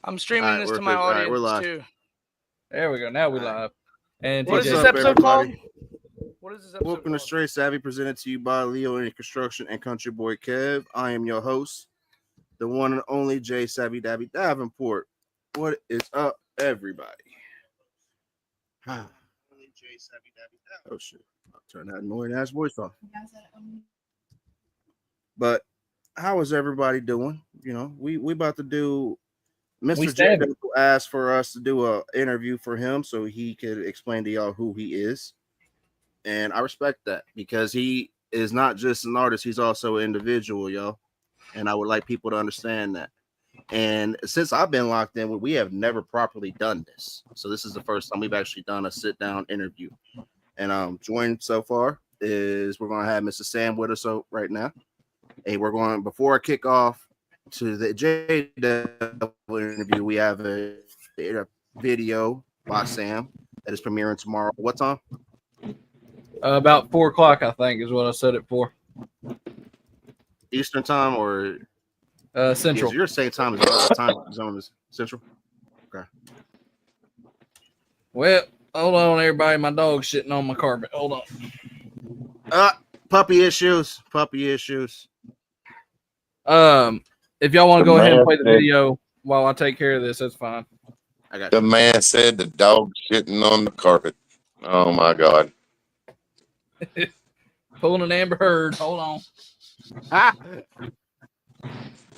I'm streaming this to my All right, we're audience live. too. There we go. Now we live. And What is TJ, this up, episode everybody? called? What is this episode Welcome called? to Straight Savvy, presented to you by Leo in Construction and Country Boy Kev. I am your host, the one and only J Savvy Dabby Davenport. What is up, everybody? Oh shit! I'll turn that annoying ass voice off. But how is everybody doing? You know, we about to do. Mr. JDevil asked for us to do an interview for him so he could explain to y'all who he is. And I respect that because he is not just an artist, he's also an individual, y'all. And I would like people to understand that. And since I've been locked in, we have never properly done this. So this is the first time we've actually done a sit-down interview. And joined so far is we're going to have Mr. Sam with us right now. And we're going, before I kick off to the JDevil interview, we have a video by Sam that is premiering tomorrow. What time? about 4 o'clock, I think, is what I set it for. Eastern time or Central. Your same time as the time zone is Central. Okay. Well, hold on, everybody. My dog's shitting on my carpet. Hold on. Puppy issues. If y'all want to go ahead and play the video while I take care of this, that's fine. I got The you. man said the dog shitting on the carpet. Oh my God. Pulling an Amber Heard. Hold on.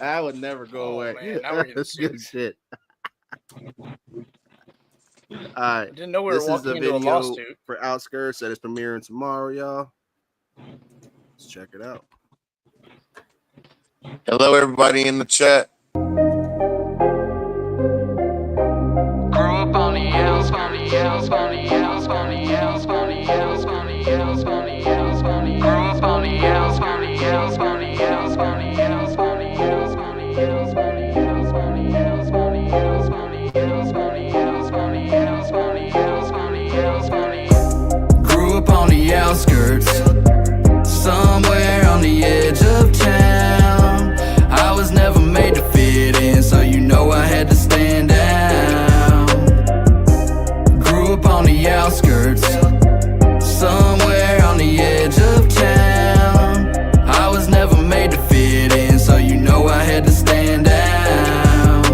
I would never go away. Man, now we're getting That's good shit. All right. Didn't know we This were is the walking into a video lawsuit. for Outskirts that is premiering tomorrow, y'all. Let's check it out. Hello, everybody in the chat. Grew up on the L's, on the L's, on the L's, on the L's, on the L's, on the L's, on the L's, on the grew up on the L's, on the L's, on the L's, on the L's, on the L's, on the L's, on the L's, on the L's, on the L's, on the L's, on the L's, on the L's, on the L's, on the L's, on the grew up on the outskirts, somewhere on the edge of town. I was never made to fit in, so you know I had to stand out. Grew up on the outskirts, somewhere on the edge of town. I was never made to fit in, so you know I had to stand out.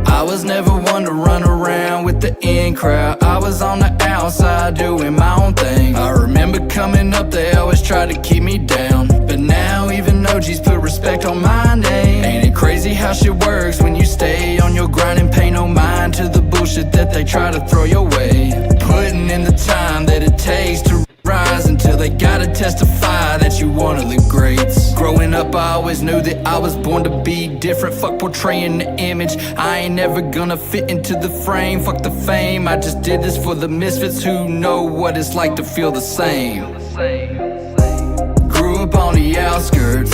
I was never one to run around with the in crowd. I was on the outside doing my own thing. I remember coming up, they always tried to keep me down, but now even OGs put respect on my name. Ain't it crazy how shit works when you stay on your grind and pay no mind to the bullshit that they try to throw your way? Putting in the time that it takes to rise until they gotta testify that you one of the greats. Growing up, I always knew that I was born to be different. Fuck portraying the image, I ain't never gonna fit into the frame. Fuck the fame, I just did this for the misfits who know what it's like to feel the same. Grew up on the outskirts,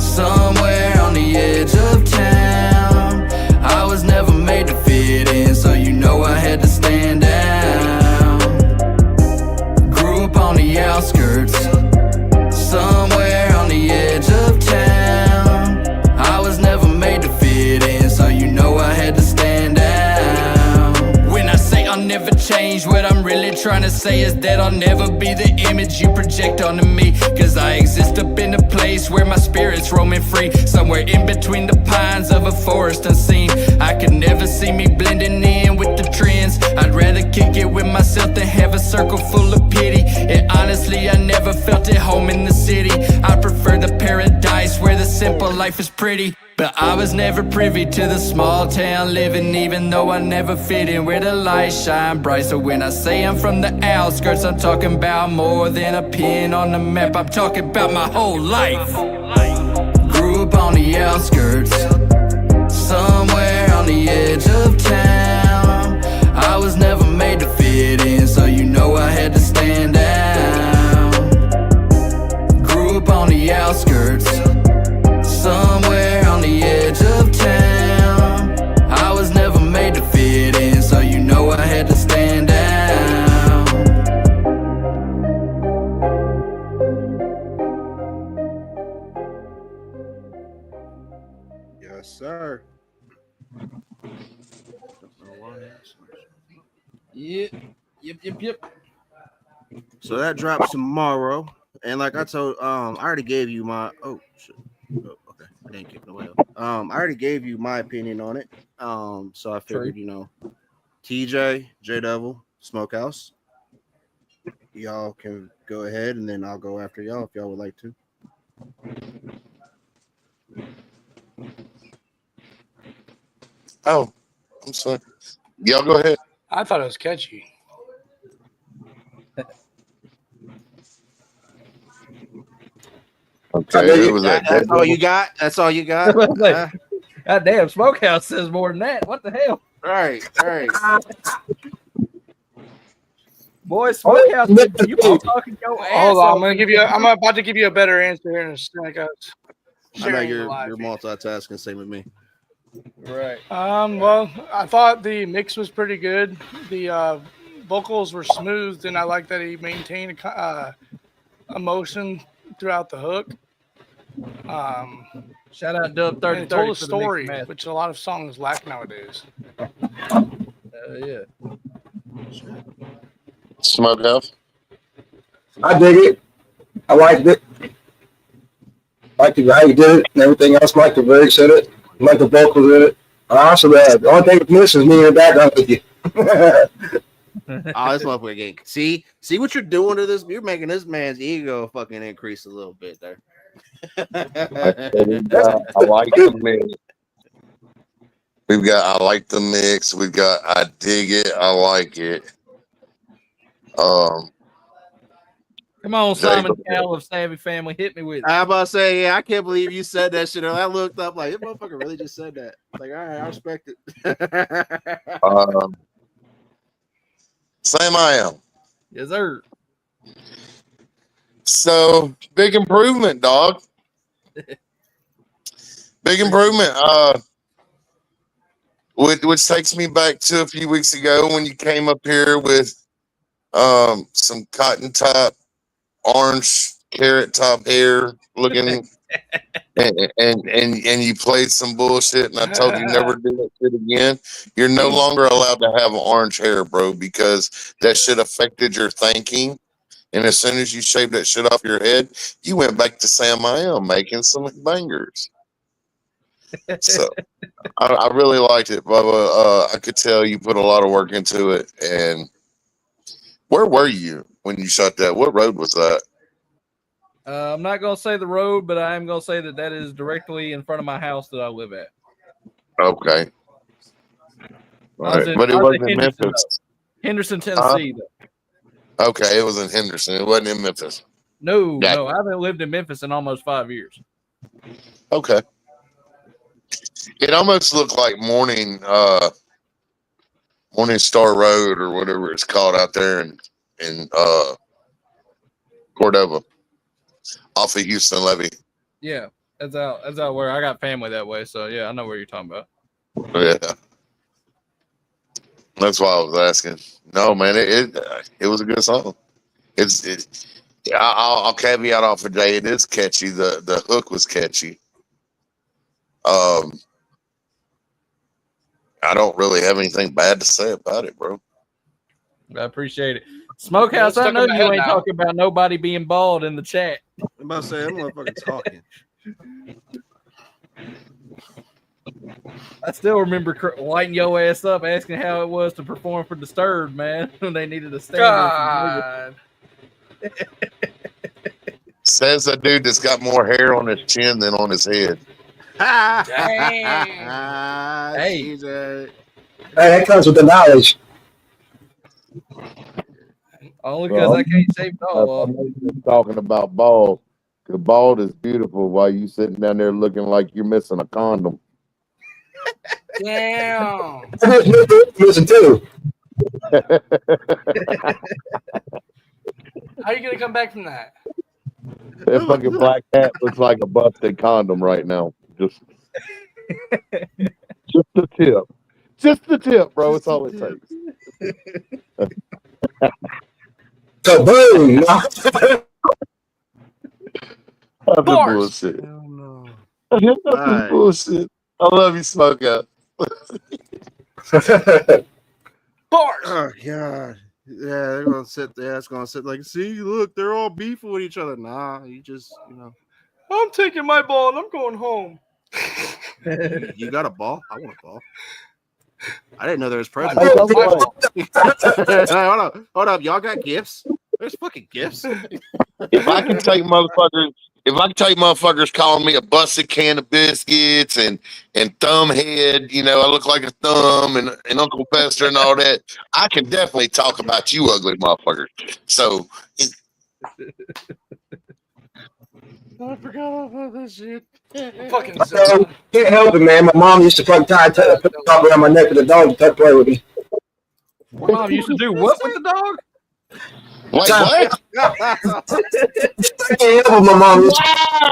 somewhere on the edge of town. I was never made to fit in, so you know I had to stand out. Grew up on the outskirts, somewhere on the edge of town. I was never made to fit in, so you know I had to stand out. When I say I'll never change, what I'm really trying to say is that I'll never be the image you project onto me. Cause I exist up in a place where my spirit's roaming free, somewhere in between the pines of a forest unseen. I could never see me blending in with the trends. I'd rather kick it with myself than have a circle full of pity. And honestly, I never felt at home in the city. I prefer the paradise where the simple life is pretty. But I was never privy to the small town living, even though I never fit in where the lights shine bright. So when I say I'm from the outskirts, I'm talking about more than a pin on the map. I'm talking about my whole life. Grew up on the outskirts, somewhere on the edge of town. I was never made to fit in, so you know I had to stand out. Grew up on the outskirts, somewhere on the edge of town. I was never made to fit in, so you know I had to stand out. Yes, sir. Yep. So that drops tomorrow. And like I told, I already gave you my. Oh shit. Oh, okay, I didn't kick nobody out. I already gave you my opinion on it. So I figured, TJ, JDevil, Smokehouse. Y'all can go ahead, and then I'll go after y'all if y'all would like to. Oh, I'm sorry. Y'all go ahead. I thought it was catchy. Okay, who was that? That's all you got. That's all you got. God damn, Smokehouse says more than that. What the hell? Right. Boy, Smokehouse, you all talking your ass. Hold on, I'm about to give you a better answer here in a second. I know you're multitasking, same with me. Right. Well, I thought the mix was pretty good. The vocals were smooth, and I like that he maintained emotion throughout the hook. Shout out Dub 30. And it told a story, which a lot of songs lack nowadays. Yeah. Smokehouse. I dig it. I liked it. Like how you did it and everything else. Like the lyrics in it. Like the vocals in it. Also, the only thing that's missing is me in the background with you. Oh, this motherfucker game. See what you're doing to this? You're making this man's ego fucking increase a little bit there. I like the mix. I like the mix. We got I dig it. I like it. Come on, Simon Cowell of Savvy Family, hit me with it. I'm about to say, yeah, I can't believe you said that shit. I looked up like, this motherfucker really just said that. Like, all right, I respect it. Same I am. Yes, sir. So big improvement, dog. Big improvement. Which takes me back to a few weeks ago when you came up here with some cotton top, orange carrot top hair looking, and you played some bullshit, and I told you never do that shit again. You're no longer allowed to have orange hair, bro, because that shit affected your thinking. And as soon as you shaved that shit off your head, you went back to Sam I Am making some bangers. So I really liked it, Bubba. I could tell you put a lot of work into it. And where were you when you shot that? What road was that? I'm not going to say the road, but I am going to say that is directly in front of my house that I live at. Okay. Right. But it wasn't in Memphis. Henderson, Tennessee, though. Okay, it was in Henderson. It wasn't in Memphis. No, I haven't lived in Memphis in almost 5 years. Okay. It almost looked like Morning Star Road or whatever it's called out there in Cordova, off of Houston Levee. Yeah, that's out where I got family that way. So yeah, I know where you're talking about. Yeah, that's why I was asking. No, man, it was a good song. I'll caveat off of Jay. It is catchy. The hook was catchy. I don't really have anything bad to say about it, bro. I appreciate it. Smokehouse, I know you ain't talking about nobody being bald in the chat. I'm about to say, that motherfucker talking. I still remember lighting your ass up, asking how it was to perform for Disturbed, man, when they needed a stand. God. Says a dude that's got more hair on his chin than on his head. Dang. Hey, that comes with the knowledge. only because I can't shave it all off. I'm talking about bald. Because bald is beautiful while you sitting down there looking like you're missing a condom. Damn. Listen too. How are you gonna come back from that? That fucking black cat looks like a busted condom right now. Just the tip. Just the tip, bro. It's all it takes. Kaboom! That's bullshit. Hell no. That's bullshit. I love you, Smokeout. Bars. Oh god. Yeah, they're gonna sit there. It's gonna sit like, see, look, they're all beefing with each other. Nah, you just, I'm taking my ball and I'm going home. you got a ball? I want a ball. I didn't know there was My presents. ball, my ball. Hold up. Y'all got gifts? There's fucking gifts. If I can take motherfuckers calling me a busted can of biscuits and thumb head, I look like a thumb and Uncle Fester and all that, I can definitely talk about you ugly motherfuckers. So I forgot all about that shit. Fucking So, can't help it, man. My mom used to fucking put the top around my neck for the dog to play with me. Your mom used to do what with the dog? wait, what? I can't help it, my mom used to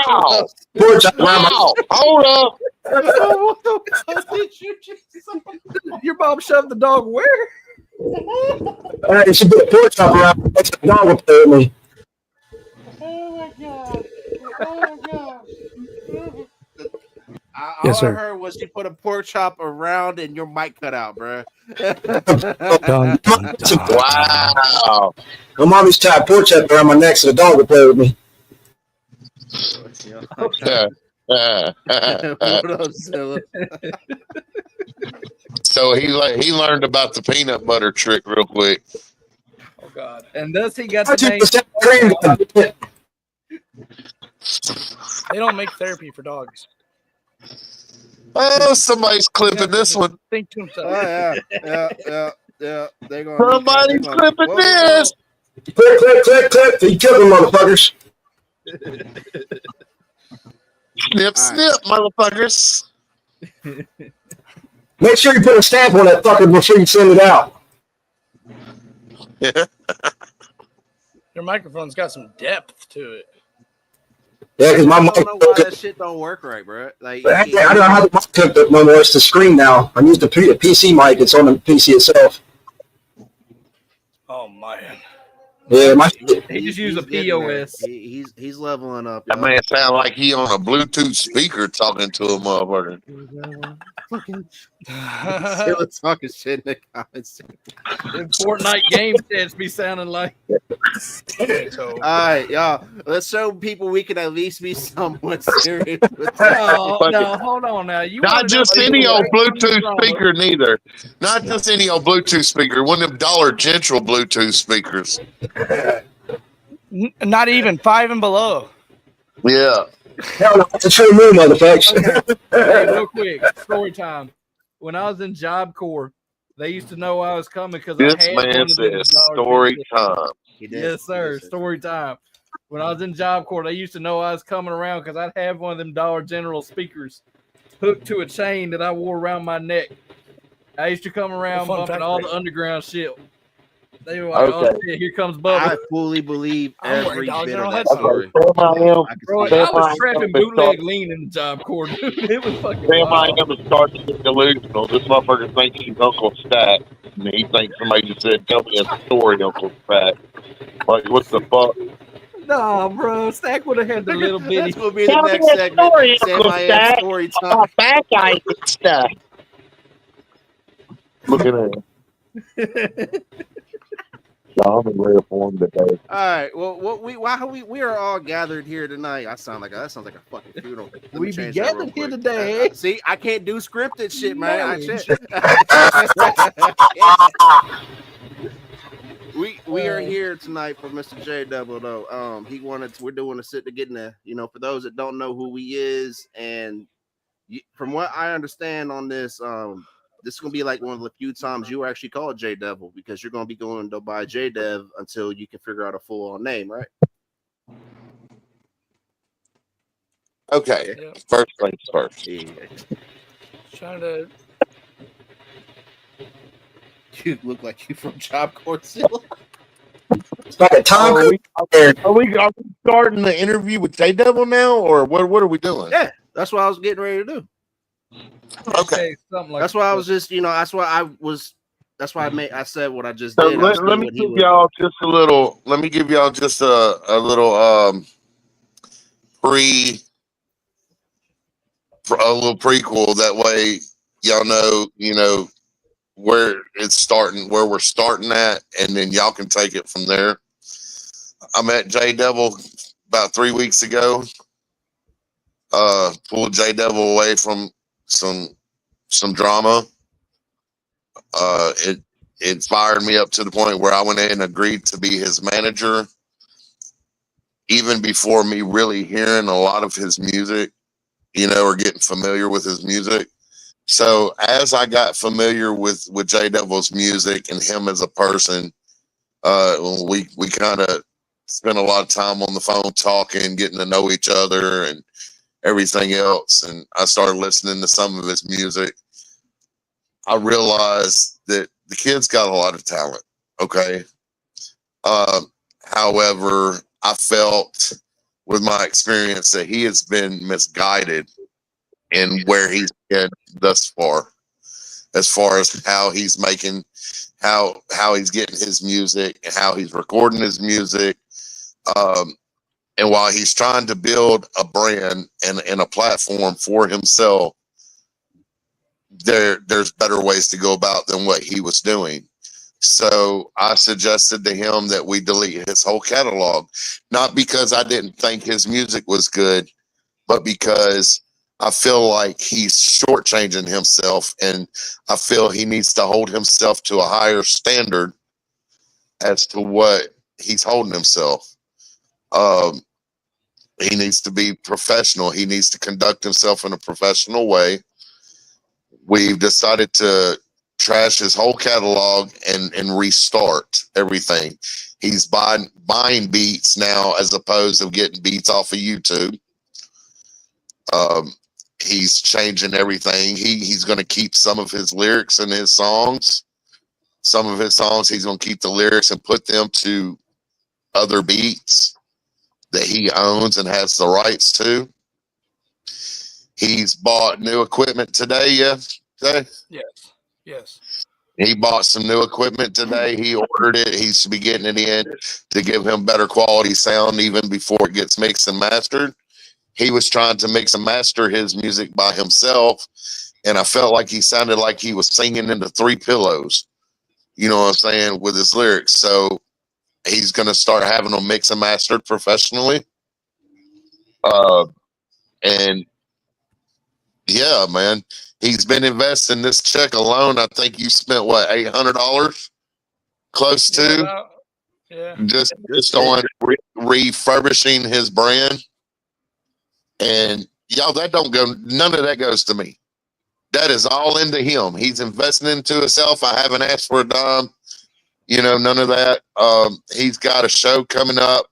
Wow! porch around my Wow! Hold up! What the fuck did you just say? Your mom shoved the dog where? She put a porch top around my neck so the dog would play with me. Oh my god. Oh my god. Yes, All I sir. heard was you put a pork chop around and your mic cut out, bro. Dun, dun, dun. Wow! My mom used to tie a porch top around my neck so the dog would play with me. What up, Zilla? So he learned about the peanut butter trick real quick. Oh God! And thus he got the name. 2% cream. They don't make therapy for dogs. Oh, somebody's clipping this one. Think to himself. Oh yeah. They're gonna. Somebody's clipping this. Clip. You kill them, motherfuckers. Snip, snip, motherfuckers. Make sure you put a stamp on that fucker before you send it out. Your microphone's got some depth to it. Yeah, because my I mic. don't know why that shit don't work right, bro. Like, I don't know how the mic cooked up no more. It's the screen now. I'm using the PC mic. It's on the PC itself. Oh man. Yeah, my. He just used a getting there. POS. He's leveling up. That man sound like he on a Bluetooth speaker talking to a motherfucker. Still talking shit in the comments. Them Fortnite game chats be sounding like. All right, y'all. Let's show people we can at least be somewhat serious. With No, hold on now. You Not wanna know just how any you old like Bluetooth drama. speaker, neither. Not just any old Bluetooth speaker. One of them Dollar General Bluetooth speakers. Not even 5 and below. Yeah. Hell no, it's a true moon, motherfuckers. Hey, real quick, story time. When I was in Job Corps, they used to know I was coming because I This had one man of them says Dollar story General. time. Yes, sir. Story time. When I was in Job Corps, they used to know I was coming around because I'd have one of them Dollar General speakers hooked to a chain that I wore around my neck. I used to come around Fun bumping fact, all bro. the underground shit. They were like, Okay. "Oh shit, here comes Bubba." I fully believe I'm every wearing bit Dollar of that General story. Sam I am. I can Bro, see I it. was trapping bootleg lean in the Job Corps, dude. It was fucking Sam I wild. am is starting to get delusional. This motherfucker thinks he's Uncle Stack. And he thinks somebody just said, tell me a story, Uncle Stack. Like, what the fuck? Nah, bro. Stack would have had the little bitty. That's gonna be the next segment. Sam I am story time. Back guy stuff. Look at that. I'm in rare form today. All right. Well, we are all gathered here tonight. That sounds like a fucking funeral. Let me We be change that real gathered here quick. today. See, I can't do scripted shit, man. I can't. we are here tonight for Mr. JDevil though. We're doing a sit to get in there. For those that don't know who he is, and from what I understand on this, this is gonna be like one of the few times you were actually called JDevil because you're gonna be going to buy JDev until you can figure out a full-on name, right? Okay. Yep. First things first. Yeah. Trying to. You look like you from Job Corps. Zilla. It's like a time Are code. we starting the interview with JDevil now, or what are we doing? Yeah, that's what I was getting ready to do. Okay. Something like That's why I was just, that's why I said what I just So did. let me give y'all just a little. Let me give y'all just a little a little prequel. That way, y'all know where it's starting, where we're starting at, and then y'all can take it from there. I met JDevil about 3 weeks ago. Pulled JDevil away from some drama. It fired me up to the point where I went in and agreed to be his manager, even before me really hearing a lot of his music, or getting familiar with his music. So as I got familiar with JDevil's music and him as a person, we kind of spent a lot of time on the phone talking, getting to know each other and everything else. And I started listening to some of his music. I realized that the kid's got a lot of talent. Okay. However, I felt with my experience that he has been misguided in where he's been thus far as how he's making, how he's getting his music and how he's recording his music. And while he's trying to build a brand and a platform for himself, there's better ways to go about than what he was doing. So I suggested to him that we delete his whole catalog, not because I didn't think his music was good, but because I feel like he's shortchanging himself, and I feel he needs to hold himself to a higher standard as to what he's holding himself. He needs to be professional. He needs to conduct himself in a professional way. We've decided to trash his whole catalog and restart everything. He's buying beats now as opposed to getting beats off of YouTube. He's changing everything. He's going to keep some of his lyrics in his songs. Some of his songs, he's going to keep the lyrics and put them to other beats that he owns and has the rights to. He's bought new equipment today. Yes. He bought some new equipment today. He ordered it. He should be getting it in to give him better quality sound even before it gets mixed and mastered. He was trying to mix and master his music by himself, and I felt like he sounded like he was singing into 3 pillows, you know what I'm saying, with his lyrics. So he's going to start having them mix and mastered professionally. And yeah, man, he's been investing. This check alone, I think you spent what, $800, close to, just on refurbishing his brand. And y'all, that don't go, none of that goes to me. That is all into him. He's investing into himself. I haven't asked for a dime, none of that. He's got a show coming up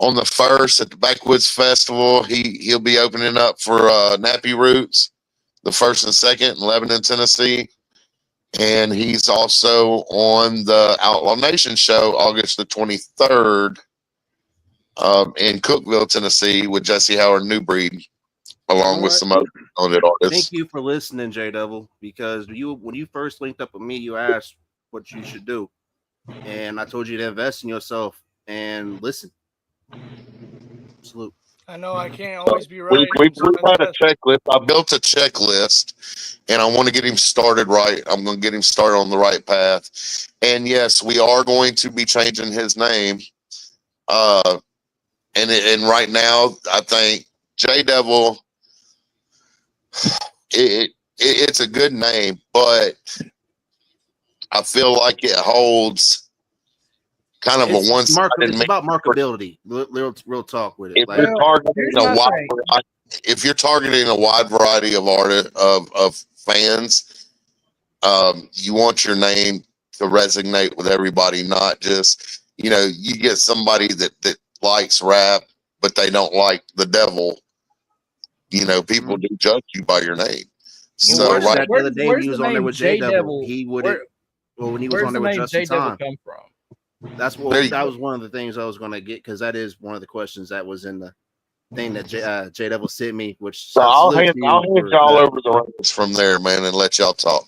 on the 1st at the Backwoods Festival. He'll be opening up for Nappy Roots, the 1st and 2nd in Lebanon, Tennessee. And he's also on the Outlaw Nation show August the 23rd in Cookeville, Tennessee, with Jesse Howard New Breed, along with some other talented artists. Thank you for listening, JDevil, because when you first linked up with me, you asked what you should do. And I told you to invest in yourself and listen. Salute. I know I can't always be right. We had a checklist. I built a checklist, and I want to get him started right. I'm going to get him started on the right path. And yes, we are going to be changing his name. And right now, I think JDevil, it's a good name, but I feel like it holds kind of a one-sided. It's about marketability. Real talk with it. If you're targeting a wide variety of of fans, you want your name to resonate with everybody, not just you get somebody that likes rap, but they don't like the devil. People do judge you by your name. So the other day when he was on there with JDevil, he wouldn't. Well, when he was on there with Justin Time, come from? that was one of the things I was going to get, because that is one of the questions that was in the thing that JDevil sent me. Which so I'll hand y'all over the reins from there, man, and let y'all talk.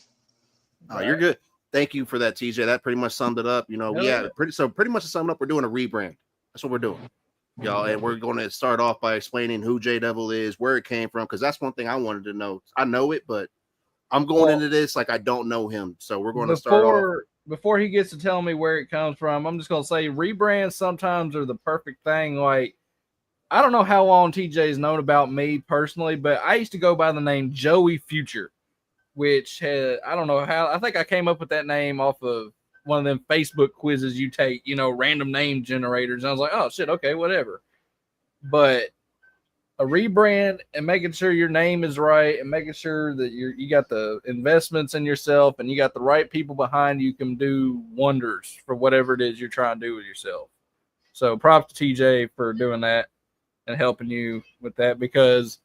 Oh, you're good. Thank you for that, TJ. That pretty much summed it up. Pretty much to sum it up, we're doing a rebrand. That's what we're doing, y'all, and we're going to start off by explaining who JDevil is, where it came from, because that's one thing I wanted to know. I know it, but I'm going into this like I don't know him, so we're going to start off. Before he gets to tell me where it comes from, I'm just gonna say rebrands sometimes are the perfect thing. Like, I don't know how long TJ's known about me personally, but I used to go by the name Joey Future, which had, I don't know how, I think I came up with that name off of one of them Facebook quizzes you take, you know, random name generators. And I was like, oh shit, okay, whatever. But a rebrand and making sure your name is right and making sure that you got the investments in yourself and you got the right people behind you can do wonders for whatever it is you're trying to do with yourself. So props to TJ for doing that and helping you with that, because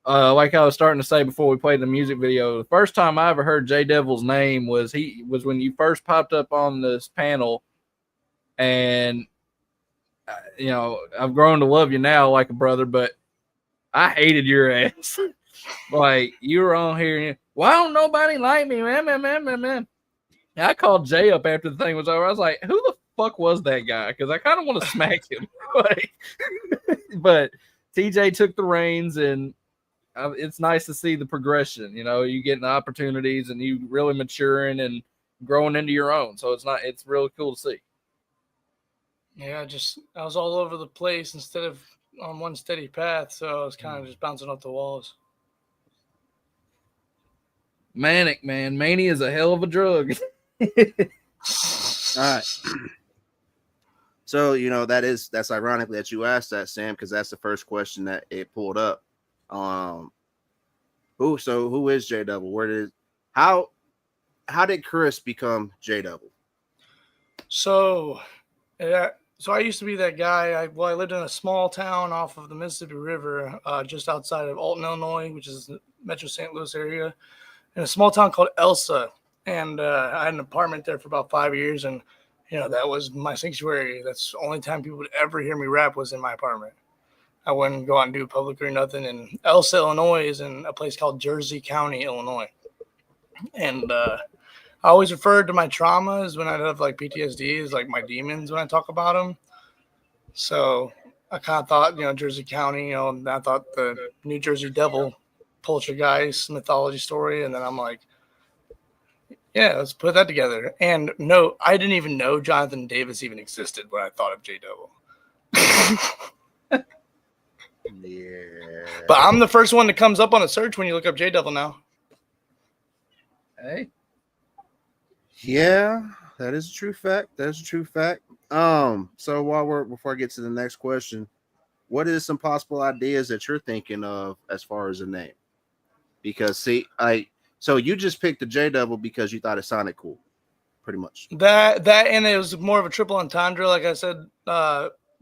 like I was starting to say before we played the music video, the first time I ever heard JDevil's name was when you first popped up on this panel. And you know, I've grown to love you now like a brother, but I hated your ass. Like, you were on here and why don't nobody like me, man. And I called Jay up after the thing was over. I was like, who the fuck was that guy? Because I kind of want to smack him. Like, but TJ took the reins, and it's nice to see the progression. You know, you getting the opportunities and you really maturing and growing into your own. So it's really cool to see. Yeah, I was all over the place instead of on one steady path, so I was kind of just bouncing off the walls. Manic, man. Mania is a hell of a drug. All right. So, you know, that's ironic that you asked that, Sam, because that's the first question that it pulled up. Who is JDevil? How did Chris become JDevil? So I used to be that guy. I lived in a small town off of the Mississippi River, just outside of Alton, Illinois, which is the Metro St. Louis area, in a small town called Elsa. And I had an apartment there for about 5 years, and you know, that was my sanctuary. That's the only time people would ever hear me rap was in my apartment. I wouldn't go out and do public or nothing. And Elsa, Illinois is in a place called Jersey County, Illinois. And I always referred to my traumas when I have like PTSD as like my demons when I talk about them. So I kind of thought, you know, Jersey County, you know, and I thought the New Jersey Devil poltergeist mythology story. And then I'm like, yeah, let's put that together. And no, I didn't even know Jonathan Davis even existed when I thought of JDevil. Yeah. But I'm the first one that comes up on a search when you look up JDevil now. Hey. Yeah, that is a true fact. That's a true fact. So before I get to the next question, what is some possible ideas that you're thinking of as far as a name? Because so you just picked the JDevil because you thought it sounded cool, pretty much. That and it was more of a triple entendre. Like I said,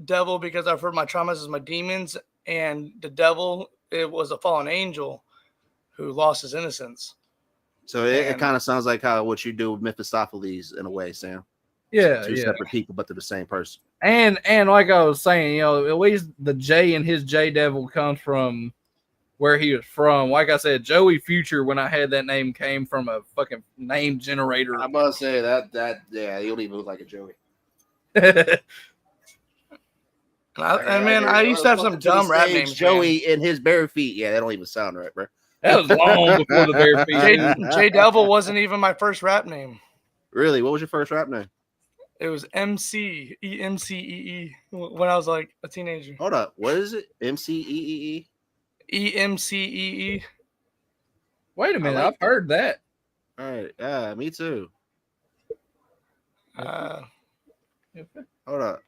devil because I've heard my traumas as my demons, and the devil, it was a fallen angel who lost his innocence. So it kind of sounds like what you do with Mephistopheles in a way, Sam. Yeah, Two separate people, but they're the same person. And like I was saying, you know, at least the J in his JDevil comes from where he was from. Like I said, Joey Future, when I had that name, came from a fucking name generator. I'm about to say that yeah, you don't even look like a Joey. I used to have some dumb rap names. Joey in his bare feet. Yeah, that don't even sound right, bro. That was long before the bare feet. JDevil wasn't even my first rap name. Really? What was your first rap name? It was EMCEE when I was like a teenager. Hold up. What is it? MCEEE? EMCEE. Wait a minute. I've heard that. All right. Yeah, me too. Hold up.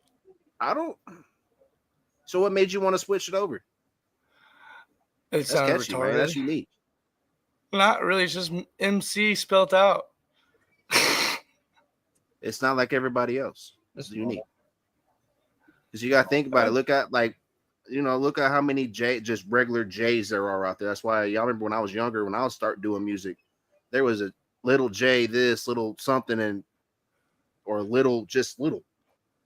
So what made you want to switch it over? It's catchy, man. That's unique. Not really. It's just MC spelled out. It's not like everybody else. It's unique. Because you got to think about it. Look at how many just regular J's there are out there. That's why y'all remember when I was younger, when I was start doing music, there was a little J, this little something, or little.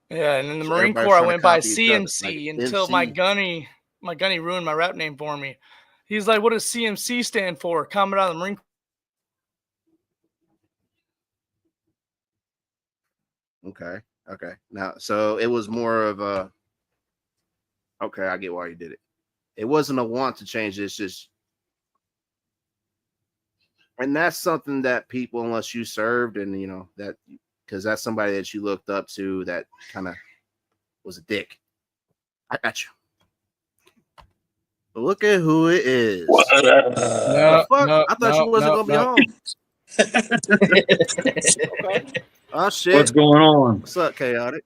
Yeah, and in the Marine Corps, I went by CMC until my gunny ruined my rap name for me. He's like, "What does CMC stand for?" Coming out of the Marine Corps. Okay. Now, so it was more of a. Okay, I get why you did it. It wasn't a want to change it. It's just And that's something that people, unless you served, and you know that because that's somebody that you looked up to that kind of was a dick. I got you. But look at who it is. No, Fuck? no, I thought you wasn't gonna be home. Okay. Oh shit. What's going on? What's up, Chaotic?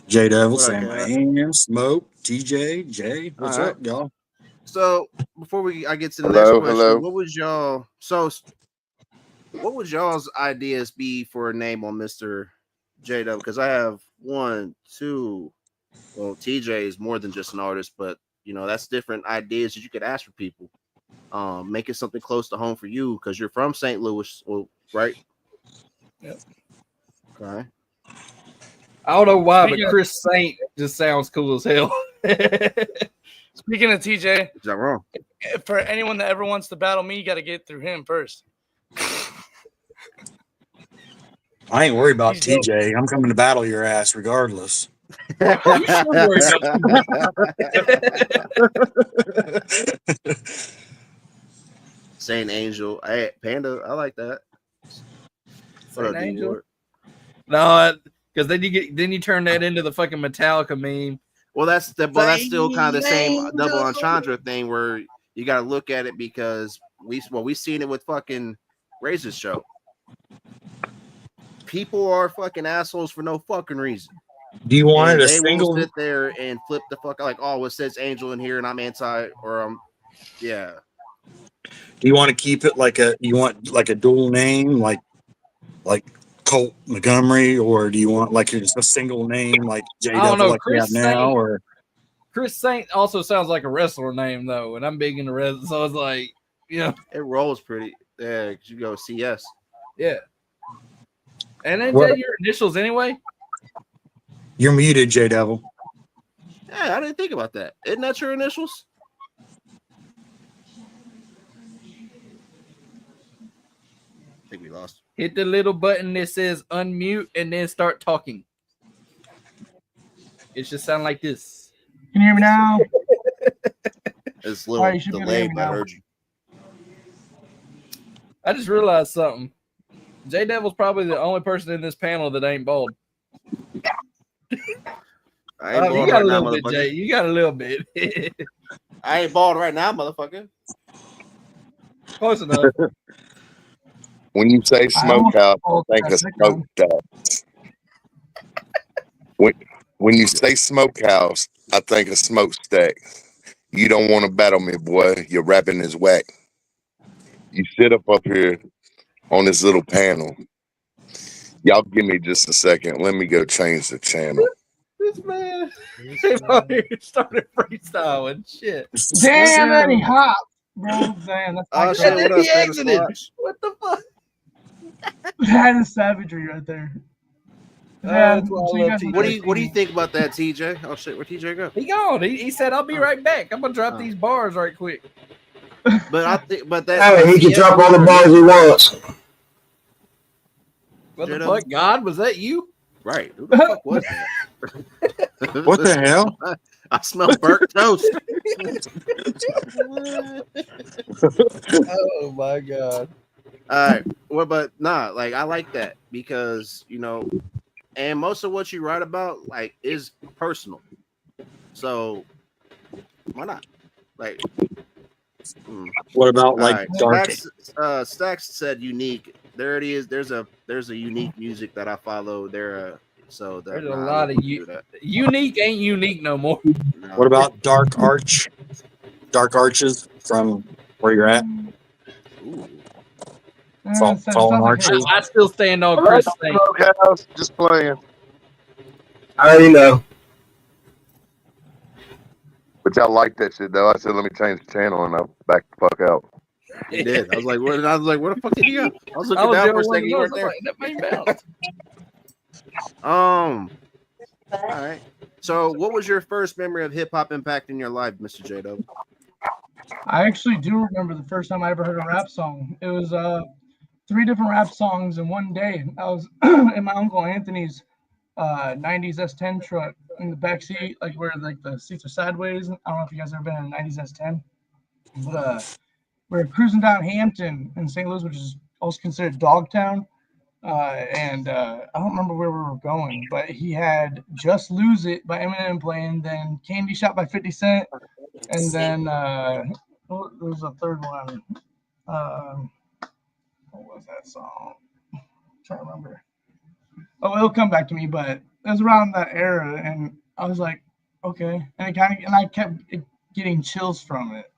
JDevil, What up, Sam Chaotic? Ham, Smoke, TJ, Jay. What's All right. up, y'all? So before I get to the Hello, next question, hello. what would y'all's ideas be for a name on Mr. JDevil? Because I have 1, 2. Well, TJ is more than just an artist, but you know that's different ideas that you could ask for people. Make it something close to home for you because you're from St. Louis, well, right? Yep. Okay. I don't know why, Speaking but of- Chris Saint just sounds cool as hell. Speaking of TJ, Is that wrong? for anyone that ever wants to battle me, you got to get through him first. I ain't worried about He's dope. TJ. I'm coming to battle your ass regardless. You should worry about Saint Angel. Hey, Panda, I like that. What up, Saint Angel? D-Ward? No, because then you turn that into the fucking Metallica meme. Well, that's still kind of the same double entendre thing where you got to look at it because we seen it with fucking Razor's show. People are fucking assholes for no fucking reason. Do you want And it a they single? will sit there and flip the fuck like, oh, it says Angel in here and I'm anti or yeah. Do you want to keep it like a dual name like Colt Montgomery, or do you want like just a single name like I don't know, JDevil like we have Chris now? Saint. Or Chris Saint also sounds like a wrestler name though, and I'm big into wrestling, so it's like, you know, It rolls pretty. Yeah, you go CS. yeah. And then What- your initials anyway. you're muted, JDevil. Yeah, I didn't think about that. Isn't that your initials? I think we lost. Hit the little button that says unmute and then start talking. It should sound like this. Can you hear me now? It's a little Alright, you should be able to hear delayed, me but I now. heard you. I just realized something. JDevil's probably the only person in this panel that ain't bald. I ain't You bald got right a now, little bit, Jay. motherfucker. You got a little bit. I ain't bald right now, motherfucker. Close enough. When you say smokehouse, I almost think got a sick of 'em. smokestack. When you say smokehouse, I think a smokestack. You don't want to battle me, boy. Your rapping is whack. You sit up here on this little panel. Y'all give me just a second. Let me go change the channel. This man came out here and started freestyling. Shit. Damn, that he hot, bro. Damn, that's Oh like shit! And What then up, he Panda exited. Squatch? What the fuck? that is savagery right there. Oh, Yeah, that's why I so you love guys TJ. What do you think about that, TJ? Oh shit! Where'd TJ go? He gone. He said, "I'll be right back. I'm gonna drop these bars right quick." But I think, but that Hey, he can CS drop all the was bars he wants. What the JDevil? fuck? God, was that you? right. Who the fuck was that? What the hell? I smell burnt toast. Oh my god. All right. Well, but nah, like I like that because you know, and most of what you write about like is personal. So why not? Like, What about all like right. dark? Stacks said unique. There it is. There's a unique music that I follow. There's a lot of unique ain't unique no more. No. What about dark arches from where you're at? Ooh. Fallen arches. I still stand on Chris Saint. Smokehouse, just playing. I already know. But y'all like that shit though. I said let me change the channel and I'll back the fuck out. He did. I was like, where the fuck did he go? I was I looking was down the for a only one second. You that weren't knows. there. Like, that main bounce. All right. So, what was your first memory of hip hop impacting your life, Mr. JDevil? I actually do remember the first time I ever heard a rap song. It was 3 different rap songs in one day. I was in my uncle Anthony's 90s S10 truck in the back seat, like where like the seats are sideways. I don't know if you guys ever been in a 90s S10, but we were cruising down Hampton in St. Louis, which is also considered Dogtown. And I don't remember where we were going, but he had Just Lose It by Eminem playing, then Candy Shop by 50 Cent, and then there was a third one. What was that song? I'm trying to remember. Oh, it'll come back to me, but it was around that era, and I was like, okay. And I kept getting chills from it.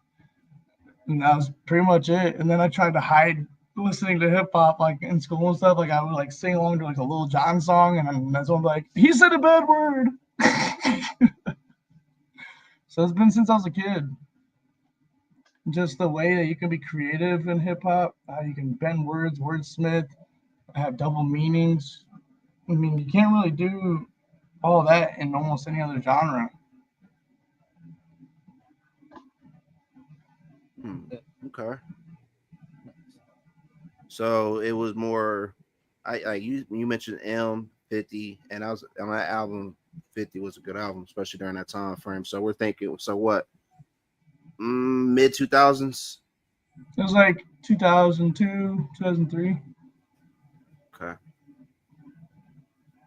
And that was pretty much it. And then I tried to hide listening to hip hop like in school and stuff. Like I would like sing along to like a Lil Jon song, and then that's when I'm like, he said a bad word. So it's been since I was a kid. Just the way that you can be creative in hip hop, how you can bend words, wordsmith, have double meanings. I mean, you can't really do all that in almost any other genre. Okay. So it was more. You mentioned M50, and I was on that album. 50 was a good album, especially during that time frame. So we're thinking. So what? Mid 2000s. It was like 2002, 2003. Okay.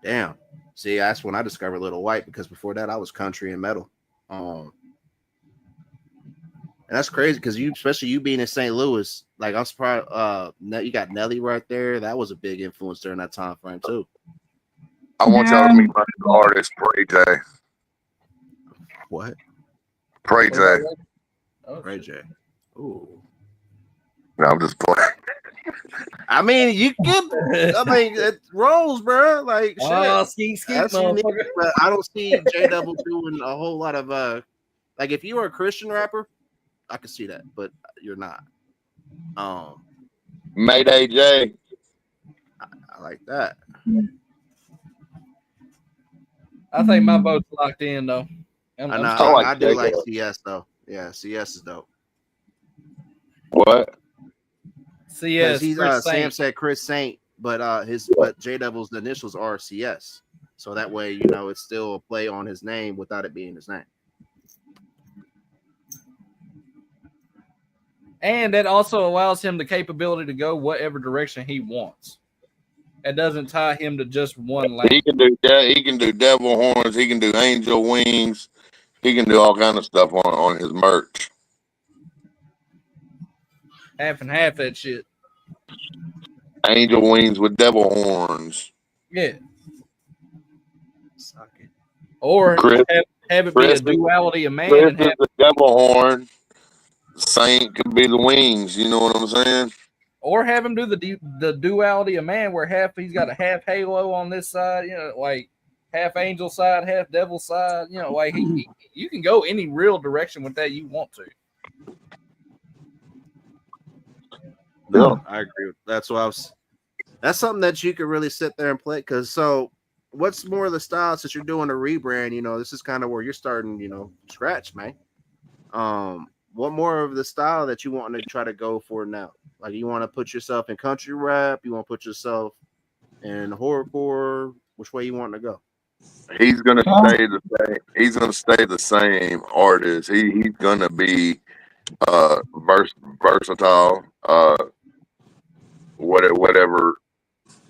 Damn. See, that's when I discovered Little White, because before that I was country and metal. And that's crazy because especially you being in St. Louis, like I'm surprised. You got Nelly right there. That was a big influence during that time frame too. I want y'all to meet my new artist, Pray J. What? Pray J. Pray J. Ooh. No, I'm just playing. I mean, you get. I mean, it rolls, bro. Like shit. That's unique, but I don't see JDevil doing a whole lot of like if you were a Christian rapper, I could see that, but you're not. Mayday J. I like that. I think my vote's locked in though. I do like CS though. Yeah, CS is dope. What? CS. He's Sam said Chris Saint, but JDevil's initials are CS. So that way, it's still a play on his name without it being his name. And that also allows him the capability to go whatever direction he wants. It doesn't tie him to just one lane. He can do devil horns. He can do angel wings. He can do all kind of stuff on his merch. Half and half that shit. Angel wings with devil horns. Yeah. Or have it be a duality of man. Chris is the devil horn. Saint could be the wings. You know what I'm saying? Or have him do the duality of man, where he's got a half halo on this side, like half angel side, half devil side. Like you can go any real direction with that you want to. Yeah, I agree. That's that's something that you could really sit there and play. What's more of the style since you're doing a rebrand? This is kind of where you're starting, scratch, man. What more of the style that you want to try to go for now? Like, you want to put yourself in country rap? You want to put yourself in horrorcore? Which way you want to go? He's gonna stay the same. He's gonna stay the same artist. He's gonna be versatile. Whatever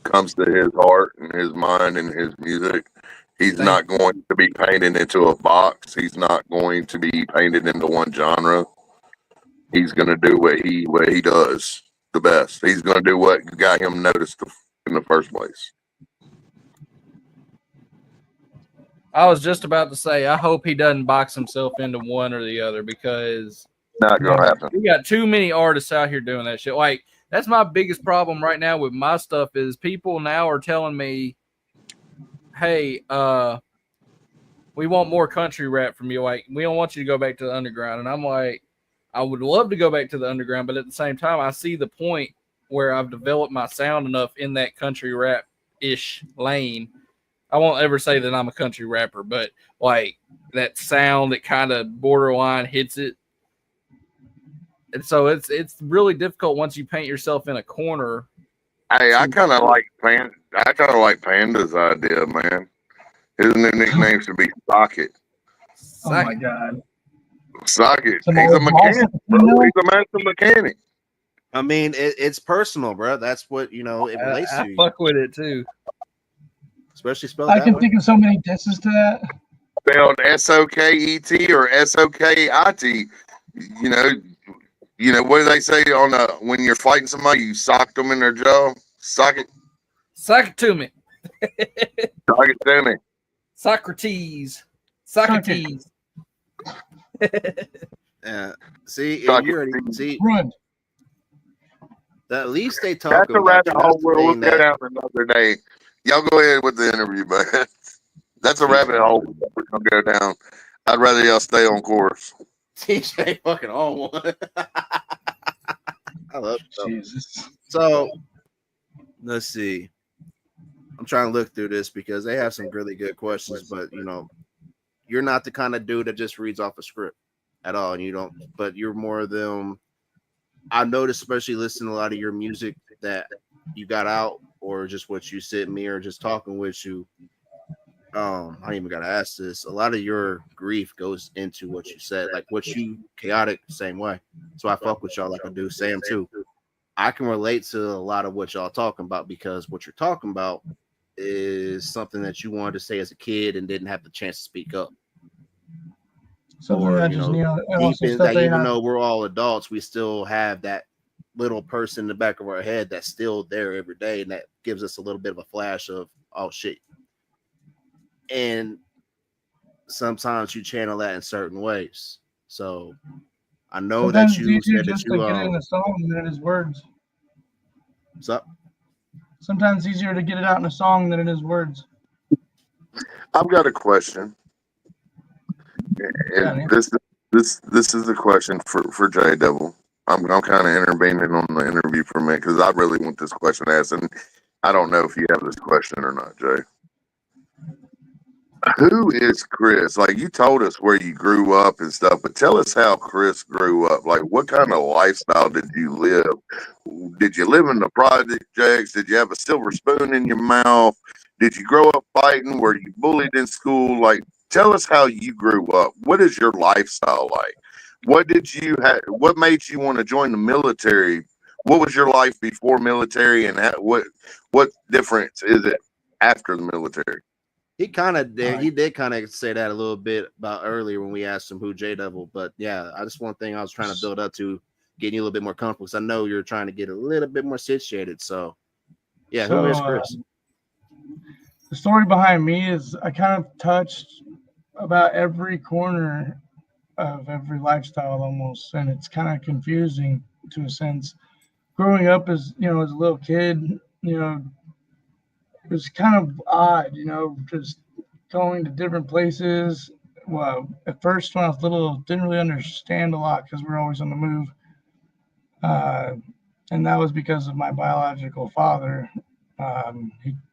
comes to his heart and his mind and his music. He's not going to be painted into a box. He's not going to be painted into one genre. He's going to do what he does the best. He's going to do what got him noticed in the first place. I was just about to say, I hope he doesn't box himself into one or the other, because not going to happen. We got too many artists out here doing that shit. Like, that's my biggest problem right now with my stuff is people now are telling me, hey, we want more country rap from you. Like, we don't want you to go back to the underground. And I'm like, I would love to go back to the underground, but at the same time, I see the point where I've developed my sound enough in that country rap-ish lane. I won't ever say that I'm a country rapper, but like that sound that kind of borderline hits it. And so it's really difficult once you paint yourself in a corner. Hey, I kind of like Panda's idea, man. His new nickname should be Socket. Oh my god. Socket. He's a mechanic, bro. He's a master mechanic. I mean, it's personal, bro. That's what it relates I to you, fuck with it too. especially spelled I that can way. think of so many disses to that. Spelled SOKET or SOKIT. You know, what do they say on when you're fighting somebody, you socked them in their jaw? Sock it To me. to me. Socrates. Suck it. Socrates. See, Sock you it. already see. Run. At least they That's talking a about rabbit you. hole That's the we'll thing go that down another day. Y'all go ahead with the interview, man. That's a rabbit hole we're gonna go down. I'd rather y'all stay on course. TJ fucking on one. I love it. Jesus. So let's see. I'm trying to look through this because they have some really good questions, but you're not the kind of dude that just reads off a script at all, and you don't. But you're more of them. I noticed, especially listening to a lot of your music that you got out, or just what you sent me, or just talking with you. I ain't even gotta ask this. A lot of your grief goes into what you said, like what you chaotic, same way. So I fuck with y'all like I do Sam too. I can relate to a lot of what y'all talking about because what you're talking about is something that you wanted to say as a kid and didn't have the chance to speak up. Something Or that just and deep also in stuff that, that even though we're all adults, we still have that little person in the back of our head that's still there every day, and that gives us a little bit of a flash of, oh shit. And sometimes you channel that in certain ways. So I know sometimes that it's you easier said that just to you get it in a song than it is words. what's up? Sometimes it's easier to get it out in a song than it is words. I've got a question, Yeah, and this is a question for JDevil. I'm kind of intervening on the interview for a minute because I really want this question asked, and I don't know if you have this question or not, Jay. Who is Chris? Like, you told us where you grew up and stuff, but tell us how Chris grew up. Like, what kind of lifestyle did you live? Did you live in the projects? Did you have a silver spoon in your mouth? Did you grow up fighting? Were you bullied in school? Like, tell us how you grew up. What is your lifestyle like? What did you have? What made you want to join the military? What was your life before military, and what difference is it after the military? He kind of did. He did kind of say that a little bit about earlier when we asked him who JDevil. But yeah, I just one thing I was trying to build up to getting you a little bit more comfortable because I know you're trying to get a little bit more situated. So yeah, who is Chris? The story behind me is I kind of touched about every corner of every lifestyle almost, and it's kind of confusing to a sense. Growing up as as a little kid, it was kind of odd, just going to different places. Well, at first when I was little, didn't really understand a lot because we were always on the move, and that was because of my biological father.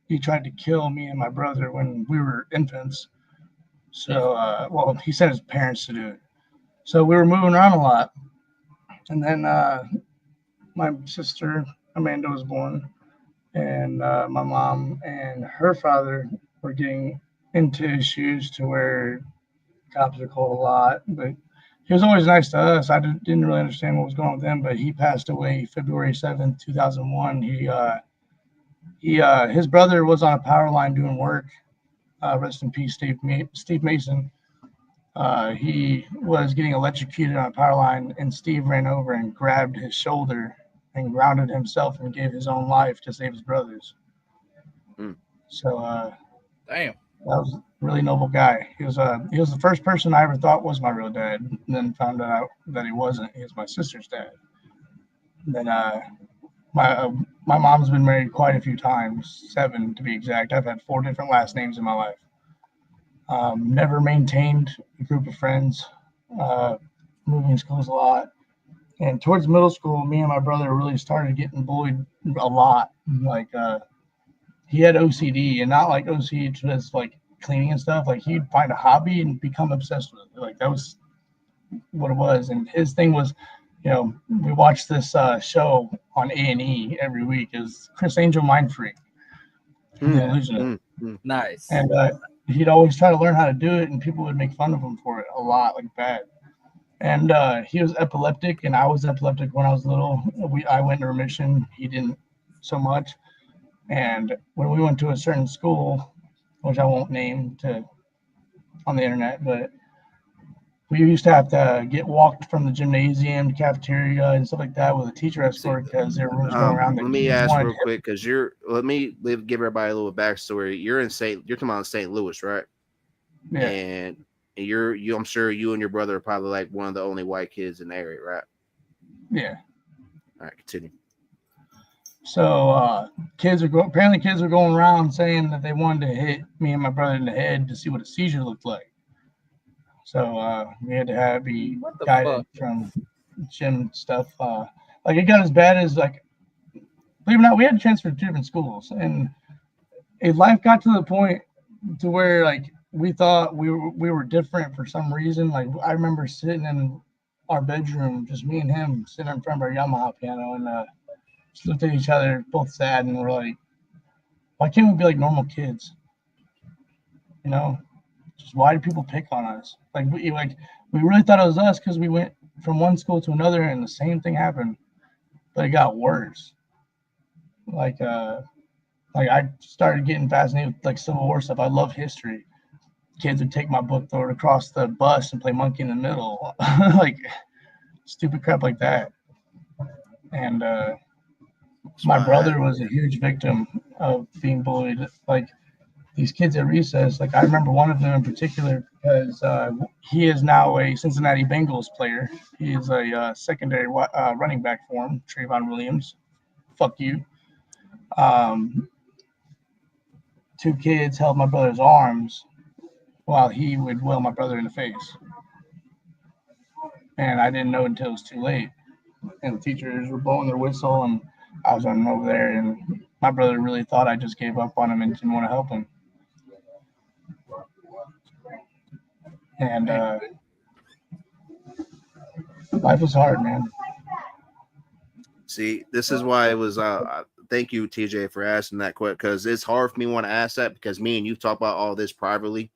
He tried to kill me and my brother when we were infants. So, well, he sent his parents to do it. So we were moving around a lot. And then my sister, Amanda, was born. And my mom and her father were getting into issues to where cops were called a lot. But he was always nice to us. I didn't really understand what was going on with him. But he passed away February 7th, 2001. His brother was on a power line doing work. Rest in peace, Steve Mason. He was getting electrocuted on a power line, and Steve ran over and grabbed his shoulder and grounded himself and gave his own life to save his brothers. So, damn, that was a really noble guy. He was the first person I ever thought was my real dad, and then found out that he wasn't. He was my sister's dad. And then my mom's been married quite a few times, 7 to be exact. I've had 4 different last names in my life. Never maintained a group of friends, moving schools a lot. And towards middle school, me and my brother really started getting bullied a lot. Like, he had OCD, and not like OCD just like cleaning and stuff. Like, he'd find a hobby and become obsessed with it. Like, that was what it was. And his thing was, we watched this show on A&E every week. Is Chris Angel Mind Freak, The Illusionist. Nice. And he'd always try to learn how to do it, and people would make fun of him for it a lot, like bad. And he was epileptic, and I was epileptic when I was little. I went into remission. He didn't so much. And when we went to a certain school, which I won't name on the internet, but we used to have to get walked from the gymnasium to cafeteria and stuff like that with a teacher escort because there were rumors going around that let me kids ask wanted real quick because give everybody a little about you're talking about St. Louis, right? Yeah. And I'm sure you and your brother are probably like one of the only white kids in the area, right? Yeah. All right, continue. So kids are going around saying that they wanted to hit me and my brother in the head to see what a seizure looked like. So we had to be guided from gym stuff. Like it got as bad as like, believe it or not, we had to transfer to different schools, and life got to the point to where like we thought we were different for some reason. Like I remember sitting in our bedroom, just me and him, sitting in front of our Yamaha piano, and just looked at each other, both sad, and we're like, why can't we be like normal kids? You know, just why do people pick on us? Like we really thought it was us because we went from one school to another and the same thing happened, but it got worse. Like I started getting fascinated with like Civil War stuff. I love history. Kids would take my book, throw it across the bus, and play monkey in the middle, like stupid crap like that. And my brother was a huge victim of being bullied. Like these kids at recess, like I remember one of them in particular because he is now a Cincinnati Bengals player. He is a secondary running back for him, Trayvon Williams. Fuck you. Two kids held my brother's arms while he would whale my brother in the face. And I didn't know until it was too late. And the teachers were blowing their whistle, and I was running over there, and my brother really thought I just gave up on him and didn't want to help him. And life was hard, man. See, this is why it was. Thank you, TJ, for asking that question because it's hard for me to want to ask that because me and you talk about all this privately,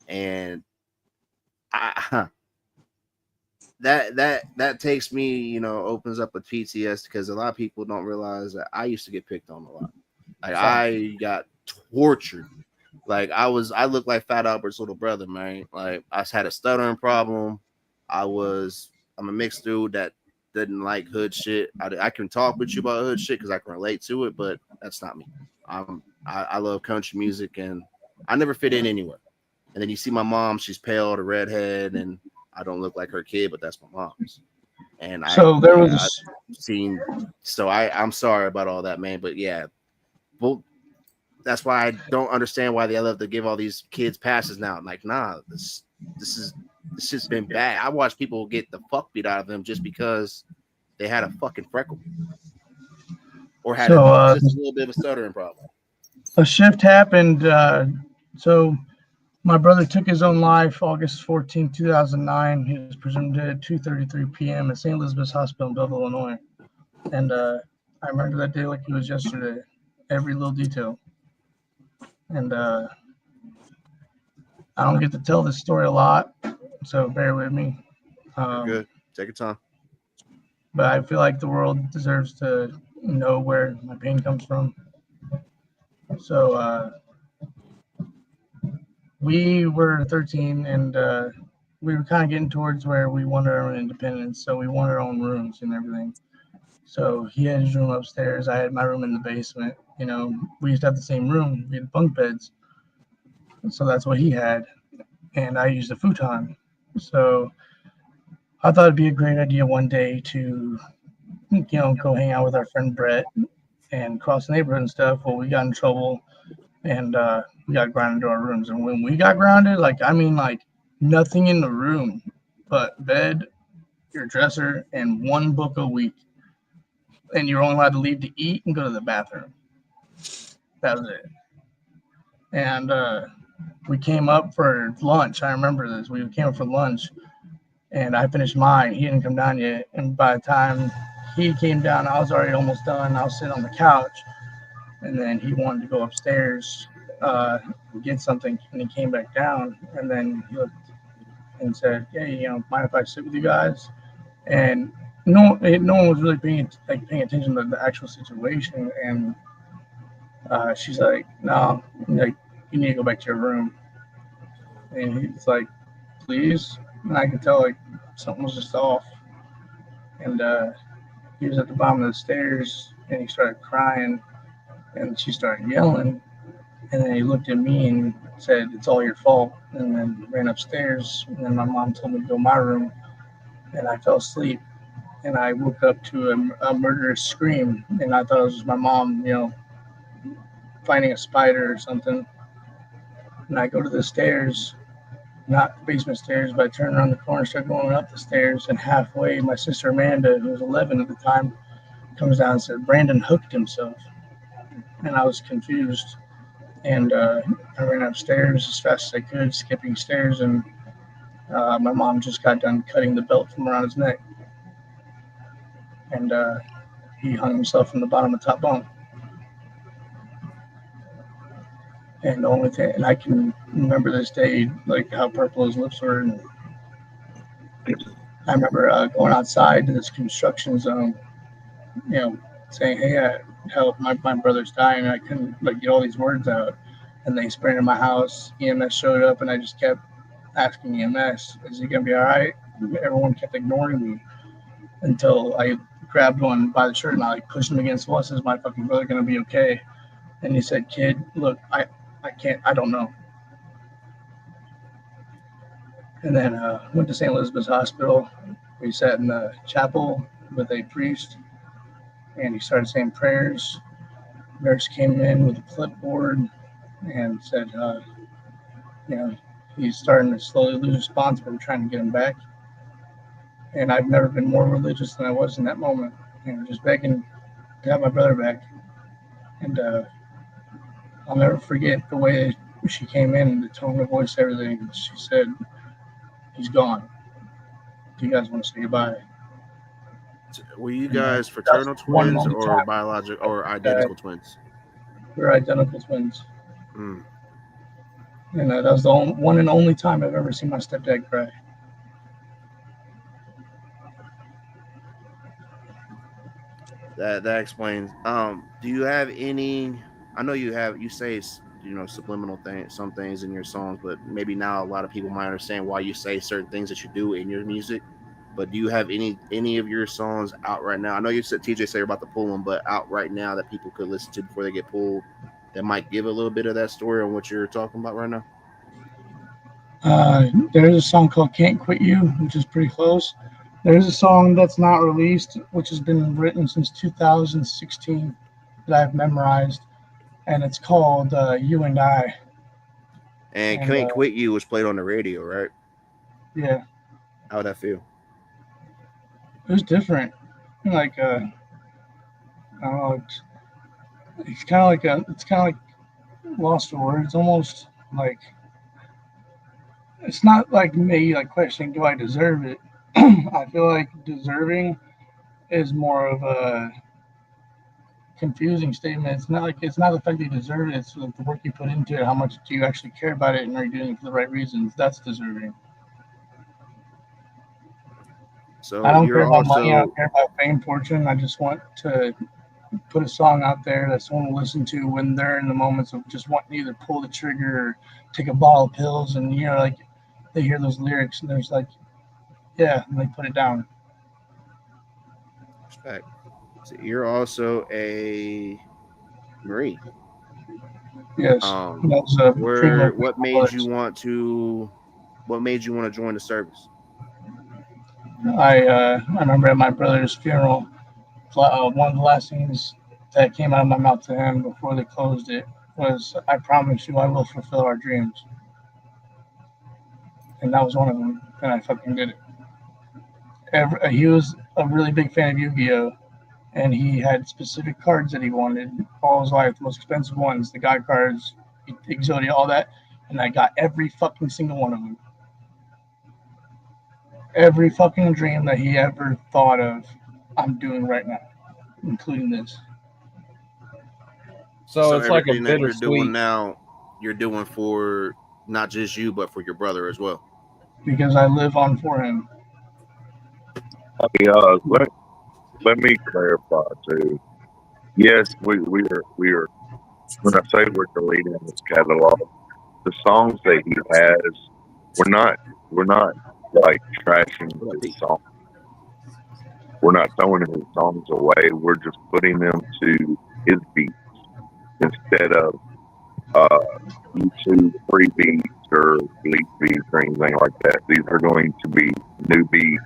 and that takes me, opens up a PTS because a lot of people don't realize that I used to get picked on a lot. Like I got tortured. Like I looked like Fat Albert's little brother, man. Like I had a stuttering problem. I'm a mixed dude that didn't like hood shit. I can talk with you about hood shit because I can relate to it, but that's not me. I love country music and I never fit in anywhere. And then you see my mom, she's pale, the redhead, and I don't look like her kid, but that's my mom's. And I'm sorry about all that, man. But yeah, well, that's why I don't understand why they love to give all these kids passes now. I'm like, nah, this shit's been bad. I watch people get the fuck beat out of them just because they had a fucking freckle or had just a little bit of a stuttering problem. A shift happened. So my brother took his own life August 14, 2009. He was presumed dead at 2:33 p.m. at St. Elizabeth's Hospital in Belleville, Illinois. And I remember that day like it was yesterday, every little detail. And I don't get to tell this story a lot, so bear with me. You're good. Take your time. But I feel like the world deserves to know where my pain comes from. So we were 13, and we were kind of getting towards where we wanted our own independence. So we wanted our own rooms and everything. So he had his room upstairs. I had my room in the basement. We used to have the same room. We had bunk beds. So that's what he had. And I used a futon. So I thought it'd be a great idea one day to, go hang out with our friend Brett and cross the neighborhood and stuff. Well, we got in trouble and we got grounded to our rooms. And when we got grounded, like nothing in the room but bed, your dresser, and one book a week. And you're only allowed to leave to eat and go to the bathroom. That was it. And we came up for lunch. I remember this. We came up for lunch, and I finished mine. He didn't come down yet. And by the time he came down, I was already almost done. I was sitting on the couch, and then he wanted to go upstairs and get something, and he came back down. And then he looked and said, "Hey, mind if I sit with you guys?" And no one was really paying attention to the actual situation. And she's like, "No, like you need to go back to your room." And he's like, "Please," and I could tell like something was just off. And he was at the bottom of the stairs, and he started crying, and she started yelling. And then he looked at me and said, "It's all your fault," and then ran upstairs. And then my mom told me to go to my room, and I fell asleep. And I woke up to a murderous scream, and I thought it was just my mom, finding a spider or something. And I go to the stairs, not the basement stairs, but I turn around the corner, start going up the stairs, and halfway, my sister Amanda, who was 11 at the time, comes down and said, "Brandon hooked himself." And I was confused. And I ran upstairs as fast as I could, skipping stairs, and my mom just got done cutting the belt from around his neck. And he hung himself from the bottom of the top bunk. And the only thing, and I can remember this day, like how purple his lips were. And I remember going outside to this construction zone, saying, "Hey, help, my brother's dying." And I couldn't get all these words out. And they sprayed in my house. EMS showed up, and I just kept asking EMS, "Is he going to be all right?" Everyone kept ignoring me until I grabbed one by the shirt and I pushed him against the wall. Says, "My fucking brother going to be okay?" And he said, "Kid, look, I can't, I don't know." And then went to St. Elizabeth's Hospital. We sat in the chapel with a priest, and he started saying prayers. Nurse came in with a clipboard and said, he's starting to slowly lose response, but we're trying to get him back. And I've never been more religious than I was in that moment, and just begging to have my brother back. And I'll never forget the way she came in, the tone of voice, everything. She said, "He's gone. Do you guys want to say goodbye?" Were you guys fraternal twins or biological or identical twins? We're identical twins. Mm. And that was the one and only time I've ever seen my stepdad cry. That explains. Do you have any? I know you say subliminal things, some things in your songs, but maybe now a lot of people might understand why you say certain things that you do in your music. But do you have any of your songs out right now? I know you said TJ say you're about to pull them, but out right now that people could listen to before they get pulled, that might give a little bit of that story on what you're talking about right now. There's a song called "Can't Quit You," which is pretty close. There's a song that's not released, which has been written since 2016 that I've memorized, and it's called "You and I." And "Can't Quit You" was played on the radio, right? Yeah. How'd that feel? It was different. Like I don't know, it's kind of like lost for words, almost like it's not like me like questioning, do I deserve it? I feel like deserving is more of a confusing statement. It's not the fact that you deserve it, it's like the work you put into it, how much do you actually care about it, and are you doing it for the right reasons? That's deserving. So I don't you're care about also money, I don't care about fame, fortune. I just want to put a song out there that someone will listen to when they're in the moments of just wanting to either pull the trigger or take a bottle of pills, and like they hear those lyrics and there's like, yeah, and they put it down. respect. So you're also a Marine. Yes, that was a dream. What made you want to join the service? I remember at my brother's funeral, one of the last things that came out of my mouth to him before they closed it was, "I promise you I will fulfill our dreams." And that was one of them, and I fucking did it. He was a really big fan of Yu-Gi-Oh! And he had specific cards that he wanted all his life, the most expensive ones, the God cards, Exodia, all that. And I got every fucking single one of them. Every fucking dream that he ever thought of, I'm doing right now, including this. So it's like a everything that you're bittersweet. doing now, you're doing for not just you, but for your brother as well. because I live on for him. Let me clarify too. Yes, we are. When I say we're deleting his catalog, the songs that he has, we're not like trashing his songs. We're not throwing his songs away. We're just putting them to his beats instead of YouTube free beats or leak beats or anything like that. These are going to be new beats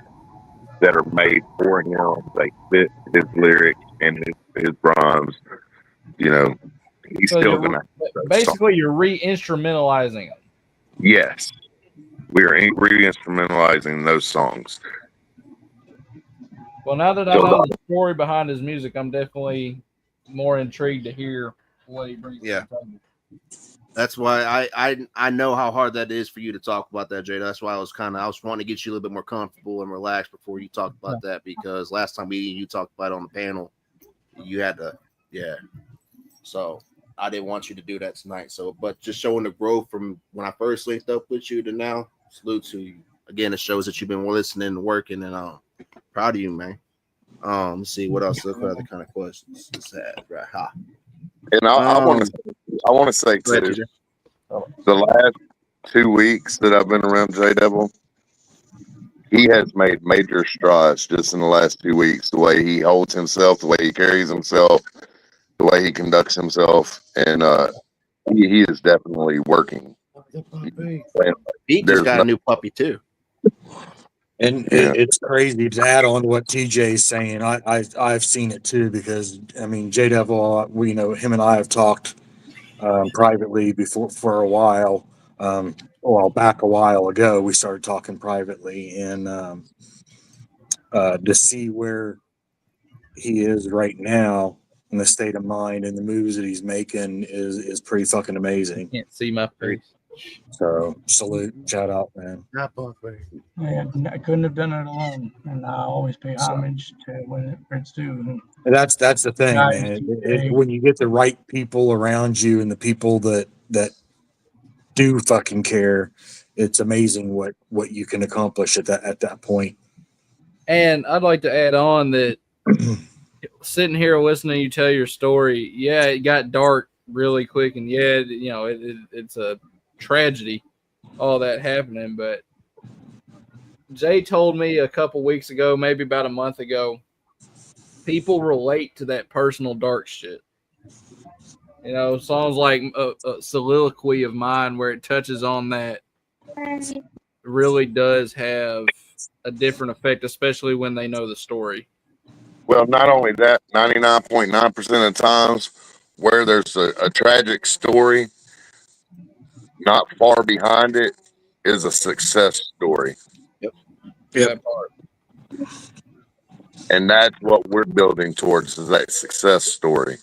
that are made for him. They fit his lyrics and his rhymes. You know, he's So still gonna have basically you're re-instrumentalizing them. Yes, we are re-instrumentalizing those songs. Well, now that I know the story behind his music, I'm definitely more intrigued to hear what he brings to the table. That's why I know how hard that is for you to talk about that, Jay. That's why I was wanting to get you a little bit more comfortable and relaxed before you talked about that, because last time you talked about it on the panel, you had to, So I didn't want you to do that tonight. So, but just showing the growth from when I first linked up with you to now, salute to you. Again, it shows that you've been listening and working, and proud of you, man. Let's see what else. What other kind of questions is that? Right, ha. And I want to say too, the last 2 weeks that I've been around JDevil, he has made major strides just in the last 2 weeks. The way he holds himself, the way he carries himself, the way he conducts himself, and he is definitely working. He just got a new puppy too. And it's crazy to add on to what TJ is saying. I've seen it too, because I mean, JDevil, we him and I have talked privately before for a while. Back a while ago, we started talking privately, and to see where he is right now in the state of mind and the moves that he's making is pretty fucking amazing. Can't see my face. So salute, shout out, man. Yeah, I couldn't have done it alone, and I always pay homage to when it's due. And that's the thing, man. When you get the right people around you and the people that do fucking care, it's amazing what you can accomplish at that point. And I'd like to add on that sitting here listening to you tell your story, it got dark really quick, and it's a tragedy, all that happening. But Jay told me a couple weeks ago, maybe about a month ago, people relate to that personal dark shit. Songs like a soliloquy of mine, where it touches on that, really does have a different effect, especially when they know the story. Well, not only that, 99.9% of times where there's a tragic story, not far behind it is a success story. Yep. And that's what we're building towards, is that success story.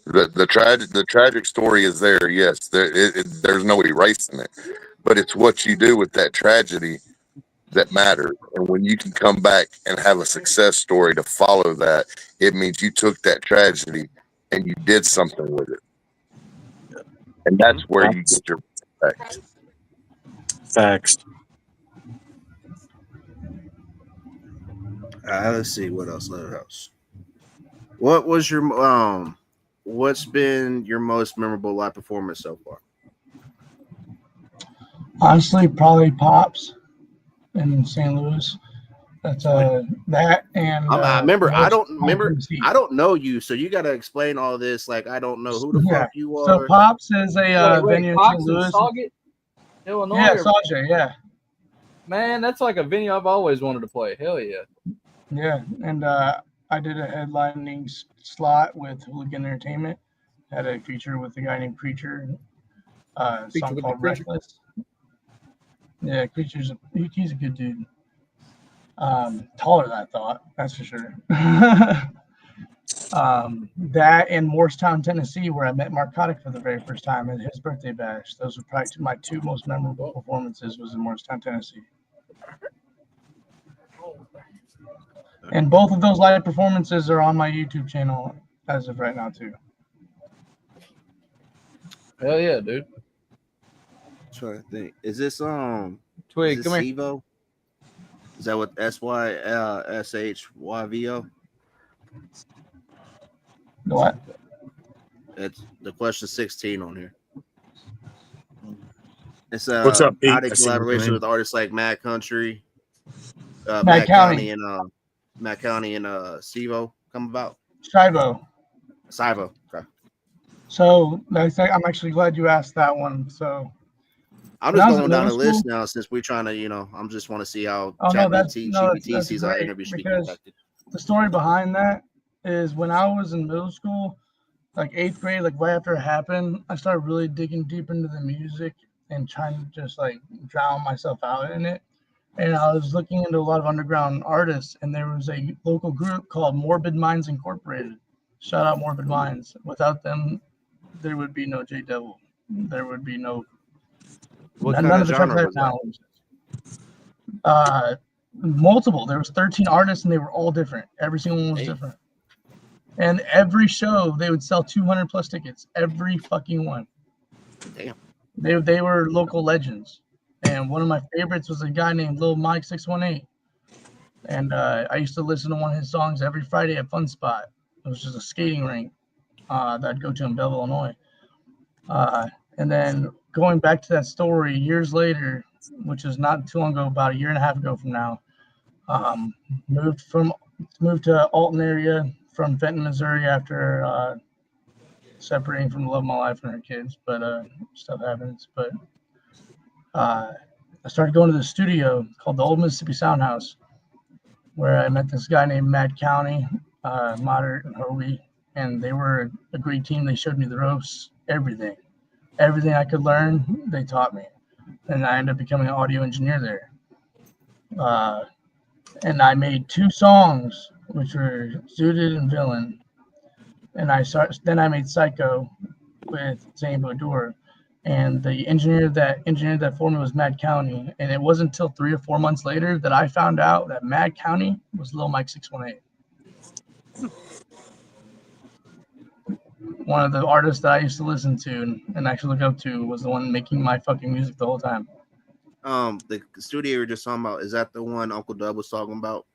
The tragic story is there, yes. There's no erasing it, but it's what you do with that tragedy that matters. And when you can come back and have a success story to follow that, it means you took that tragedy and you did something with it. And that's where you get your respect. Facts. Let's see what else. What was your what's been your most memorable live performance so far? Honestly, probably Pops in St. Louis. That's that, and remember I don't know you, so you got to explain all this. Like, I don't know who the fuck you are. So Pops is a venue in St. Louis. Sauget, Illinois. Yeah, Sauget, yeah. Man, that's like a venue I've always wanted to play. Hell yeah. Yeah, and I did a headlining slot with Hooligan Entertainment. Had a feature with a guy named Preacher. Song called Reckless. Yeah, Preacher's he's a good dude. Taller than I thought, that's for sure. That in Morristown, Tennessee, where I met Mark Kotick for the very first time at his birthday bash. Those were probably my two most memorable performances, was in Morristown, Tennessee. And both of those live performances are on my YouTube channel as of right now too. Hell yeah, dude. I'm trying to think. Is this Twig, Is come it here. SYVO? Is that what SYSHYVO? What? It's the question 16 on here. It's What's up, how Pete? did I see you come collaboration in. with artists like Mad Country, Mad County. and SYVO come about? Shivo. SYVO. Okay. So I'm actually glad you asked that one. So I'm when I just was in going down middle the list school, now since we're trying to, I'm just want to see how oh no, GPT sees our great interview should be because conducted. the story behind that is when I was in middle school, like 8th grade, like right after it happened, I started really digging deep into the music and trying to just like drown myself out in it. And I was looking into a lot of underground artists, and there was a local group called Morbid Minds Incorporated. Shout out Morbid Minds. Without them, there would be no JDevil. There would be What none kind of of the tracks I genre have was that? now. Multiple. There was 13 artists, and they were all different. Every single one was different. And every show, they would sell 200 plus tickets. Every fucking one. Damn. They were local legends. And one of my favorites was a guy named Lil Mike 618. And I used to listen to one of his songs every Friday at Fun Spot. It was just a skating rink that I'd go to in Belleville, Illinois. And then going back to that story years later, which is not too long ago, about a year and a half ago from now, moved to Alton area from Fenton, Missouri after separating from the love of my life and her kids, but stuff happens. But I started going to the studio called the Old Mississippi Sound House, where I met this guy named Mad County, Moderate, and Hobie, and they were a great team. They showed me the ropes, everything I could learn, they taught me, and I ended up becoming an audio engineer there. And I made 2 songs, which were Zooted and Villain, and then I made Psycho with Zane Bodur. And the engineer that engineered that for me was Mad County. And it wasn't until 3 or 4 months later that I found out that Mad County was Lil Mike 618. One of the artists that I used to listen to and actually look up to was the one making my fucking music the whole time. The studio you're just talking about, is that the one Uncle Dub was talking about?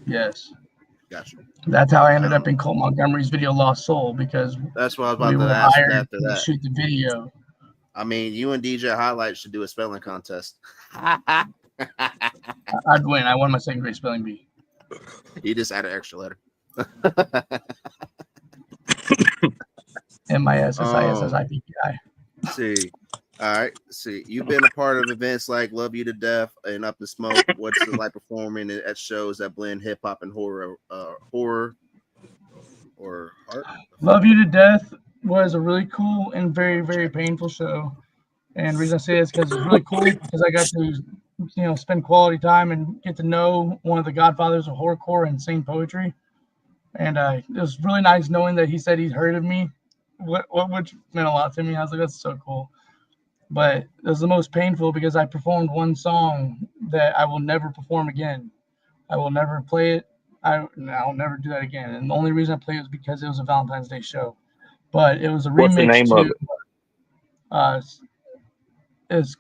Yes. Gotcha. That's how I ended up in Colt Montgomery's video Lost Soul, because that's what I was we about were to ask hired after to that. shoot the video. I mean, you and DJ Highlight should do a spelling contest. I'd win. I won my 2nd grade spelling bee. You just add an extra letter. MISSISSIPPI. See. All right. See, you've been a part of events like Love You to Death and Up in Smoke. What's it like performing at shows that blend hip hop and horror or art? Love You to Death was a really cool and very, very painful show. And the reason I say it is because it's really cool because I got to, spend quality time and get to know one of the godfathers of horrorcore and sing poetry. And it was really nice knowing that he said he'd heard of me, which meant a lot to me. I was like, that's so cool. But it was the most painful because I performed one song that I will never perform again. I will never play it. I'll never do that again. And the only reason I played it was because it was a Valentine's Day show. But it was a What's the remix name of it? Is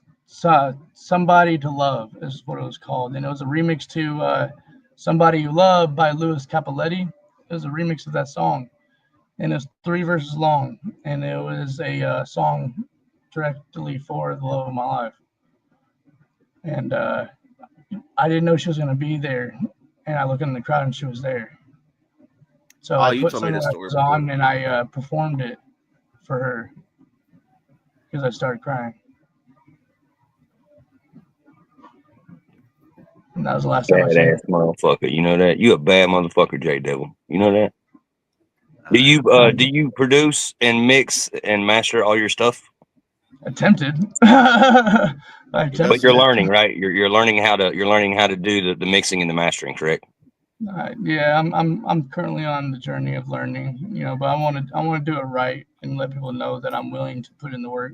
Somebody to Love is what it was called. And it was a remix to Somebody You Love by Louis Capaletti. It was a remix of that song. And it's 3 verses long. And it was a song directly for the love of my life. And I didn't know she was going to be there. And I looked in the crowd and she was there. So I put sunglasses on and I performed it for her because I started crying. And that was the last time I saw Badass motherfucker. You know that? You a bad motherfucker, JDevil. You know that? Do you produce and mix and master all your stuff? Attempted. But you're learning, right? You're learning how to do the mixing and the mastering, correct? Yeah, I'm currently on the journey of learning, but I want to do it right and let people know that I'm willing to put in the work.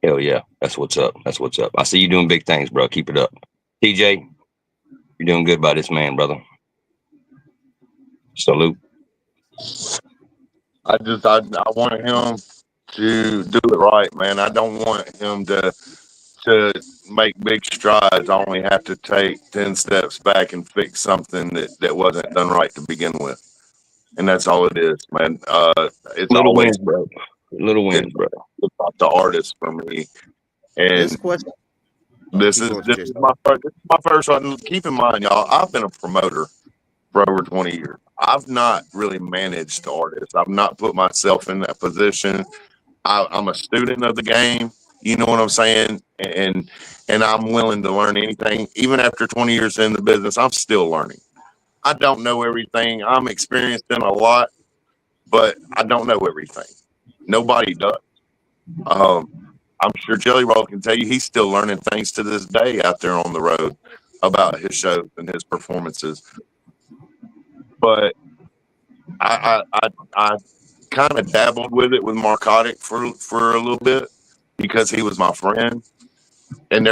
Hell yeah, that's what's up. That's what's up. I see you doing big things, bro. Keep it up, TJ. You're doing good by this man, brother. Salute. I want him to do it right, man. I don't want him to to make big strides, I only have to take 10 steps back and fix something that wasn't done right to begin with. And that's all it is, man. It's Little always wins, bro. Little wins, bro. about the artist for me. And This question. this keep is going, this TJ. is my first one. Keep in mind, y'all, I've been a promoter for over 20 years. I've not really managed artists. I've not put myself in that position. I'm a student of the game. You know what I'm saying? And I'm willing to learn anything. Even after 20 years in the business, I'm still learning. I don't know everything. I'm experienced in a lot, but I don't know everything. Nobody does. I'm sure Jelly Roll can tell you he's still learning things to this day out there on the road about his shows and his performances. But I kind of dabbled with it with Marcotic for a little bit because he was my friend, and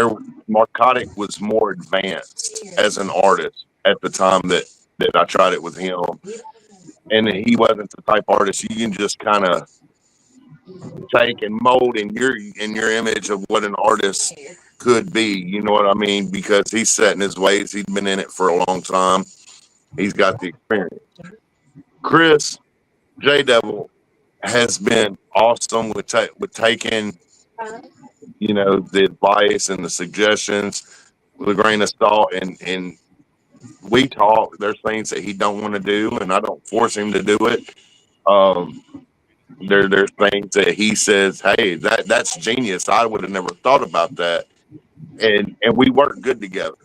Marcotic was more advanced as an artist at the time that I tried it with him, and he wasn't the type of artist you can just kind of take and mold in your image of what an artist could be. You know what I mean? Because he's set in his ways. He's been in it for a long time. He's got the experience. Chris JDevil has been awesome with taking, you know, the advice and the suggestions with a grain of salt. And we talk. There's things that he don't want to do, and I don't force him to do it. There's things that he says, hey, that's genius. I would have never thought about that. And we work good together.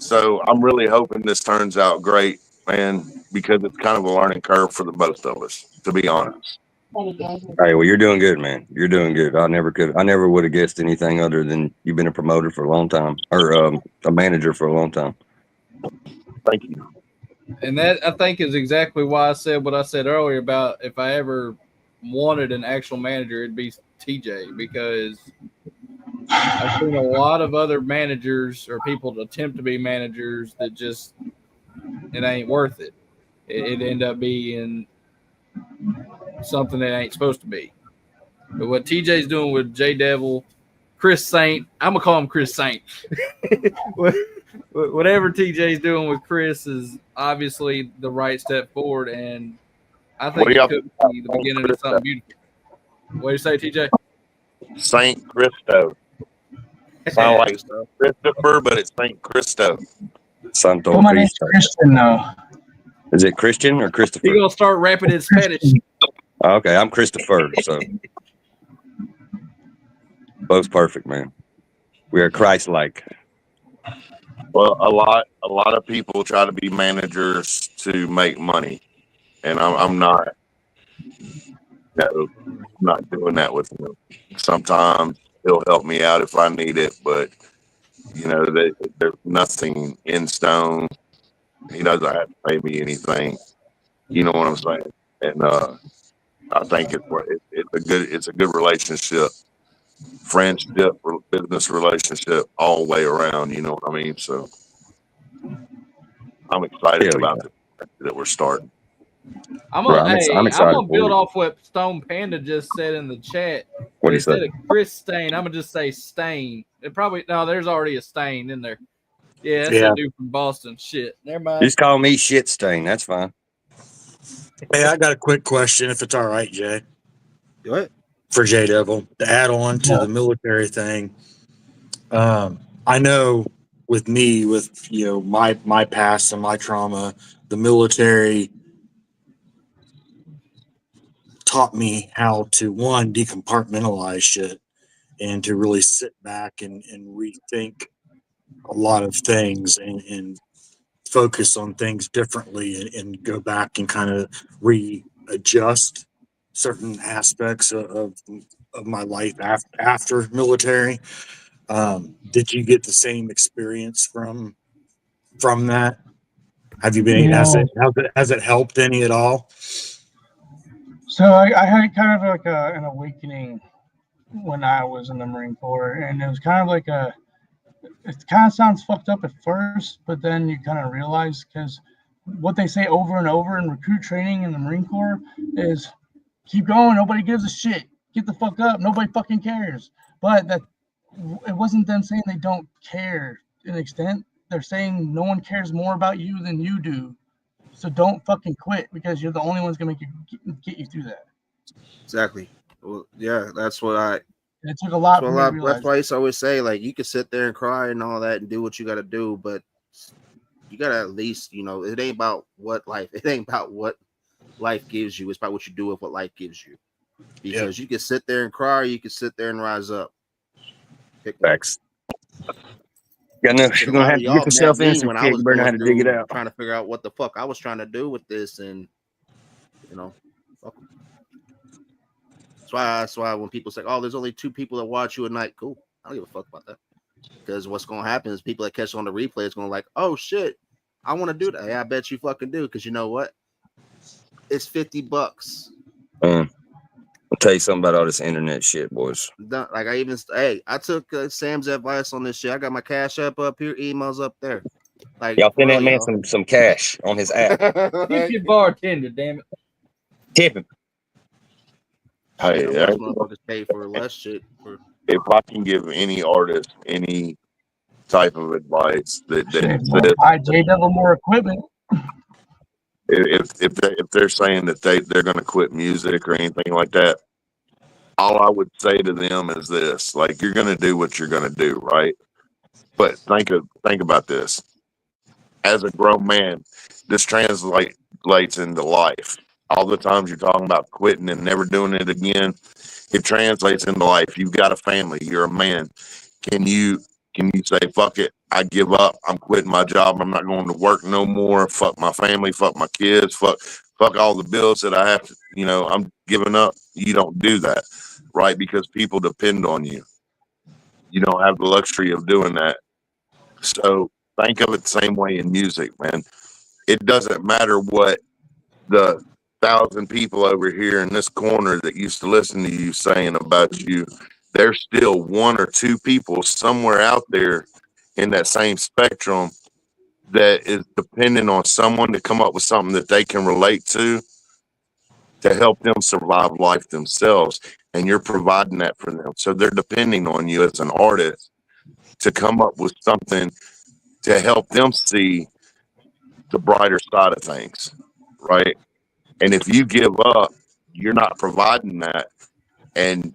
So I'm really hoping this turns out great, man, because it's kind of a learning curve for the both of us, to be honest. Hey, well, you're doing good, man. You're doing good. I never would have guessed anything other than you've been a promoter for a long time, or a manager for a long time. Thank you. And that, I think, is exactly why I said what I said earlier about if I ever wanted an actual manager, it'd be TJ, because I've seen a lot of other managers or people attempt to be managers that just, it ain't worth it. It end up being something that ain't supposed to be. But what TJ's doing with JDevil, Chris Saint, I'm gonna call him Chris Saint. Whatever TJ's doing with Chris is obviously the right step forward, and I think it could be the beginning of something beautiful. What do you say, TJ? Saint Christo. Sound like Christopher, but it's Saint Christo. Santo Well, my name's Christian, though. Is it Christian or Christopher? He's gonna start rapping in Spanish. Okay, I'm Christopher, so both perfect, man. We are Christ-like. Well, a lot of people try to be managers to make money, and I'm not. No, I'm not doing that with him. Sometimes he'll help me out if I need it, but you know, there's nothing in stone. He doesn't have to pay me anything. You know what I'm saying? And I think it's a good relationship, friendship, business relationship, all the way around. You know what I mean? So I'm excited about that we're starting. I'm gonna excited build off what Stone Panda just said in the chat. What he Instead said? of Chris Stain, I'm gonna just say Stain. It probably there's already a Stain in there. Yeah, that's that dude from Boston. Shit, never mind. Just call me Shit Stain. That's fine. Hey, I got a quick question, if it's all right, Jay. Go ahead. For JDevil, to add on to the military thing. I know with me, with my past and my trauma, the military taught me how to decompartmentalize shit and to really sit back and rethink a lot of things and focus on things differently and go back and kind of readjust certain aspects of my life after military. Did you get the same experience from that? Have you been? Has it helped any at all? So I had kind of like an awakening when I was in the Marine Corps, and it was kind of like it kind of sounds fucked up at first, but then you kind of realize, because what they say over and over in recruit training in the Marine Corps is keep going, nobody gives a shit, get the fuck up, nobody fucking cares. But it wasn't them saying they don't care to an extent. They're saying no one cares more about you than you do. So don't fucking quit because you're the only one's gonna get you through that. Exactly. Well, yeah, that's what I. And it took a lot for me to That's realize. why I used to always say, like, you can sit there and cry and all that and do what you got to do, but you got to at least, it ain't about it ain't about what life gives you. It's about what you do with what life gives you. Because you can sit there and cry, or you can sit there and rise up. Facts. You're gonna have to get yourself in some kick. You better know how to dig it out. Trying to figure out what the fuck I was trying to do with this, and fuck 'em. That's why when people say, "Oh, there's only 2 people that watch you a night," cool. I don't give a fuck about that. Because what's going to happen is people that catch on the replay is going to like, "Oh shit, I want to do that." Hey, I bet you fucking do. Because you know what? It's $50. I'll tell you something about all this internet shit, boys. Like I took Sam's advice on this shit. I got my Cash App up here, emails up there. Like y'all send that man some cash on his app. Tip your bartender, damn it. Tip him. Hey, motherfuckers pay for less shit. If I can give any artist any type of advice that buy JDevil more equipment. If they're saying that they're going to quit music or anything like that, all I would say to them is this: like, you're going to do what you're going to do, right? But think about this. As a grown man, this translates into life. All the times you're talking about quitting and never doing it again, it translates into life. You've got a family. You're a man. Can you say, fuck it, I give up. I'm quitting my job. I'm not going to work no more. Fuck my family. Fuck my kids. Fuck all the bills that I have to, I'm giving up. You don't do that, right? Because people depend on you. You don't have the luxury of doing that. So think of it the same way in music, man. It doesn't matter what the 1,000 people over here in this corner that used to listen to you saying about you. There's still 1 or 2 people somewhere out there in that same spectrum that is dependent on someone to come up with something that they can relate to help them survive life themselves. And you're providing that for them. So they're depending on you as an artist to come up with something to help them see the brighter side of things, right? And if you give up, you're not providing that. And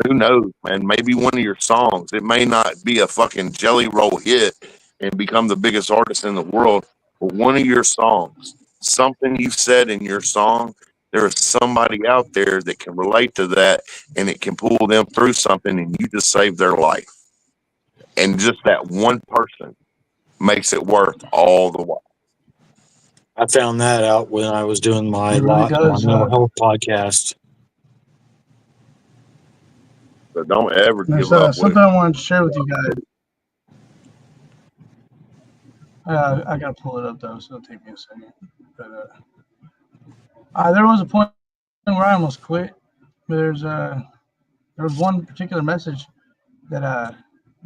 who knows, man, maybe one of your songs, it may not be a fucking jelly roll hit and become the biggest artist in the world, but one of your songs, something you said in your song, there is somebody out there that can relate to that and it can pull them through something and you just saved their life. And just that one person makes it worth all the while. I found that out when I was doing my really does, mental health podcast. So don't ever There's give up. something I wanted to share with you guys. I gotta pull it up though, so it'll take me a second. But there was a point where I almost quit. There was one particular message that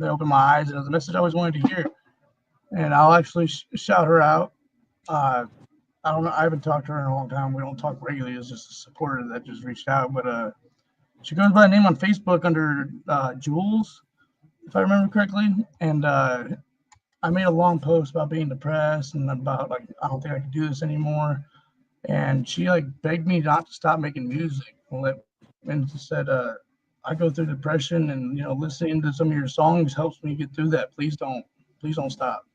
opened my eyes, and it was a message I always wanted to hear. And I'll actually shout her out. I don't know. I haven't talked to her in a long time. We don't talk regularly. It's just a supporter that just reached out. But she goes by the name on Facebook under Jules, if I remember correctly. And I made a long post about being depressed and about like I don't think I can do this anymore. And she like begged me not to stop making music and said, I go through depression and listening to some of your songs helps me get through that. Please don't stop.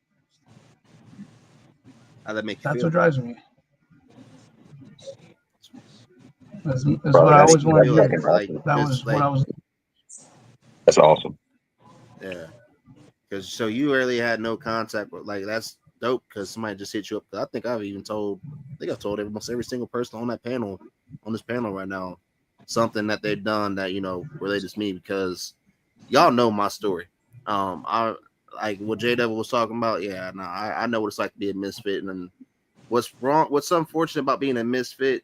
How'd that make you That's feel? what drives me. That's what I always wanted to hear. That was what I was. That's awesome. Yeah. Because so you really had no contact with that's dope because somebody just hit you up. I think I've told almost every single person on this panel right now something that they've done that related to me because y'all know my story. I like what JDevil was talking about. Yeah, no, I know what it's like to be a misfit and what's unfortunate about being a misfit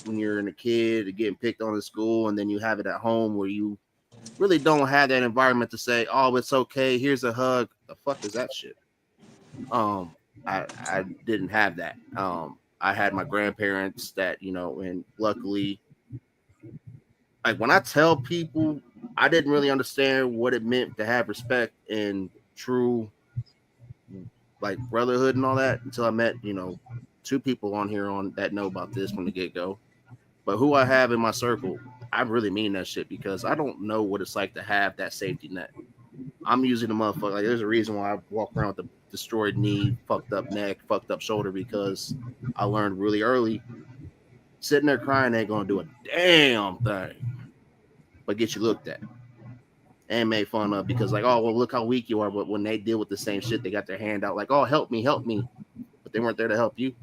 when you're a kid and getting picked on in school and then you have it at home where you really don't have that environment to say, oh, it's okay, here's a hug. The fuck is that shit? I didn't have that. I had my grandparents that, and luckily, like when I tell people I didn't really understand what it meant to have respect and true like brotherhood and all that until I met, you know, two people on here on that know about this from the get-go. But who I have in my circle, I really mean that shit because I don't know what it's like to have that safety net. I'm using the motherfucker. Like, there's a reason why I walk around with a destroyed knee, fucked up neck, fucked up shoulder because I learned really early. Sitting there crying ain't gonna do a damn thing, but get you looked at and made fun of because, like, oh well, look how weak you are. But when they deal with the same shit, they got their hand out, like, oh help me, but they weren't there to help you.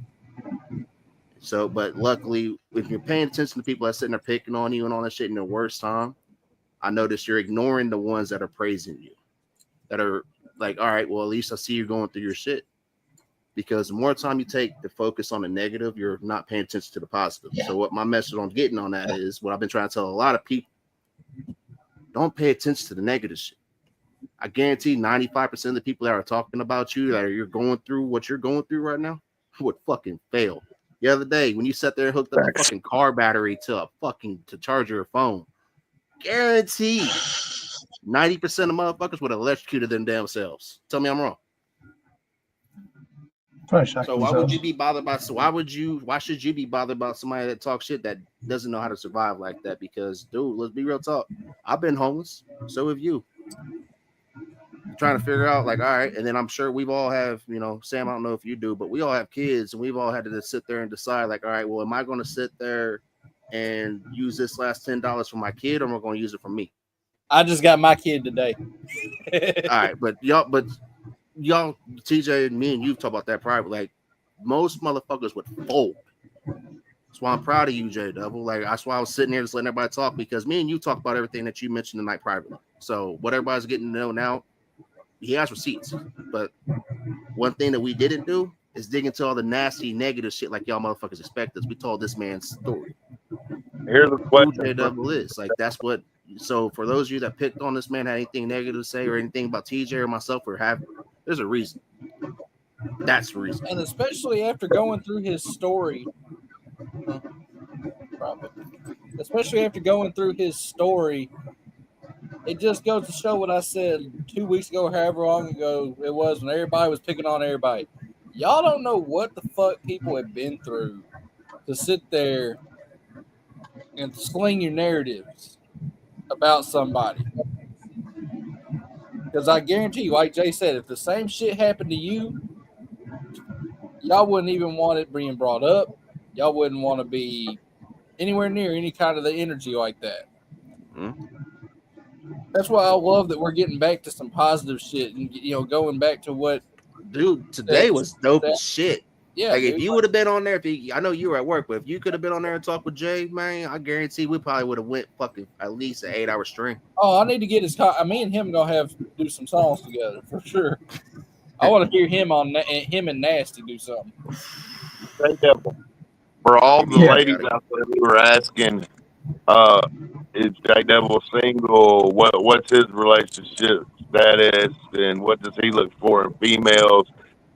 So, but luckily, if you're paying attention to people that sitting there picking on you and all that shit in the worst time, I notice you're ignoring the ones that are praising you, that are like, all right, well, at least I see you going through your shit. Because the more time you take to focus on the negative, you're not paying attention to the positive. Yeah. So what my message I'm getting on that is what I've been trying to tell a lot of people: don't pay attention to the negative shit. I guarantee 95% of the people that are talking about you, that you're going through what you're going through right now, would fucking fail. The other day, when you sat there and hooked up a fucking car battery to charge your phone, guaranteed 90% of motherfuckers would have electrocuted them damn selves. Tell me I'm wrong. So why would you be bothered by? So why should you be bothered about somebody that talks shit that doesn't know how to survive like that? Because, dude, let's be real talk. I've been homeless. So have you. You're trying to figure out, like, all right, and then I'm sure we've all have, you know, Sam, I don't know if you do, but we all have kids, and we've all had to just sit there and decide, like, all right, well, am I going to sit there and use this last $10 for my kid, or am I going to use it for me? I just got my kid today. All right, but y'all, TJ and me and you've talked about that private. Like, most motherfuckers would fold. That's why I'm proud of you, JDevil. Like, that's why I was sitting here just letting everybody talk, because me and you talked about everything that you mentioned tonight privately. So what everybody's getting to know now, he has receipts. But one thing that we didn't do is dig into all the nasty, negative shit like y'all motherfuckers expect us. We told this man's story. Here's the question. Who JDevil is. Like, that's what. So for those of you that picked on this man, had anything negative to say or anything about TJ or myself, or have, there's a reason. That's the reason. And especially after going through his story, it just goes to show what I said 2 weeks ago, however long ago it was, when everybody was picking on everybody. Y'all don't know what the fuck people have been through to sit there and sling your narratives about somebody. Because I guarantee you, like Jay said, if the same shit happened to you, y'all wouldn't even want it being brought up. Y'all wouldn't want to be anywhere near any kind of the energy like that. Mm-hmm. That's why I love that we're getting back to some positive shit and, you know, going back to what. Dude, today was dope as shit. Yeah, like, if you would have been on there, I know you were at work, but if you could have been on there and talked with Jay, man, I guarantee we probably would have went fucking at least an 8-hour string. Oh, I need to get his. Me and him gonna have to do some songs together for sure. I want to hear him and Nasty do something. For all the ladies out there who are asking, is JDevil single? What's his relationship status, and what does he look for in females?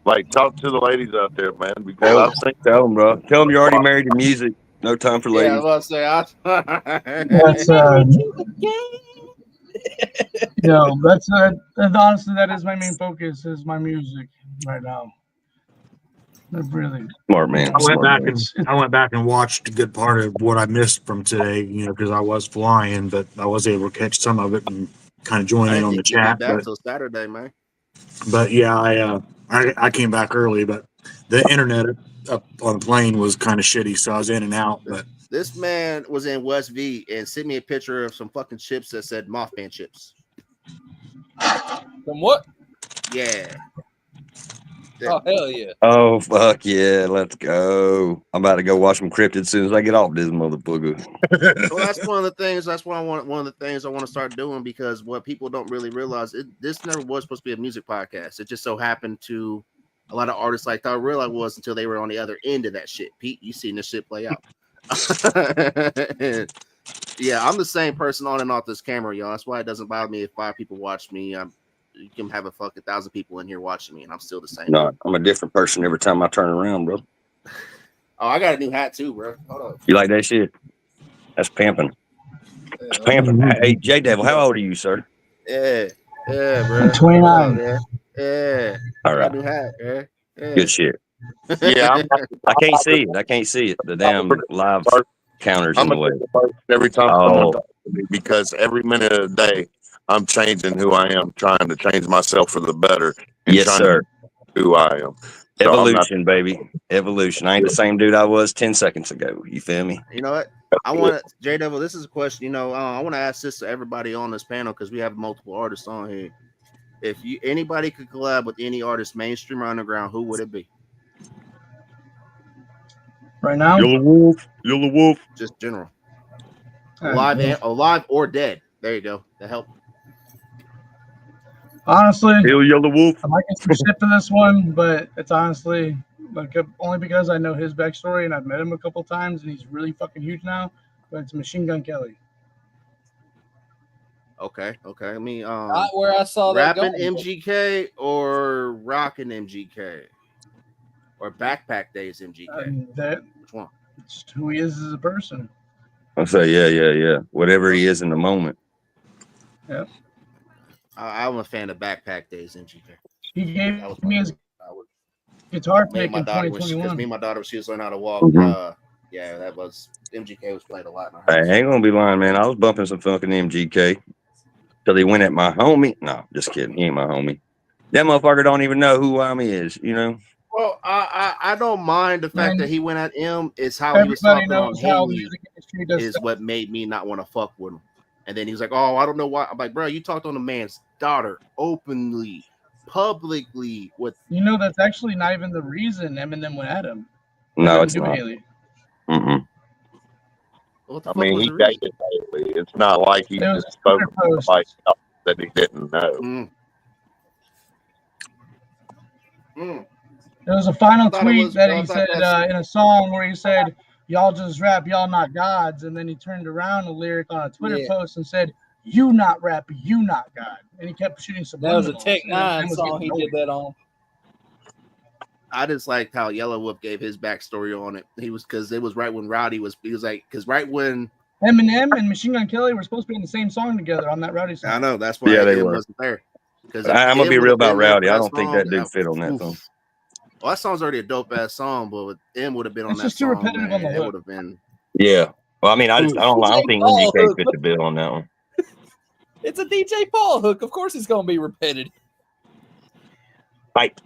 Like, talk to the ladies out there, man. Because tell them, bro. Tell them you're already married to music. No time for ladies. Yeah, I was about to say, that's honestly, that is my main focus, is my music right now. Really smart, man. I went back and watched a good part of what I missed from today, you know, because I was flying, but I was able to catch some of it and kind of join in on the chat. Until Saturday, man. But yeah, I came back early, but the internet up on the plane was kind of shitty, so I was in and out. But this man was in West V and sent me a picture of some fucking chips that said Mothman chips. Some what? Yeah. Oh, hell yeah. Oh, fuck yeah. Let's go. I'm about to go watch some Cryptid as soon as I get off this motherfucker. Well, that's one of the things. That's what I want. One of the things I want to start doing, because what people don't really realize, this never was supposed to be a music podcast. It just so happened to a lot of artists like I realized was until they were on the other end of that shit. Pete, you seen this shit play out. Yeah, I'm the same person on and off this camera, y'all. That's why it doesn't bother me if 5 people watch me. You can have a fucking 1,000 people in here watching me, and I'm still the same. No, I'm a different person every time I turn around, bro. Oh, I got a new hat too, bro. Hold on. You like that shit? That's pimping. Hey, JDevil, how old are you, sir? Yeah, bro. 29. Yeah. All right. Got a new hat, man. Yeah. Good shit. Yeah, I can't see it. I can't see it. The damn live counter's in I'm the a way. person every time someone Oh, talks to me because every minute of the day I'm changing who I am, trying to change myself for the better, and yes, trying sir. to be who I am. So I'm not. Evolution, baby. Evolution. I ain't the same dude I was 10 seconds ago. You feel me? You know what? I want to, JDevil, this is a question. You know, I want to ask this to everybody on this panel because we have multiple artists on here. If anybody could collab with any artist, mainstream or underground, who would it be? Right now? Yellow Wolf. Yellow Wolf. Just general. Alive or dead. There you go. That helped. Honestly, Hail Yellow Wolf. I might get some shit for this one, but it's honestly like only because I know his backstory and I've met him a couple times and he's really fucking huge now. But it's Machine Gun Kelly. Okay. I mean, Not where I saw that rapping going. MGK or rocking MGK or Backpack Days MGK. Which one? It's who he is as a person. I'll say, yeah. Whatever he is in the moment. Yep. I'm a fan of Backpack Days MGK. He gave me his guitar pick in 2021. Because me and my daughter, she was learning how to walk. Mhm. Yeah, that was MGK was played a lot in our I house. ain't gonna be lying, man. I was bumping some fucking MGK till he went at my homie. No, just kidding. He ain't my homie. That motherfucker don't even know who I'm is, you know. Well, I don't mind the fact that he went at him. It's how he was Everybody talking on knows how the Haley music industry does is stuff. what made me not want to fuck with him. And then he was like, "Oh, I don't know why." I'm like, "Bro, you talked on a man's daughter openly, publicly with." You know, that's actually not even the reason Eminem went at him. No, Nothing it's to do with not. Haley. Mm-mm. What the I fuck mean, was he the reason? dated Haley. It's not like he It was just a spoke Twitter to post. somebody else that he didn't know. It was a final I thought it tweet was- that I he thought said that's- in a song where he said, "Y'all just rap, y'all not gods," and then he turned around a lyric on a Twitter Yeah. post and said, "You not rap, you not God," and he kept shooting subliminals. That was a Tech and Eminem 9 was song he getting did that on. I just liked how Yellow Wolf gave his backstory on it. He was because it was right when Rowdy was. He was like, because right when Eminem and Machine Gun Kelly were supposed to be in the same song together on that Rowdy song. I know that's why they M were. wasn't there. Because I'm gonna be real about Rowdy. I don't think that dude fit on that oof. song. Well, that song's already a dope ass song, but with M would have been on It's that just too song, repetitive man, on the it hook. would have been. Yeah. Well, I mean, I don't think Paul MGK hook. fit the bill on that one. It's a DJ Paul hook. Of course, it's gonna be repetitive. Hype.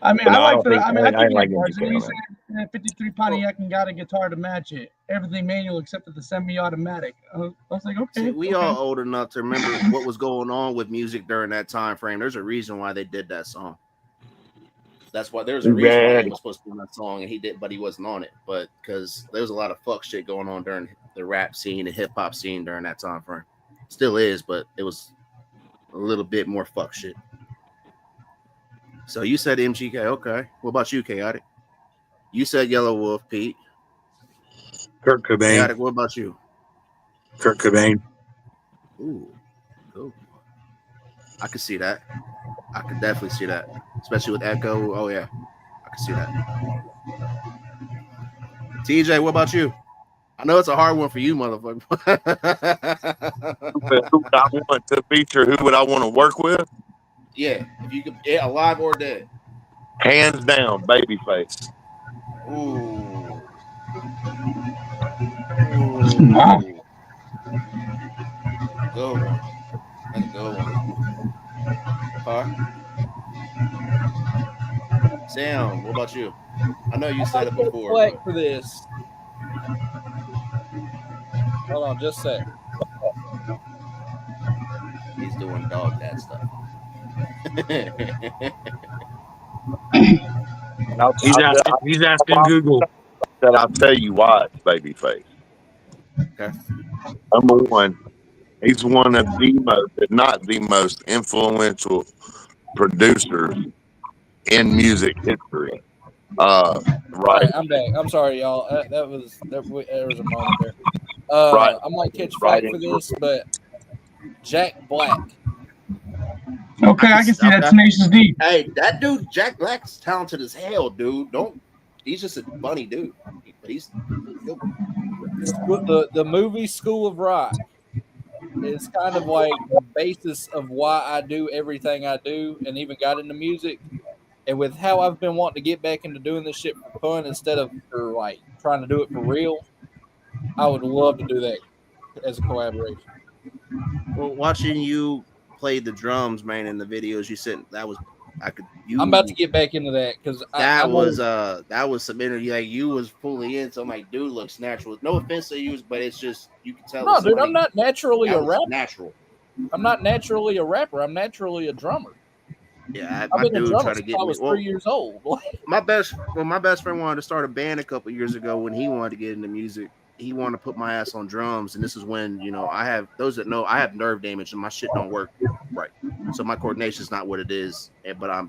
I mean, But no, I I like don't the. think- I mean, I I think he like had bars. MGK And he on said, "Man, 53 Pontiac and got a guitar to match it. Everything manual except for the semi-automatic." I was like, okay. See, we okay. all old enough to remember what was going on with music during that time frame. There's a reason why they did that song. That's why there's a reason why he was supposed to be on that song and he did, but he wasn't on it. But because there was a lot of fuck shit going on during the rap scene and hip hop scene during that time frame. Still is, but it was a little bit more fuck shit. So you said MGK, okay. What about you, Chaotic? You said Yellow Wolf, Pete. Kurt Cobain. Chaotic, what about you? Kurt Cobain. Ooh, cool. I could see that. I could definitely see that, especially with Echo. Oh yeah, I can see that. TJ, what about you? I know it's a hard one for you, motherfucker. Who would I want to feature? Who would I want to work with? Yeah, if you could, yeah, alive or dead. Hands down, Babyface. Ooh. Wow. Good one. That's a good one. Huh? Sam, what about you? I know you said it before. Flag But... for this. Hold on, just a sec. He's doing dog dad stuff. He's asking Google. That I'll tell you why it's Babyface. Okay. Number one, he's one of the most, if not the most influential producers in music history. All Right. right, I'm back. I'm sorry, y'all. There was a moment there. Right. I might catch flack for this, but Jack Black. Okay, I can see that. Tenacious D. Hey, that dude, Jack Black's talented as hell, dude. He's just a funny dude. But he's good. the movie School of Rock is kind of like the basis of why I do everything I do, and even got into music. And with how I've been wanting to get back into doing this shit for fun instead of for like trying to do it for real, I would love to do that as a collaboration. Well, watching you play the drums, man, in the videos you sent, that was I'm about to get back into that because I know that was some energy. Like you was fully in. So I'm like, dude looks natural. No offense to you, but it's just you can tell. no, dude, I'm not naturally a rapper. Natural. I'm not naturally a rapper. I'm naturally a drummer. Yeah, I've my been a dude drummer tried to since get I me. was 3 years old. My best friend wanted to start a band a couple years ago when he wanted to get into music. He wanted to put my ass on drums, and this is when I have those that know I have nerve damage and my shit don't work right, so my coordination is not what it is. But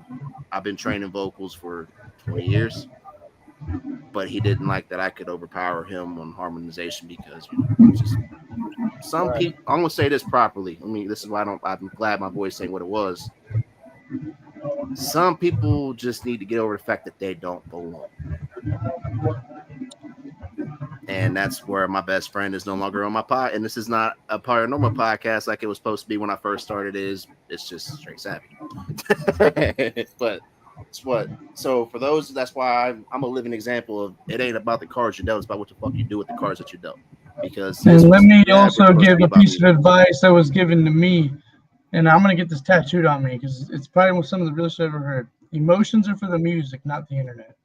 I've been training vocals for 20 years, but he didn't like that I could overpower him on harmonization because just some people. I'm gonna say this properly. I mean, this is why I'm glad my voice ain't what it was. Some people just need to get over the fact that they don't belong. And that's where my best friend is no longer on my pod. And this is not a paranormal podcast like it was supposed to be when I first started. It's just straight savvy. But it's what. So for those, that's why I'm a living example of it ain't about the cards you dealt. It's about what the fuck you do with the cards that you dealt. Because and let me also give a piece of advice that was given to me, and I'm gonna get this tattooed on me because it's probably some of the realest I've ever heard. Emotions are for the music, not the internet.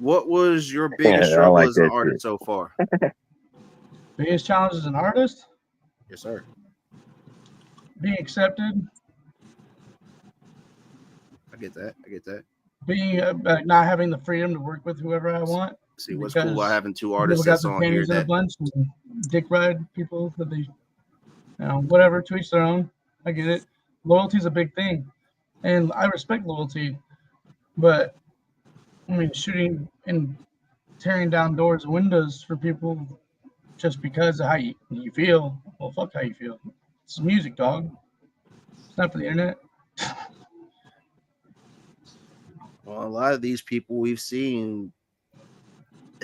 What was your biggest struggle as an artist so far? Biggest challenge as an artist? Yes, sir. Being accepted. I get that. Being not having the freedom to work with whoever I want. See, what's cool about having two artists got that's the on here in a bunch and dick ride people that they, whatever, to each their own. I get it. Loyalty is a big thing, and I respect loyalty, but I mean, shooting and tearing down doors and windows for people just because of how you feel. Well, fuck how you feel. It's music, dog. It's not for the internet. Well, a lot of these people we've seen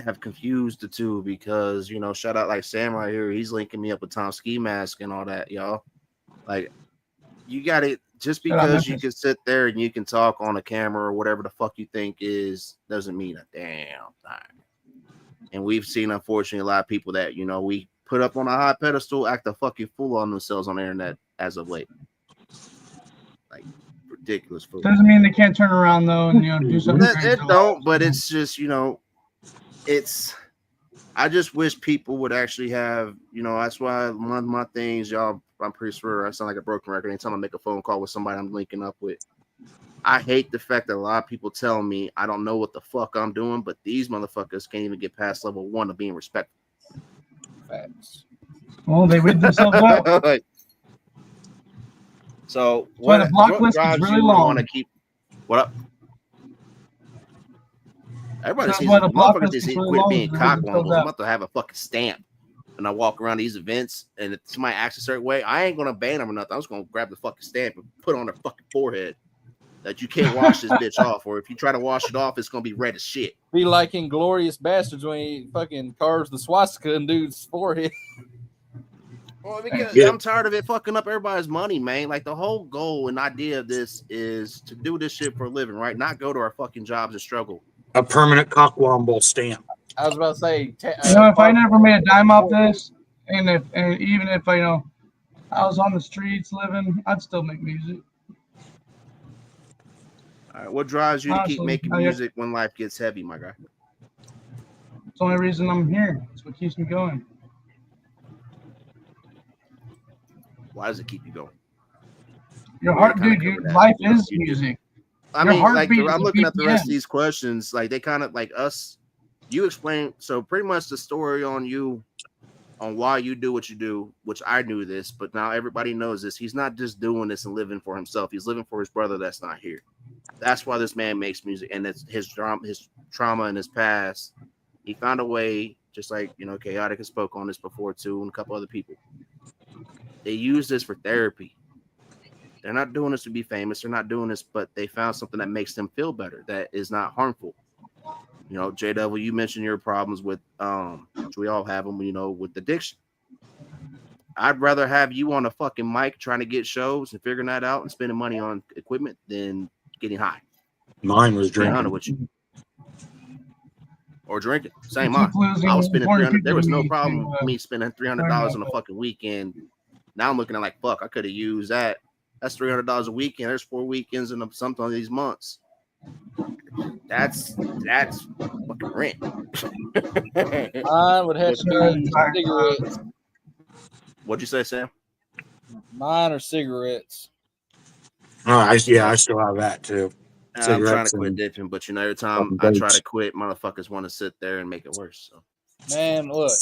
have confused the two because, shout out like Sam right here. He's linking me up with Tom Ski Mask and all that, y'all. Like, you got it. Just because you can sit there and you can talk on a camera or whatever the fuck you think is doesn't mean a damn thing. And we've seen, unfortunately, a lot of people that, we put up on a high pedestal act a fucking fool on themselves on the internet as of late. Like, ridiculous fool. Doesn't mean they can't turn around, though, and, do something. It don't, but it's just, I just wish people would actually have, that's why one of my things, y'all, I'm pretty sure I sound like a broken record. Anytime I make a phone call with somebody I'm linking up with, I hate the fact that a lot of people tell me I don't know what the fuck I'm doing, but these motherfuckers can't even get past level 1 of being respectful. Facts. Well, they weed themselves out. So what drives really you want to keep? What up? Everybody sees motherfuckers just quit being cockwombles. I'm about to have a fucking stamp, and I walk around these events, and if somebody acts a certain way, I ain't gonna ban them or nothing. I'm just gonna grab the fucking stamp and put it on their fucking forehead that you can't wash this bitch off, or if you try to wash it off, it's gonna be red as shit. Be like Inglorious Bastards when he fucking carves the swastika in dude's forehead. Well, because I'm tired of it fucking up everybody's money, man. Like, the whole goal and idea of this is to do this shit for a living, right? Not go to our fucking jobs and struggle. A permanent cockwomble stamp. I was about to say, if I never made a dime off this, and even if I was on the streets living, I'd still make music. All right, what drives you to keep making music when life gets heavy, my guy? It's the only reason I'm here. It's what keeps me going. Why does it keep you going? Your heart, dude. Life is music. I mean, like, I'm looking at the rest of these questions. Like, they kind of like us. You explain. So pretty much the story on you, on why you do what you do, which I knew this, but now everybody knows this. He's not just doing this and living for himself. He's living for his brother that's not here. That's why this man makes music, and it's his trauma in his past. He found a way, just like, Chaotic has spoke on this before too, and a couple other people. They use this for therapy. They're not doing this to be famous. They're not doing this, but they found something that makes them feel better, that is not harmful. You know, JDevil, you mentioned your problems with which we all have them, you know, with addiction. I'd rather have you on a fucking mic trying to get shows and figuring that out and spending money on equipment than getting high. Mine was Being honest drinking. with you. Or drinking. Same Keep mine. losing I was spending important 300. There people was to no me problem to, with me spending $300 learn on a about fucking weekend. Now I'm looking at like, fuck, I could have used that. That's $300 a weekend. There's 4 weekends in something of these months. That's fucking rent. Mine would have to be cigarettes. What'd you say, Sam? Mine are cigarettes. Oh, I still have that too. I'm trying to Cigarettes quit and dipping, but you know, every time fucking I try vapes. to quit, motherfuckers want to sit there and make it worse. So, Man, look,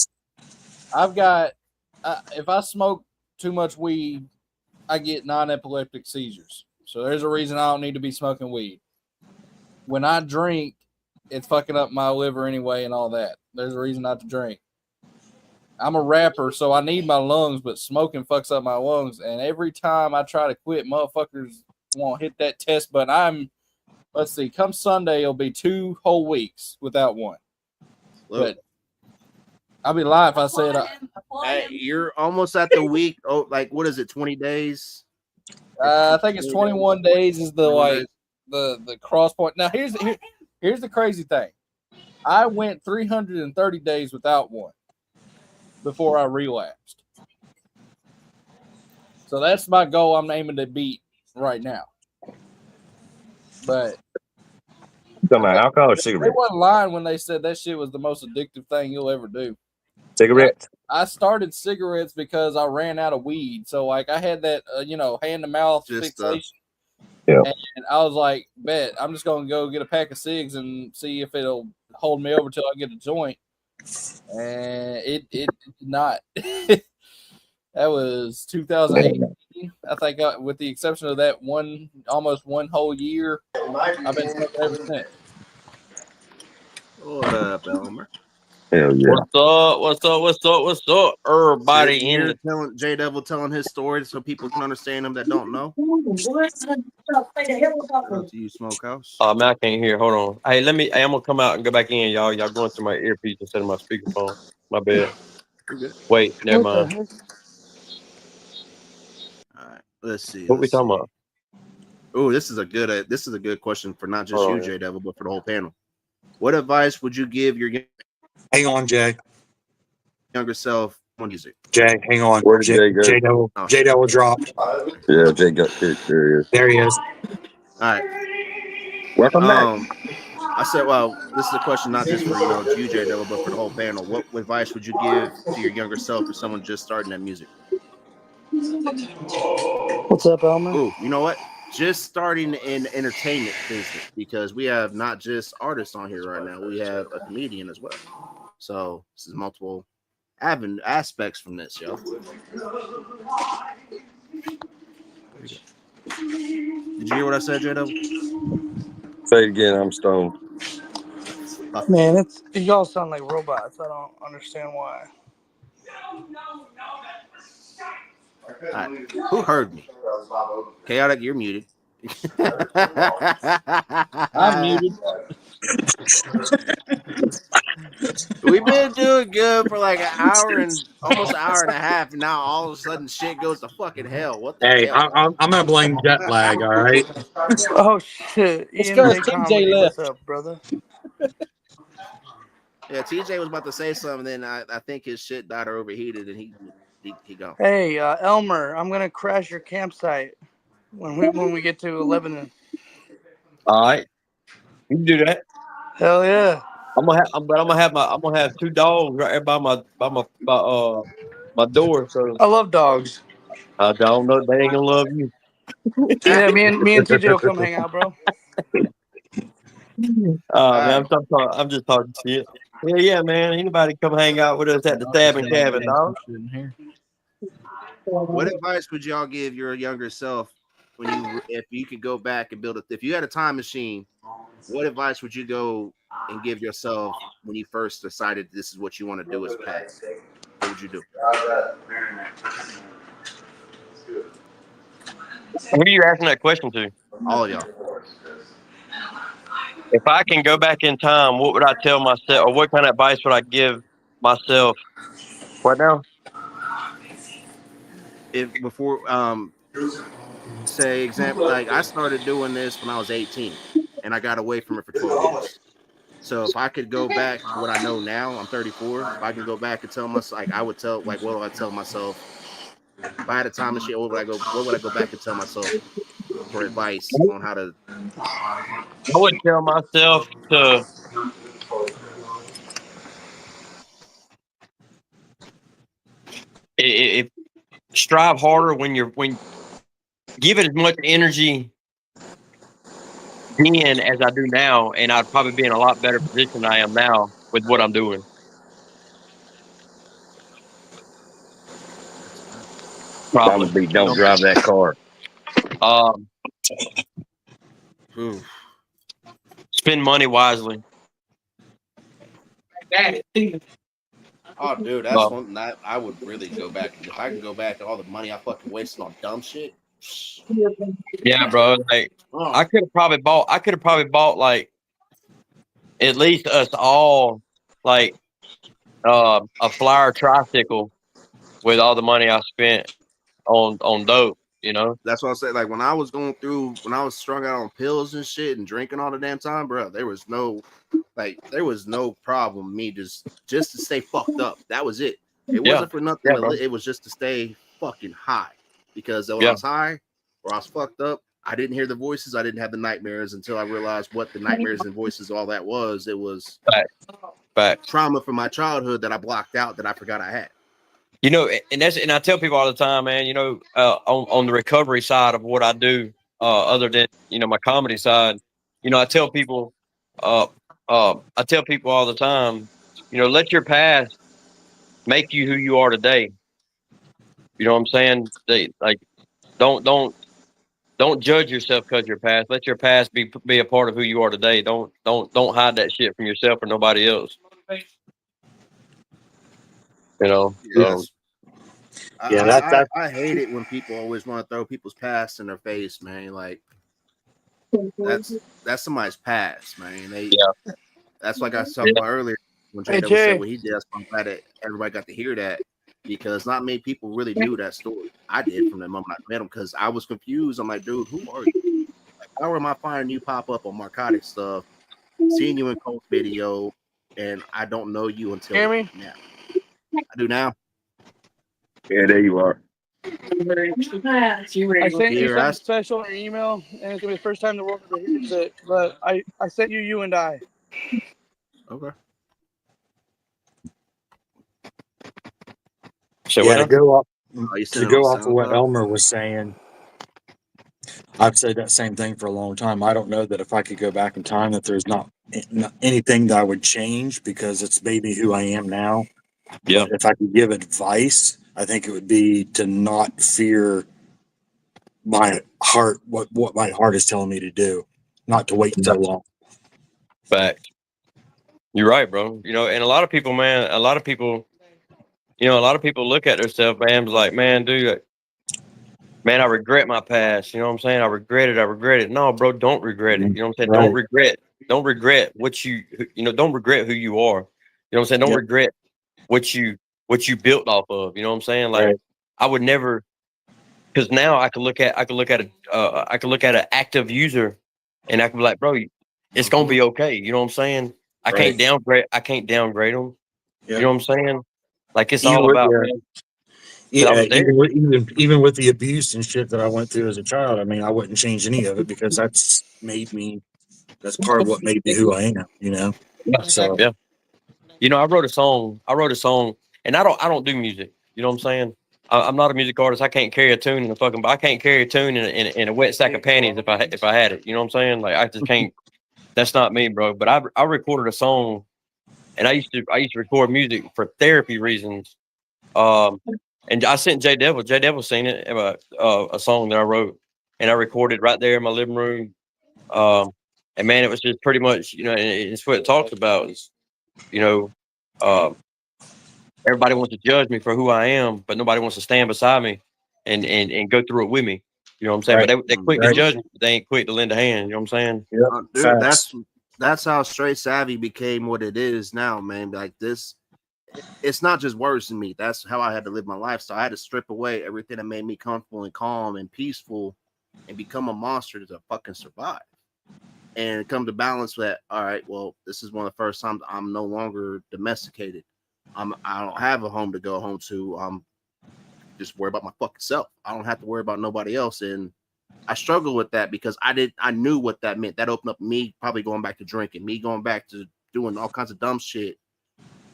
I've got. If I smoke too much weed, I get non-epileptic seizures. So there's a reason I don't need to be smoking weed. When I drink, it's fucking up my liver anyway and all that. There's a reason not to drink. I'm a rapper, so I need my lungs, but smoking fucks up my lungs. And every time I try to quit, motherfuckers won't hit that test button. Let's see, come Sunday, it'll be 2 whole weeks without one. But I'll be lying if I said you're almost at the week. Oh, like what is it? 20 days? I think it's 21 days is the 21 like days. the cross point. Now here's the crazy thing. I went 330 days without one before I relapsed. So that's my goal I'm aiming to beat right now. But You talking about alcohol or they cigarettes? wasn't lying when they said that shit was the most addictive thing you'll ever do. Cigarettes? I started cigarettes because I ran out of weed. So like I had that hand to mouth fixation. Yeah. And I was like, bet I'm just gonna go get a pack of cigs and see if it'll hold me over till I get a joint. And it did not. That was 2018. I think with the exception of that almost one whole year, I've been smoking ever since. What up, Elmer? Hell yeah. What's up, everybody in the telling JDevil telling his story so people can understand him that don't know. To you, Smokehouse. Oh man, I can't hear. Hold on. Hey, I'm gonna come out and go back in, y'all. Y'all going through my earpiece instead of my speakerphone. My bad. You're good. Wait, never mind. All right, let's see. What we talking about? Oh, this is a good question for not just you, JDevil, but for the whole panel. What advice would you give your hang on, Jay, younger self on music? Jay, hang on. Where'd Jay go? JDevil dropped. Yeah, Jay got here. There he is. There he is. All right. Welcome back. I said, well, this is a question not just for you, JDevil, but for the whole panel. What advice would you give to your younger self or someone just starting that music? What's up, Elmer? Oh, you know what? Just starting in the entertainment business, because we have not just artists on here right now. We have a comedian as well. So this is multiple aspects from this, yo. Did you hear what I said, JDevil? Say it again. I'm stoned. Man, y'all sound like robots. I don't understand why. Right. Who heard me? Chaotic, you're muted. I'm muted. We've been doing good for like almost an hour and a half, and now all of a sudden shit goes to fucking hell. What the Hey, hell? I'm gonna blame jet lag. All right. Oh shit! It's Ian because J. TJ Comedy, left. what's up, brother? Yeah, TJ was about to say something, then I think his shit died or overheated, and he gone. Hey, Elmer, I'm gonna crash your campsite when we get to Lebanon. All right, you can do that. Hell yeah! I'm gonna have 2 dogs right there by my door. So I love dogs. I don't know. They ain't gonna love you. Yeah, me and TJ will come hang out, bro. Man, I'm just talking shit. Yeah, man. Anybody come hang out with us at the Stabbing Cabin, dog? What advice would y'all give your younger self if you could go back and if you had a time machine? What advice would you go and give yourself when you first decided this is what you want to do as a path? What would you do? Who are you asking that question to? All of y'all. If I can go back in time, what would I tell myself, or what kind of advice would I give myself? What now? If before say example, like I started doing this when I was 18 and I got away from it for 12 years. So if I could go back to what I know now, I'm 34. If I can go back and tell myself, like I would tell, like what do I tell myself? If I had a time machine, what would I go back and tell myself for advice on how to? I would tell myself to if strive harder when give it as much energy then as I do now, and I'd probably be in a lot better position than I am now with what I'm doing. Probably. Mama B, don't drive that car. Spend money wisely. Oh, dude, that's one that I would really go back. If I can go back to all the money I fucking wasted on dumb shit. Yeah, bro. Like I could have probably bought like at least us all like a flyer tricycle with all the money I spent on dope, you know. That's what I said. Like when I was going through, when I was strung out on pills and shit and drinking all the damn time, bro, there was no problem me just to stay fucked up. That was it. It wasn't for nothing. It was just to stay fucking high, because when I was high or I was fucked up, I didn't hear the voices. I didn't have the nightmares until I realized what the nightmares and voices, all that was. It was trauma from my childhood that I blocked out, that I forgot I had. You know, and I tell people all the time, man, you know, on the recovery side of what I do, other than, you know, my comedy side, you know, I tell people all the time, you know, let your past make you who you are today. You know what I'm saying? Don't judge yourself because your past. Let your past be a part of who you are today. Don't hide that shit from yourself or nobody else. You know. I hate it when people always want to throw people's past in their face, man. Like that's somebody's past, man. That's like I was talking about earlier when JDevil said what he did. I'm glad that everybody got to hear that, because not many people really knew that story. I did from the moment I met him, because I was confused. I'm like, dude, who are you? Like, how am I finding you pop up on narcotic stuff, seeing you in Cole's video, and I don't know you until now. I do now. Yeah, there you are. I sent you something special in your email, and it's gonna be the first time the world ever hears it. But I sent you and I. Okay. Yeah, to go off of what Elmer was saying, I've said that same thing for a long time. I don't know that if I could go back in time, that there's not anything that I would change, because it's made me who I am now. Yeah. If I could give advice, I think it would be to not fear my heart, what my heart is telling me to do, not to wait so long. Fact. You're right, bro. You know, and a lot of people look at themselves, man, like, man, dude, man, I regret my past. You know what I'm saying? I regret it. No, bro, don't regret it. You know what I'm saying? Right. Don't regret don't regret who you are. You know what I'm saying? Don't regret what you built off of. You know what I'm saying? Like, I would never, because now I could look at an active user, and I could be like, bro, it's gonna be okay. You know what I'm saying? I can't downgrade them. You know what I'm saying? Like, it's all about, man. Yeah, even with the abuse and shit that I went through as a child, I mean, I wouldn't change any of it, because that's part of what made me who I am, you know? So, yeah. You know, I wrote a song, and I don't do music. You know what I'm saying? I'm not a music artist. I can't carry a tune I can't carry a tune in a wet sack of panties if I had it. You know what I'm saying? Like, I just can't. That's not me, bro. But I recorded a song, and I used to record music for therapy reasons. And I sent JDevil. JDevil seen it, a song that I wrote, and I recorded right there in my living room. And man, it was just pretty much, you know, and it's what it talks about is, you know, everybody wants to judge me for who I am, but nobody wants to stand beside me and go through it with me. You know what I'm saying? Right. But they quick to judge me, but they ain't quick to lend a hand. You know what I'm saying? Dude, that's how Straight Savvy became what it is now, man. Like this, it's not just words to me. That's how I had to live my life. So I had to strip away everything that made me comfortable and calm and peaceful, and become a monster to fucking survive. And come to balance that. All right, well, this is one of the first times I'm no longer domesticated. I don't have a home to go home to. I'm just worry about my fucking self. I don't have to worry about nobody else. And I struggle with that because I knew what that meant. That opened up me probably going back to drinking, me going back to doing all kinds of dumb shit.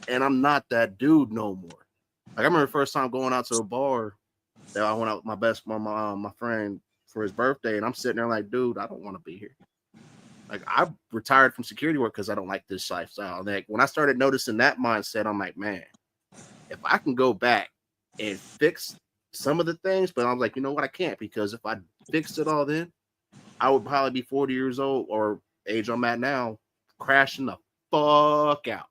And I'm not that dude no more. Like I remember the first time going out to a bar that I went out with my friend for his birthday, and I'm sitting there like, dude, I don't want to be here. Like I retired from security work because I don't like this lifestyle. Like when I started noticing that mindset, I'm like, man, if I can go back and fix some of the things, but I'm like, you know what, I can't, because if I fixed it all, then I would probably be 40 years old or age I'm at now, crashing the fuck out.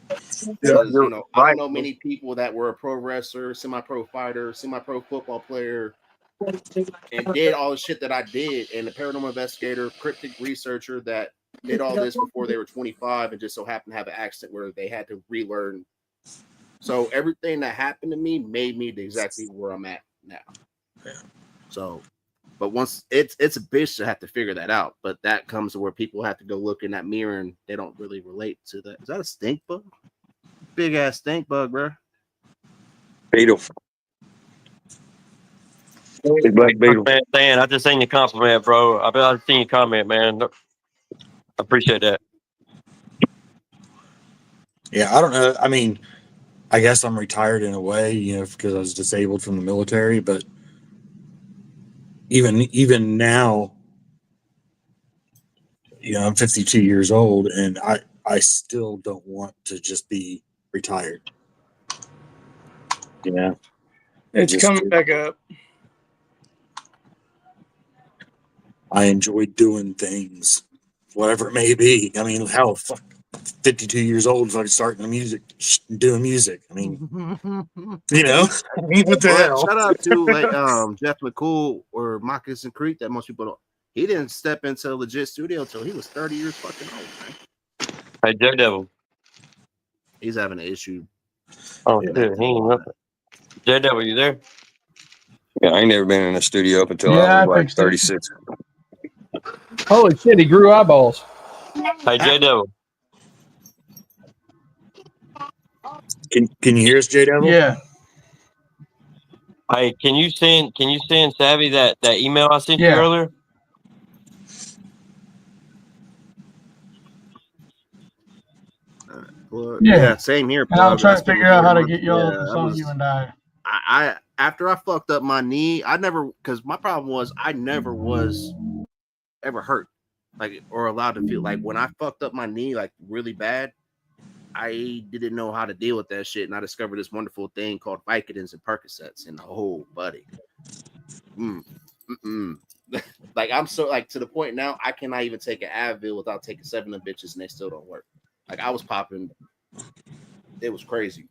Because you know, I don't know many people that were a pro wrestler, semi-pro fighter, semi-pro football player, and did all the shit that I did, and the paranormal investigator, cryptic researcher that did all this before they were 25 and just so happened to have an accident where they had to relearn. So everything that happened to me made me exactly where I'm at now. So, but once it's a bitch to have to figure that out, but that comes to where people have to go look in that mirror and they don't really relate to that. Is that a stink bug? Big ass stink bug, bro. Beetle. Big black beetle. Man, Dan, I just seen your compliment, bro. I've seen your comment, man. I appreciate that. Yeah, I don't know. I mean, I guess I'm retired in a way, you know, because I was disabled from the military. But even now, you know, I'm 52 years old, and I still don't want to just be retired. You know, It's coming back up. I enjoy doing things, whatever it may be. I mean, hell, fuck, 52 years old, so I starting doing music. I mean, you know, I mean, what the hell? Shout out to like Jeff McCool or Moccasin Creek that most people don't. He didn't step into a legit studio until he was 30 years fucking old, man. Hey, JDevil. He's having an issue. Oh, shit. He ain't up. JDevil, you there? Yeah, I ain't never been in a studio up until Yeah, I I was like fixed it. 36. Holy shit, he grew eyeballs. Hey, JDevil. Can you hear us, JDevil? Yeah. Hey, can you send Savvy that email I sent you Yeah. earlier? Well, Yeah. yeah, same here. And I'm Plug. trying That's to been figure out how to recording. get y'all Yeah, the that song was. You and I. I after I fucked up my knee, I never, because my problem was I never was ever hurt, like, or allowed to feel like when I fucked up my knee like really bad. I didn't know how to deal with that shit, and I discovered this wonderful thing called Vicodins and Percocets, and oh, buddy, like I'm so like to the point now I cannot even take an Advil without taking 7 of them bitches, and they still don't work. Like I was popping, it was crazy.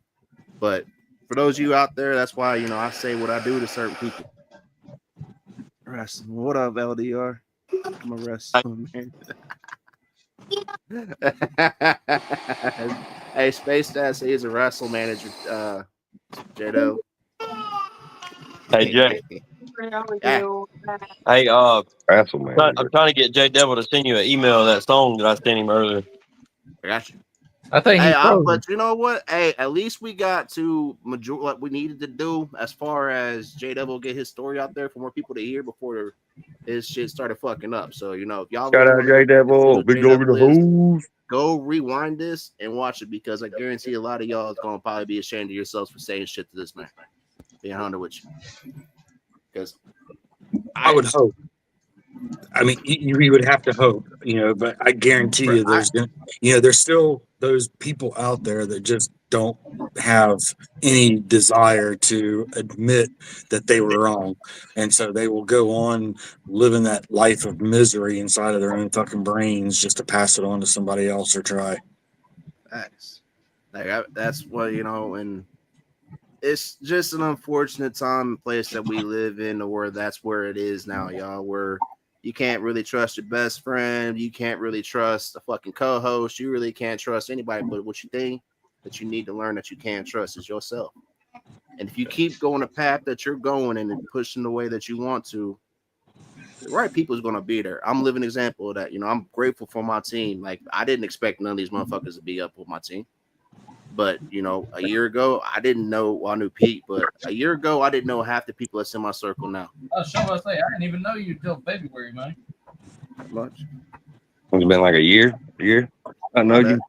But for those of you out there, that's why you know I say what I do to certain people. Wrestling. What up, LDR? I'm a wrestling man. Hey, Space Dad says he's a wrestle manager, Jado. Hey, Jay. Yeah. Hey, Wrestle manager. I'm trying to get JDevil to send you an email of that song that I sent him earlier. I got you. I think he's frozen. But you know what? Hey, at least we got to what we needed to do as far as JDevil get his story out there for more people to hear before his shit started fucking up. So you know, if y'all Shout out really JDevil. Big over the hose. go rewind this and watch it, because I guarantee a lot of y'all is gonna probably be ashamed of yourselves for saying shit to this man. Being honest with you, because I would hope. I mean, you would have to hope, you know, but I guarantee you there's still those people out there that just don't have any desire to admit that they were wrong. And so they will go on living that life of misery inside of their own fucking brains just to pass it on to somebody else or try. Facts. That's what, you know, and it's just an unfortunate time and place that we live in, where that's where it is now, y'all, where You can't really trust your best friend. You can't really trust the fucking co-host. You really can't trust anybody. But what you think that you need to learn that you can't trust is yourself. And if you keep going the path that you're going and pushing the way that you want to, the right people is going to be there. I'm a living example of that. You know, I'm grateful for my team. Like, I didn't expect none of these motherfuckers to be up with my team. But, you know, a year ago, I didn't know, well, I knew Pete, but a year ago, I didn't know half the people that's in my circle now. I was trying to say, I didn't even know you until February, man. Much. It's been like a year. I know you.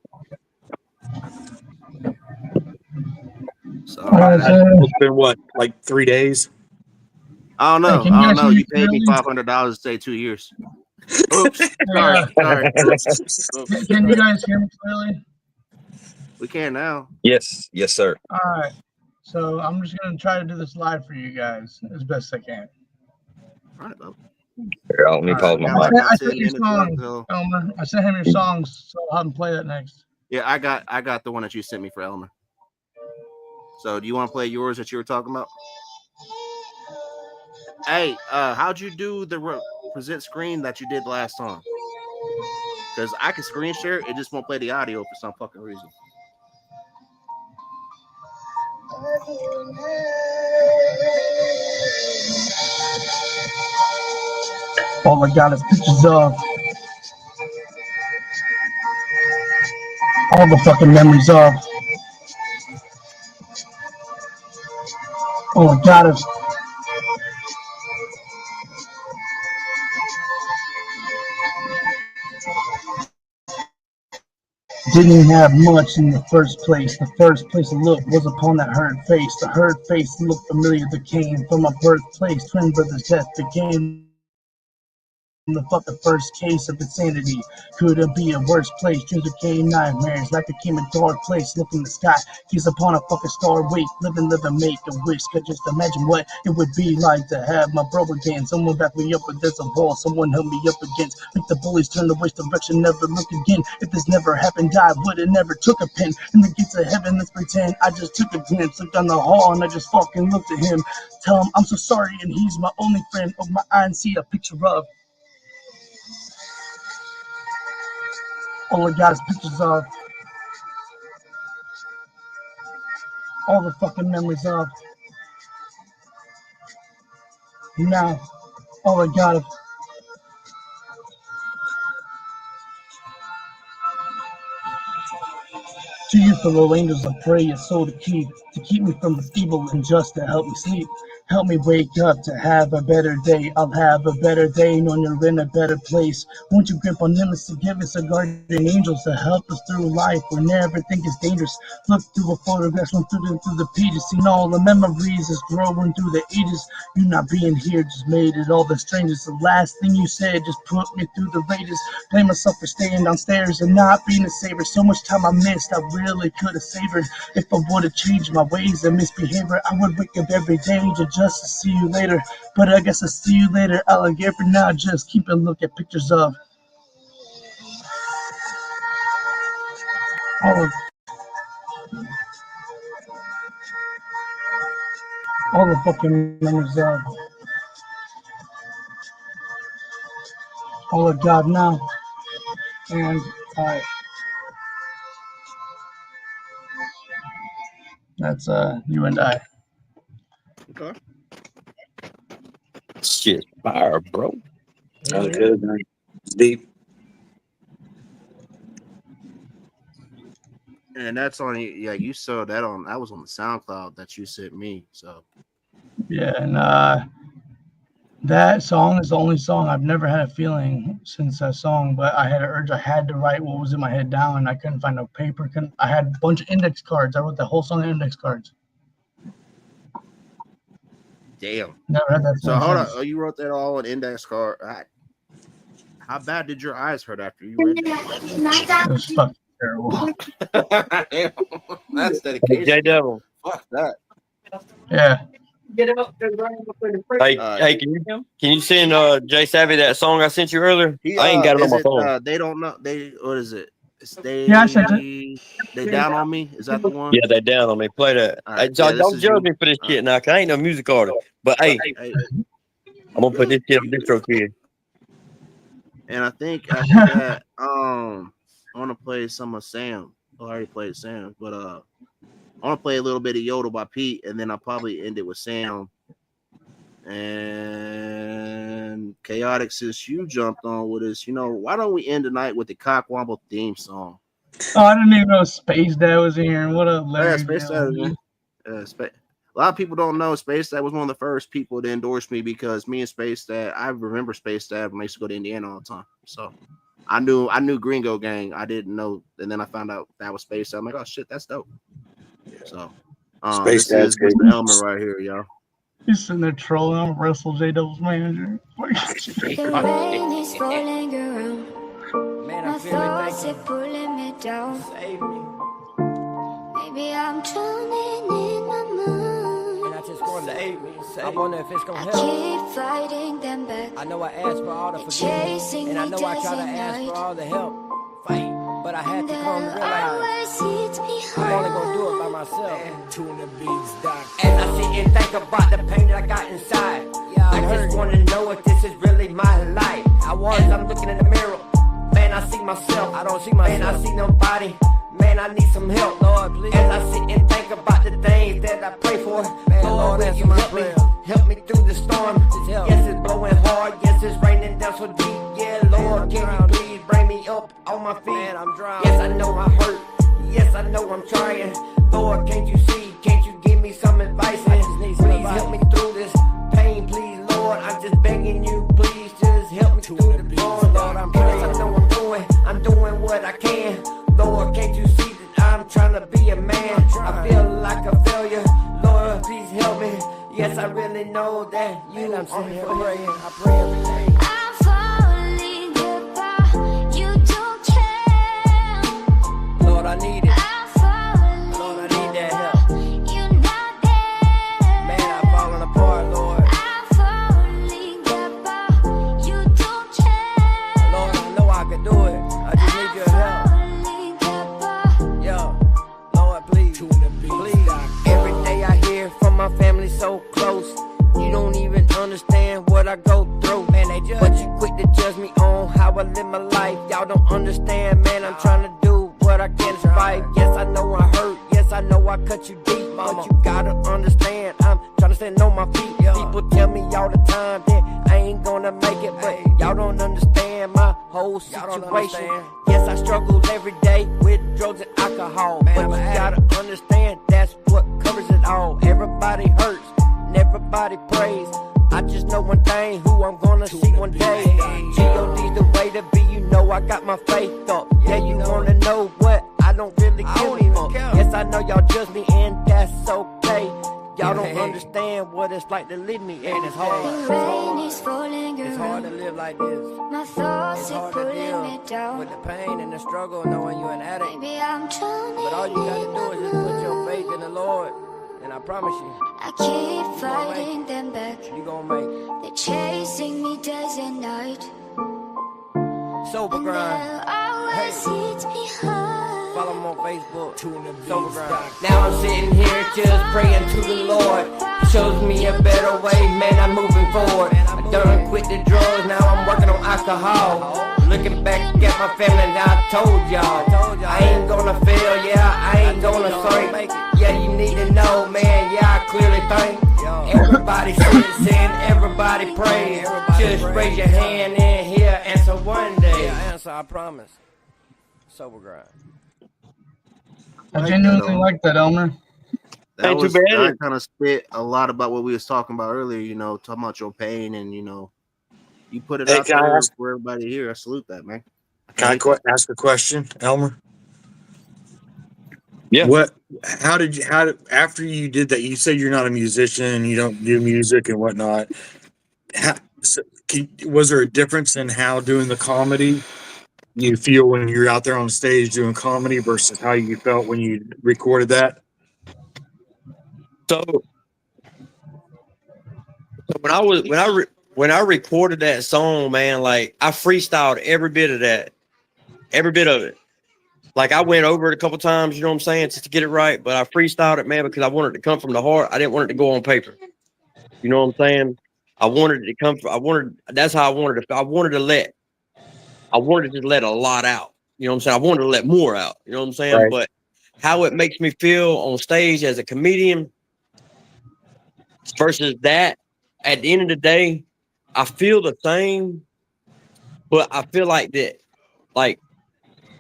So, It's been what, like 3 days? I don't know. I don't know. You paid me $500 to stay 2 years. Oops. Sorry. Oops. Can you guys hear me clearly? We can now. Yes, sir. All right. So I'm just gonna try to do this live for you guys as best I can. All right, bro. Here, let me pause my mic. I sent your song, Elmer. I sent him your songs, so I'll have him play that next. Yeah, I got the one that you sent me for Elmer. So do you want to play yours that you were talking about? Hey, how'd you do the present screen that you did last time? Because I can screen share it just won't play the audio for some fucking reason. All I got is pictures of all the fucking memories of. All I got is didn't even have much in the first place. The first place to look was upon that hurt face. The hurt face looked familiar that came from my birthplace. Twin brothers' death became the fucking first case of insanity. Couldn't be a worse place. Dreams became nightmares. Life became a dark place. Look in the sky, gaze upon a fucking star. Wait, live and make a wish. Could just imagine what it would be like to have my bro again. Someone back me up against a wall. Someone held me up against. Make the bullies turn the which direction, never look again. If this never happened, I would've never took a pen. In the gates of heaven, let's pretend I just took a glimpse. Looked down the hall and I just fucking looked at him. Tell him I'm so sorry and he's my only friend. Of my eye and see a picture of. All I got is pictures of all the fucking memories of. Now, all I got is to you, fellow angels, I pray your soul to keep me from the evil and just to help me sleep. Help me wake up to have a better day. I'll have a better day knowing you're in a better place. Won't you grip on limits to give us a guardian angels to help us through life when everything is dangerous? Look through a photograph, run through the pages, seen all the memories is growing through the ages. You not being here just made it all the strangest. The last thing you said just put me through the rages. Blame myself for staying downstairs and not being a saver. So much time I missed, I really could have savored. If I would have changed my ways and misbehavior, I would wake up every day just to see you later. But I guess I'll see you later, alligator. For now, just keep a look at pictures of all the fucking memories of all I got now. And that's you and I. Okay. Shit, fire, bro. Sounds good, man. It's deep. And that's on, yeah, you saw that on, that was on the SoundCloud that you sent me. So Yeah, and that song is the only song I've never had a feeling since that song, but I had an urge. I had to write what was in my head down, and I couldn't find no paper. I had a bunch of index cards. I wrote the whole song in index cards. damn. Never had that. So hold on. Oh, you wrote that all on index card. How bad did your eyes hurt after you read that? It was fucking terrible. Damn. That's dedication. JDevil. Fuck that. Yeah. Hey, can you send Jay Savvy that song I sent you earlier? I ain't got it on my phone. They don't know. What is it? Yeah, I sent it. They down on me. Is that the one? Yeah, they down on me. Play that. Right, Hey, yeah, don't judge me for this shit now, cause I ain't no music artist. But hey, I'm gonna put this shit on distro kid. And I think after that, I want to play some of Sam. Well, I already played Sam, but I want to play a little bit of Yodel by Pete, and then I'll probably end it with Sam. And Chaotic, since you jumped on with us, why don't we end the night with the Cockwomble theme song? Oh, I didn't even know Space Dad was here. What up, Larry? Yeah, Space Dad. A lot of people don't know Space Dad was one of the first people to endorse me because me and Space Dad, I remember Space Dad when I used to go to Indiana all the time. So I knew Gringo Gang. I didn't know, and then I found out that was Space Dad. I'm like, oh shit, that's dope. So Space this is Dad's Mr. Elmer right here, y'all. He's sitting there trolling. I'm Russell JDevil's manager. The rain is falling around. My thoughts are pulling me down. Maybe I'm drowning in my mind. And I just want to save me. I wonder if it's gonna help. I keep fighting them back. I know I asked for all the forgiveness, and I know I try to ask for all the help. Fight, but I had to come to realize I'm only gonna do it by myself. As I sit and think about the pain that I got inside, I just wanna know if this is really my life. As I'm looking in the mirror, man, I see myself. I don't see myself. Man, I see nobody. Man, I need some help, Lord, please. As I sit and think about the things that I pray for, man, Lord, will you help me through the storm? Yes, it's blowing hard. Yes, it's raining down so deep. Yeah, Lord, can you please bring me up on my feet? Man, I'm drowning. Yes, I know I hurt. Yes, I know I'm trying. Lord, can't you see? Can't you give me some advice? Please help me through this pain, please, Lord. I'm just begging you, please, just help me through the storm, Lord. I'm praying. I know I'm doing what I can. Lord, can't you see that I'm trying to be a man? I feel like a failure. Lord, please help me. Yes, I really know that you. I'm sitting here praying. I pray every day. I'm falling apart. You don't care. Lord, I need it. I'm falling Lord, I need that help. You're not there. Man, I'm falling apart, Lord. I'm falling apart. You don't care. Lord, I know I can do it. I just need your help. Yo, Lord, please. Please. Every day I hear from my family so close. You don't even understand what I go through. Man, they judge. But you quick to judge me on how I live my life. Y'all don't understand, man. I'm trying to do what I can to survive. Yes, I know I hurt. Yes, I know I cut you deep. But you gotta understand, I'm trying to stand on my feet. People tell me all the time that I ain't gonna make it. But y'all don't understand my whole situation. Yes, I struggle every day with drugs and alcohol. But you gotta understand, that's what covers it all. Everybody hurts and everybody prays. I just know one thing, who I'm gonna see one day. G.O.D's the way to be, you know I got my faith up. Yeah, you wanna know what? I don't really give a fuck. Yes, I know y'all judge me and that's okay. Y'all don't understand what it's like to live me, and it's hard. The rain is falling It's hard to around. live like this. My thoughts It's are hard to pulling deal me down. with the pain and the struggle, knowing you're an addict. Maybe I'm drowning But all you gotta in do is just my put your mind. faith in the Lord, and I promise you, I keep fighting them back. you gonna make it. They're chasing me days and night. Sober grind. They'll always hit me hard. Follow me on Facebook. Sober grind. Now I'm sitting here just praying to the Lord. He shows me a better way, man. I'm moving forward. I done quit the drugs, now I'm working on alcohol. Looking back at my family, now I told y'all, I ain't gonna fail, yeah, I ain't gonna sink. Yeah, you need to know, man, yeah, I clearly think. Everybody sin, everybody pray. Just raise your hand in here, answer one day. Yeah, answer, I promise. Sober grind. I genuinely like that, Elmer. That kind of spit a lot about what we was talking about earlier, talking about your pain and, you put it out there for everybody to hear. I salute that, man. Can I ask a question, Elmer? Yeah. After you did that, you said you're not a musician, you don't do music and whatnot. Was there a difference in how doing the comedy you feel when you're out there on stage doing comedy versus how you felt when you recorded that? So when I recorded that song, man, like I freestyled every bit of that, every bit of it. Like I went over it a couple times, you know what I'm saying, just to get it right. But I freestyled it, man, because I wanted it to come from the heart. I didn't want it to go on paper. You know what I'm saying? I wanted it to come from. That's how I wanted it. I wanted to let I wanted to let a lot out. You know what I'm saying? I wanted to let more out. You know what I'm saying? Right. But how it makes me feel on stage as a comedian versus that, at the end of the day, I feel the same, but I feel like that, like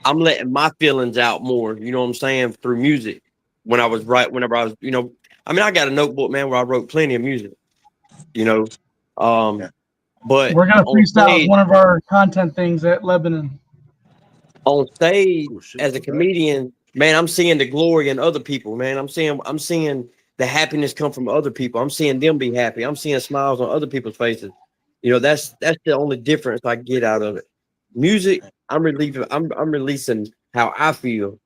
I'm letting my feelings out more. You know what I'm saying? Through music. Whenever I was, I mean, I got a notebook, man, where I wrote plenty of music. You know, but We're gonna on freestyle as stage, one of our content things at Lebanon. on stage Oh, shit, as a okay. comedian, man, I'm seeing the glory in other people, man. I'm seeing the happiness come from other people. I'm seeing them be happy. I'm seeing smiles on other people's faces. You know, that's the only difference I get out of it. Music, I'm releasing how I feel.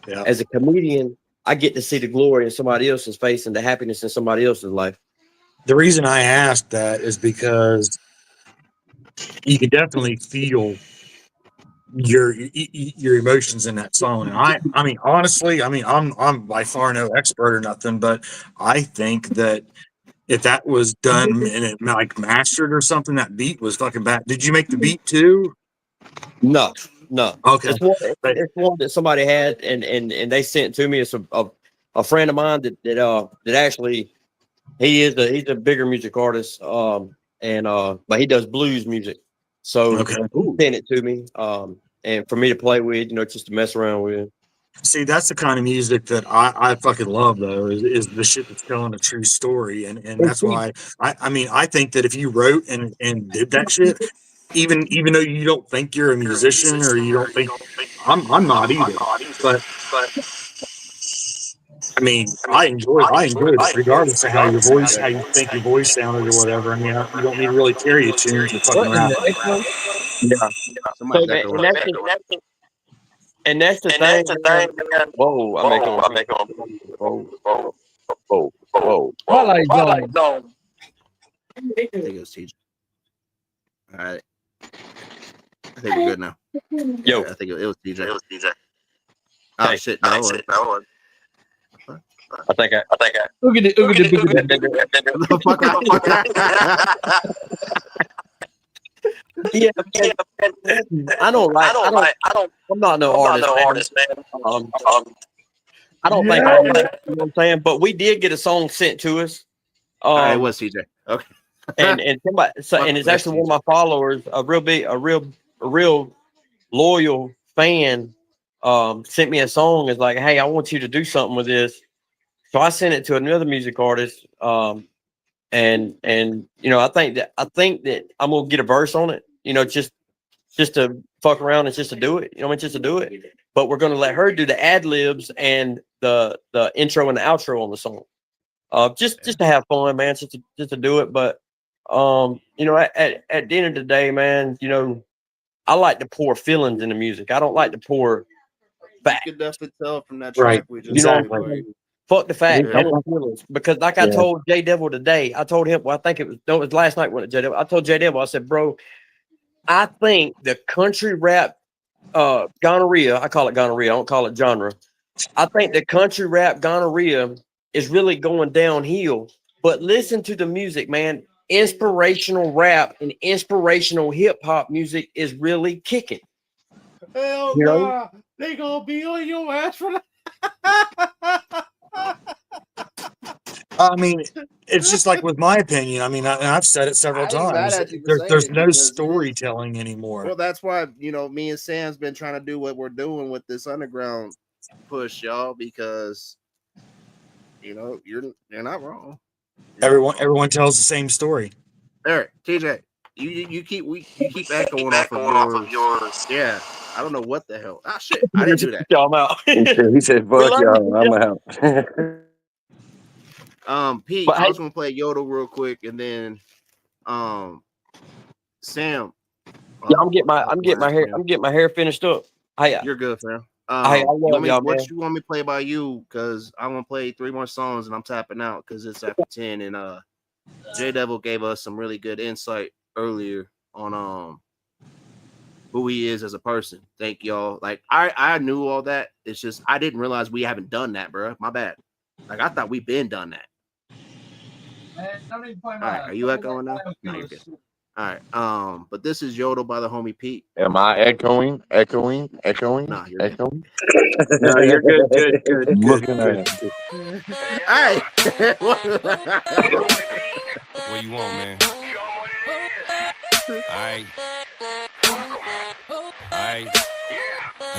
Yeah. As a comedian, I get to see the glory in somebody else's face and the happiness in somebody else's life. The reason I asked that is because you can definitely feel your emotions in that song. And I mean, honestly, I mean, I'm by far no expert or nothing, but I think that if that was done and it like mastered or something, that beat was fucking bad. Did you make the beat too? No. Okay. It's one that somebody had and they sent to me. It's a friend of mine that actually he's a bigger music artist. But he does blues music. So Okay. he sent it to me. And for me to play with, just to mess around with. See, that's the kind of music that I fucking love, though, is the shit that's telling a true story. And that's why I mean, I think that if you wrote and did that shit, even though you don't think you're a musician or you don't think I'm not either, but I mean, I enjoyed it regardless of how you think your voice sounded or whatever. I mean, you don't need to really carry a tune to fucking What in rap. the echo? Yeah. Somebody's So man, echoing. and that's the thing, man. Whoa, I'm echoing. Whoa. Twilight Zone. I think it was TJ. All right. I think we're good now. Yo. I think it was TJ. Oh, Hey. shit. No. I think I. Oogity. The fuck out. Yeah, I'm not no artist, man. I don't think I am, you know what I'm saying? But we did get a song sent to us. All right, it was TJ. Okay. and somebody, and it's actually one of my followers, a real loyal fan, sent me a song. It's like, hey, I want you to do something with this. So I sent it to another music artist. And I think that I'm gonna get a verse on it. Just to fuck around and just to do it. Just to do it. But we're gonna let her do the ad libs and the intro and the outro on the song. Just to have fun, man. Just to do it. But at the end of the day, man, I like to pour feelings into music. I don't like to pour facts. You could definitely tell from that track Right. we just Exactly. Fuck the fact. Yeah. I want feelings. Because like I told JDevil today, I told him, well, I think it was last night when JDevil. I told JDevil, I said, bro, I think the country rap gonorrhea, I call it gonorrhea, I don't call it genre. I think the country rap gonorrhea is really going downhill. But listen to the music, man. Inspirational rap and inspirational hip hop music is really kicking. Hell nah. They gonna be on your ass for that. I mean, it's just like with my opinion. I mean, I've said it several times. There's no storytelling anymore. Well, that's why me and Sam's been trying to do what we're doing with this underground push, y'all, because you're not wrong. Everyone tells the same story. Eric, TJ, you keep echoing off of yours. Yeah, I don't know what the hell. Ah, shit, I didn't do that. Y'all out. He said, "Fuck y'all, I'm out." Pete, I was gonna play Yodel real quick, and then Sam. Yeah, I'm getting my hair finished up. Hey, you're good, fam. I love y'all, man. What you want me to play by you? Because I want to play 3 more songs, and I'm tapping out because it's after 10. And JDevil gave us some really good insight earlier on who he is as a person. Thank y'all. Like I knew all that. It's just I didn't realize we haven't done that, bro. My bad. Like I thought we've been done that. Man, don't even play All right, are you echoing now? No, you're good. All right. But this is Yodel by the homie Pete. Am I echoing? Nah, you're good. Echoing? No, you're good. Good. Looking at it. Hey. What you want, man? Alright.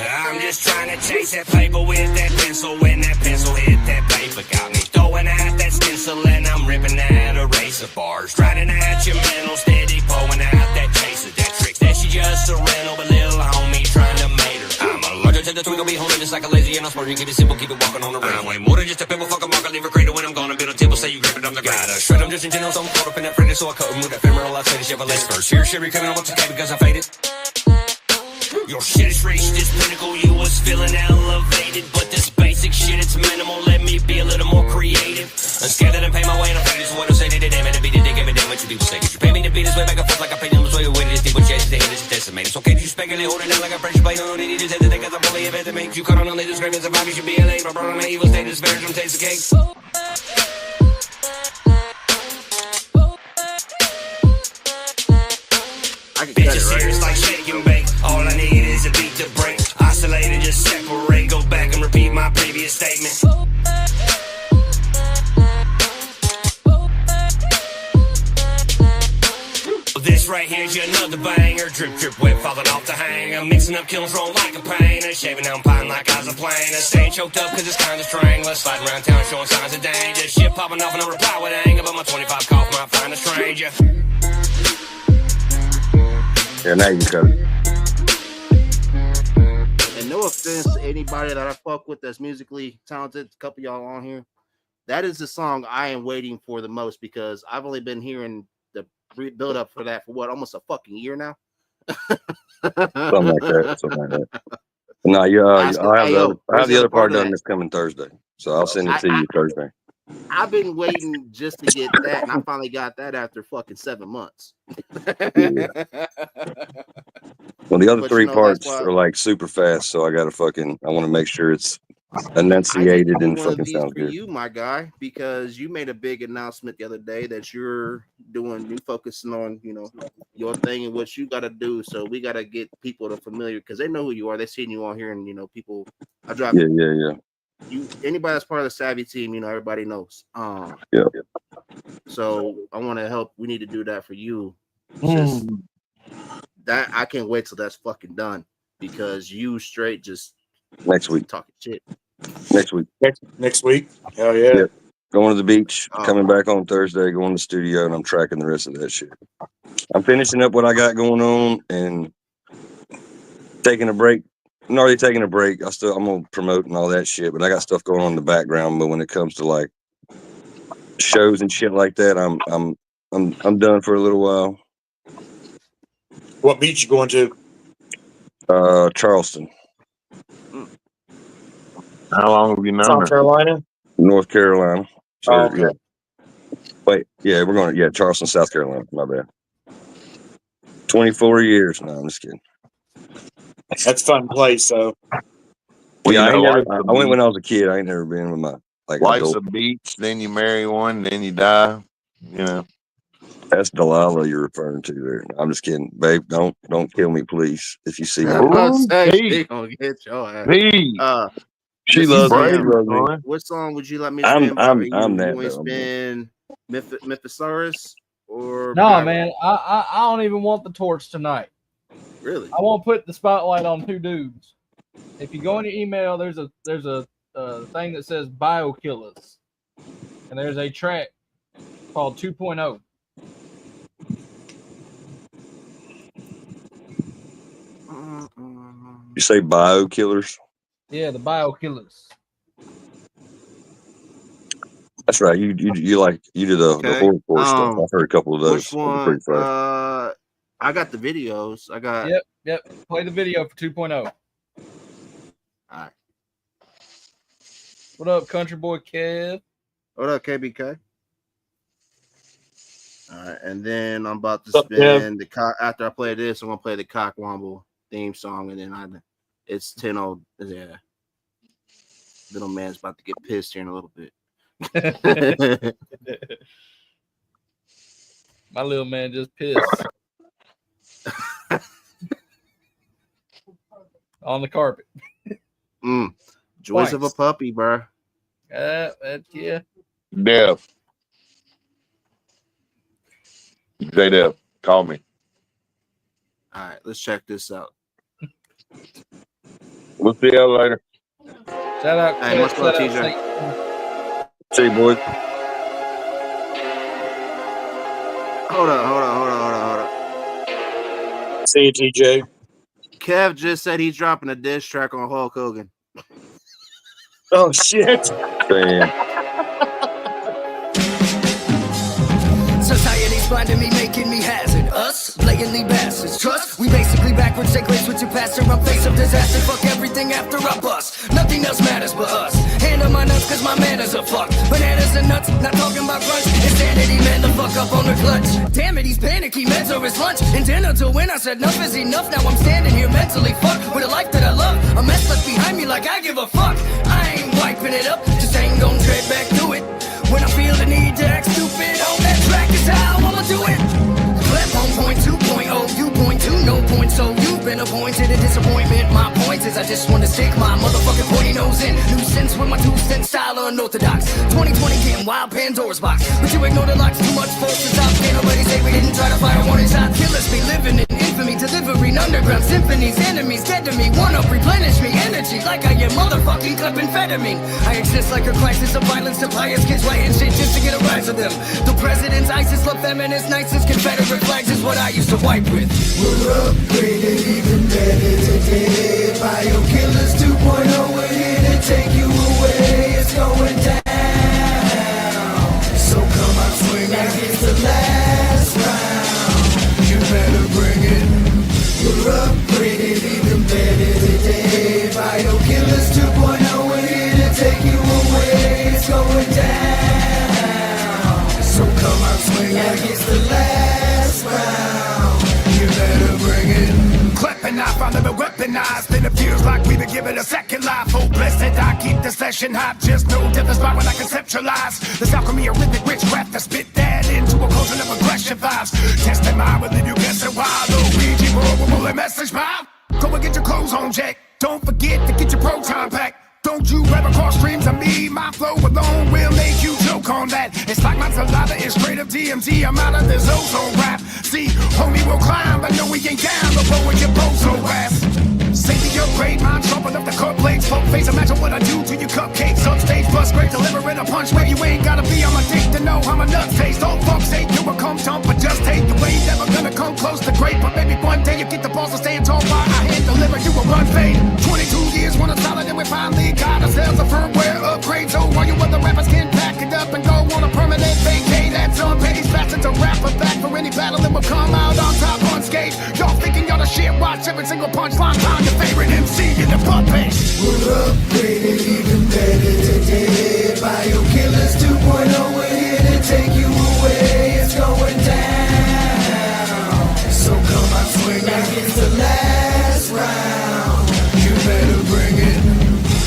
I'm just trying to chase that paper with that pencil. When that pencil hit that paper, got me throwing out that stencil and I'm ripping that eraser bars. Striding at your mental, steady pulling out that chaser. That trick that she just a rental, but little homie trying to mate her. I'm allergic to the twinkle, be holding just like a lazy and I'm smart. You keep it simple, keep it walking on the rail. I'm way more than just a pebble, fuck a marker, leave a cradle when I'm gonna build a table. Say you grab it, I'm the gotta shred them just in general, so I'm caught up in that freighter, so I cut them with that femoral. I say the Chevrolet first. Here, Sherry coming on, what's okay because I faded. Your shit has reached this pinnacle, you was feeling elevated. But this basic shit, it's minimal, let me be a little more creative. I'm scared that I'm paying my way and I'm afraid this is what I'm saying. They damn it, to beat it, they give a damn what you people say. You pay me to beat this way back and forth like I paid them, way away to this deep, but chances they hit this decimated. So can't you speculate, hold it down like a pressure plate. No, they need to say that they got the bully event that makes you cut on the latest screaming, survive, you should be LA. My brother, my evil state is fair, some taste the cake. Bitches here, it's like shake and bake. All I need is a beat to break. Isolate and just separate. Go back and repeat my previous statement. This right here's another banger. Drip, drip, wet, falling off the hanger. Mixing up, killing, throwing like a painter. Shaving down, pine like I was a plane. Staying choked up cause it's kinda strangler. Sliding around town, showing signs of danger. Shit popping off and I reply with anger. But my 25 cough might find a stranger. Yeah, now you got it. And no offense to anybody that I fuck with that's musically talented, a couple y'all on here. That is the song I am waiting for the most because I've only been hearing the build up for that for what, almost a fucking year now. Something like that. No, I have the other part done this coming Thursday, so I'll send it to you Thursday. I've been waiting just to get that, and I finally got that after fucking 7 months. Yeah. Well, the other three parts are like super fast, so I want to make sure it's enunciated and fucking sounds good. You, my guy, because you made a big announcement the other day that you're focusing on, your thing and what you got to do. So we got to get people to familiar because they know who you are. They seen you on here, and people. I drive. Yeah. Anybody that's part of the Savvy team, everybody knows. Yeah. So I want to help. We need to do that for you. Just that I can't wait till that's fucking done because you straight just next week talking shit. Next week. Hell yeah. Yep. Going to the beach, coming back on Thursday, going to the studio, and I'm tracking the rest of that shit. I'm finishing up what I got going on and taking a break. I'm already taking a break. I'm gonna promote and all that shit, but I got stuff going on in the background. But when it comes to like shows and shit like that, I'm done for a little while. What beach you going to? Charleston. How long have you known South Carolina? North Carolina. So, okay. Yeah. Wait, yeah, we're going to Charleston, South Carolina. My bad. 24 years. No, I'm just kidding. That's a fun place, so. Yeah, I went when I was a kid. I ain't never been with my life's a beach, then you marry one, then you die. That's Delilah you're referring to there. I'm just kidding, babe. Don't kill me, please. If you see me, She gonna get your ass. She loves me. What song would you let me spin? I'm that. You spin Memphisaurus or no, man? I don't even want the torch tonight. Really? I won't put the spotlight on two dudes. If you go in your email, there's a thing that says Biokillers, and there's a track called 2.0. You say Biokillers? Yeah, the Biokillers. That's right. You do the horrorcore stuff. I've heard a couple of those. Which one? I got the videos. I got. Yep. Play the video for 2.0. All right. What up, country boy Kev? What up, KBK? All right, and then I'm about to spin the cock. After I play this, I'm gonna play the Cockwomble theme song, and then it's 10:00. Yeah, little man's about to get pissed here in a little bit. My little man just pissed. on the carpet. Joys of a puppy, bro. Yeah. Dev. JDev, call me. All right, let's check this out. We'll see you later. Shout out, hey, much love, TJ. See you, boys. Hold on. See you, TJ. Kev just said he's dropping a diss track on Hulk Hogan. Oh shit! Damn. Society's blinding me, making me hazard. Us, blatantly bastards. Trust, we basically backwards, take grace with your pastor. I'm face of disaster, fuck everything after I bust. Nothing else matters but us. Hand on my nuts, cause my manners are fucked. Bananas and nuts, not talking about crunch. Insanity, man, the fuck up on the clutch. Damn it, he's panicky, meds are his lunch. And dinner to win, I said enough is enough. Now I'm standing here mentally fucked with a life that I love. A mess left behind me like I give a fuck. I ain't wiping it up, just ain't gon' tread back to it. When I feel the need to act stupid on that track is how I'ma do it. Clap on point 2.0, you point 2, no point, so you've been appointed a disappointment. My point is I just want to stick my motherfucking pointy nose in. Nuisance with my 2-cent style unorthodox. 2020 getting wild Pandora's box. But you ignore the locks, too much force to stop. Can't nobody say we didn't try to fire warning shots. Killers be living in infamy, delivering underground symphonies. Enemies dead to me, wanna replenish me. Energy like I am motherfucking amphetamine. I exist like a crisis of violence to pious kids writing shit just to get a rise of them. The president's ISIS love feminists, nicest Confederate flags is what I used to wipe with. We're upgraded even better today. Bio Killers 2.0, we're here to take you away. It's going down. So come on, swing like it's the last round. You better bring it. We're upgraded even better today. Bio Killers 2.0, we're here to take you away. It's going down. So come on, swing like it's the last round. You better bring it. Clapping off, I've never weaponized. And it feels like we've been given a second life. Oh, blessed, I keep the session hot. Just know death is right when I conceptualize this alchemy of rhythmic witchcraft to spit that into a culture of aggression vibes. Testing my will, you guess it wild. Oh, PG, roll a message, Bob. Go and get your clothes on, Jack. Don't forget to get your proton pack. Don't you ever cross streams of me? My flow alone will make you choke on that. It's like my saliva is straight up DMT. I'm out of this ozone rap. See, homie will climb, but no, we ain't down. The lower your bozo ass. Say the upgrade, mind sharpen up the cut blades. Fuck face, imagine what I do to your cupcakes. Upstage, plus great, delivering a punch where you ain't gotta be on my dick to know how my nuts taste. All fucks hate you will come jump, but just hate the way. Never gonna come close to great, but maybe one day you get the balls to stand tall while I hand deliver you a run fade. 22 years, when it's solid, and we finally got ourselves a firmware upgrade. So while you other rappers can pack it up and go on a permanent vacay, that's on Petty's faster to rap a back for any battle that will come out on top unscathed. Y'all thinking y'all the shit, watch every single punchline. I'm your favorite MC in the butt pace. We're upgraded even better today. Bio Killers 2.0, we're here to take you away. It's going down. So come on, swing like it's the last round. You better bring it.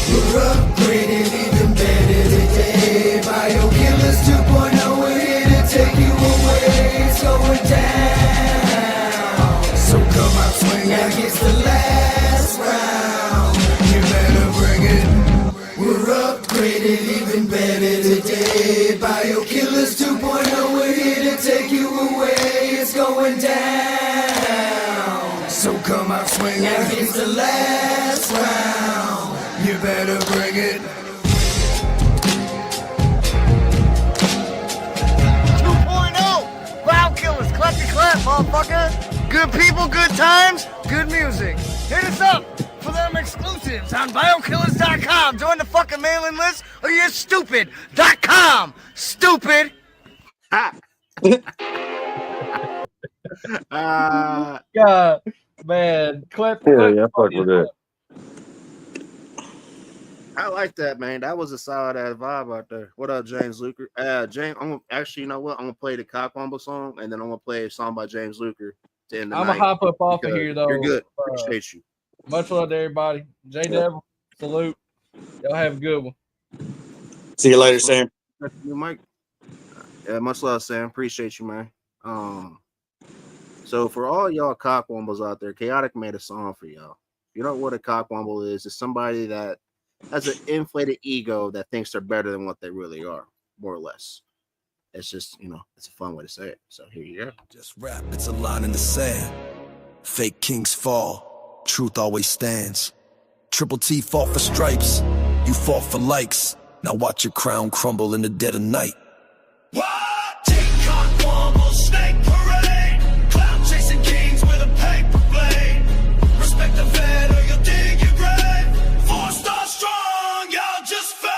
We're upgraded even better today. Bio Killers 2.0, we're here to take you away. It's going down. So come on, swing like it's the last round. You better bring it. We're upgraded even better today. Bio Killers 2.0, we're here to take you away. It's going down. So come out, swing like it's the last round. You better bring it. 2.0, Bio Killers, clap your clap, motherfucker. Good people, good times, good music. Hit us up for them exclusives on biokillers.com. Join the fucking mailing list or you're stupid.com. Stupid. God, man, clap. Yeah, fuck with that. I like that, man. That was a solid ass vibe out there. What up, James Luker? James, I'm gonna actually, you know what? I'm gonna play the Cock Womble song, and then I'm gonna play a song by James Luker to end the I'm night. gonna hop up off of here though. You're good. Appreciate you. Much love to everybody. JDevil, salute. Y'all have a good one. See you later, Sam. You, Mike. Yeah, much love, Sam. Appreciate you, man. So for all y'all cock wombles out there, Chaotic made a song for y'all. You know what a cockwomble is? It's somebody that has an inflated ego that thinks they're better than what they really are, more or less. It's just, it's a fun way to say it. So here you go. Just rap, it's a line in the sand. Fake kings fall, truth always stands. Triple T fought for stripes, you fought for likes. Now watch your crown crumble in the dead of night. Snake parade, cloud chasing kings with a paper blade. Respect the vet or you'll dig your grave. 4-star strong, y'all just fake.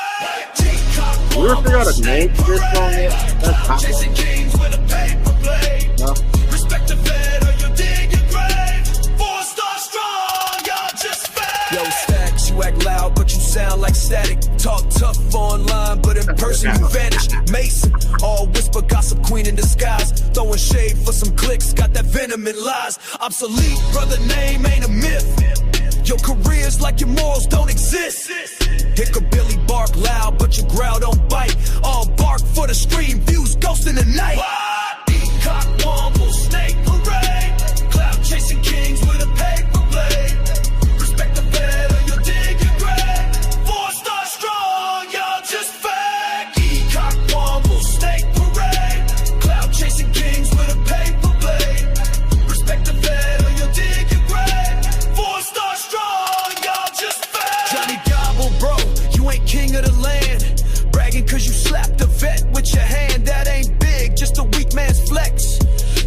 We ever figure out a name for this song yet? That's chasing kings with a paper blade. No. Respect the vet or you'll dig your grave. 4-star strong, y'all just fake. Yo, Stacks, you act loud, but you sound like static. Talk tough online, but in person you vanish. Mason, all whisper, gossip queen in disguise. Throwing shade for some clicks, got that venom in lies. Obsolete, brother, name ain't a myth. Your career's like your morals don't exist. Hickabilly bark loud, but your growl don't bite. All bark for the stream, views ghost in the night. Cock womble, snake parade. Cloud chasing kings with a paper blade. Respect the vet or you'll dig your grave. 4-star strong, y'all just fake. Cock womble, snake parade. Cloud chasing kings with a paper blade. Respect the vet or you'll dig your grave. 4-star strong, y'all just fake. Johnny Gobble, bro, you ain't king of the land. Bragging cause you slapped a vet with your hand. That ain't big, just a weak man's flex.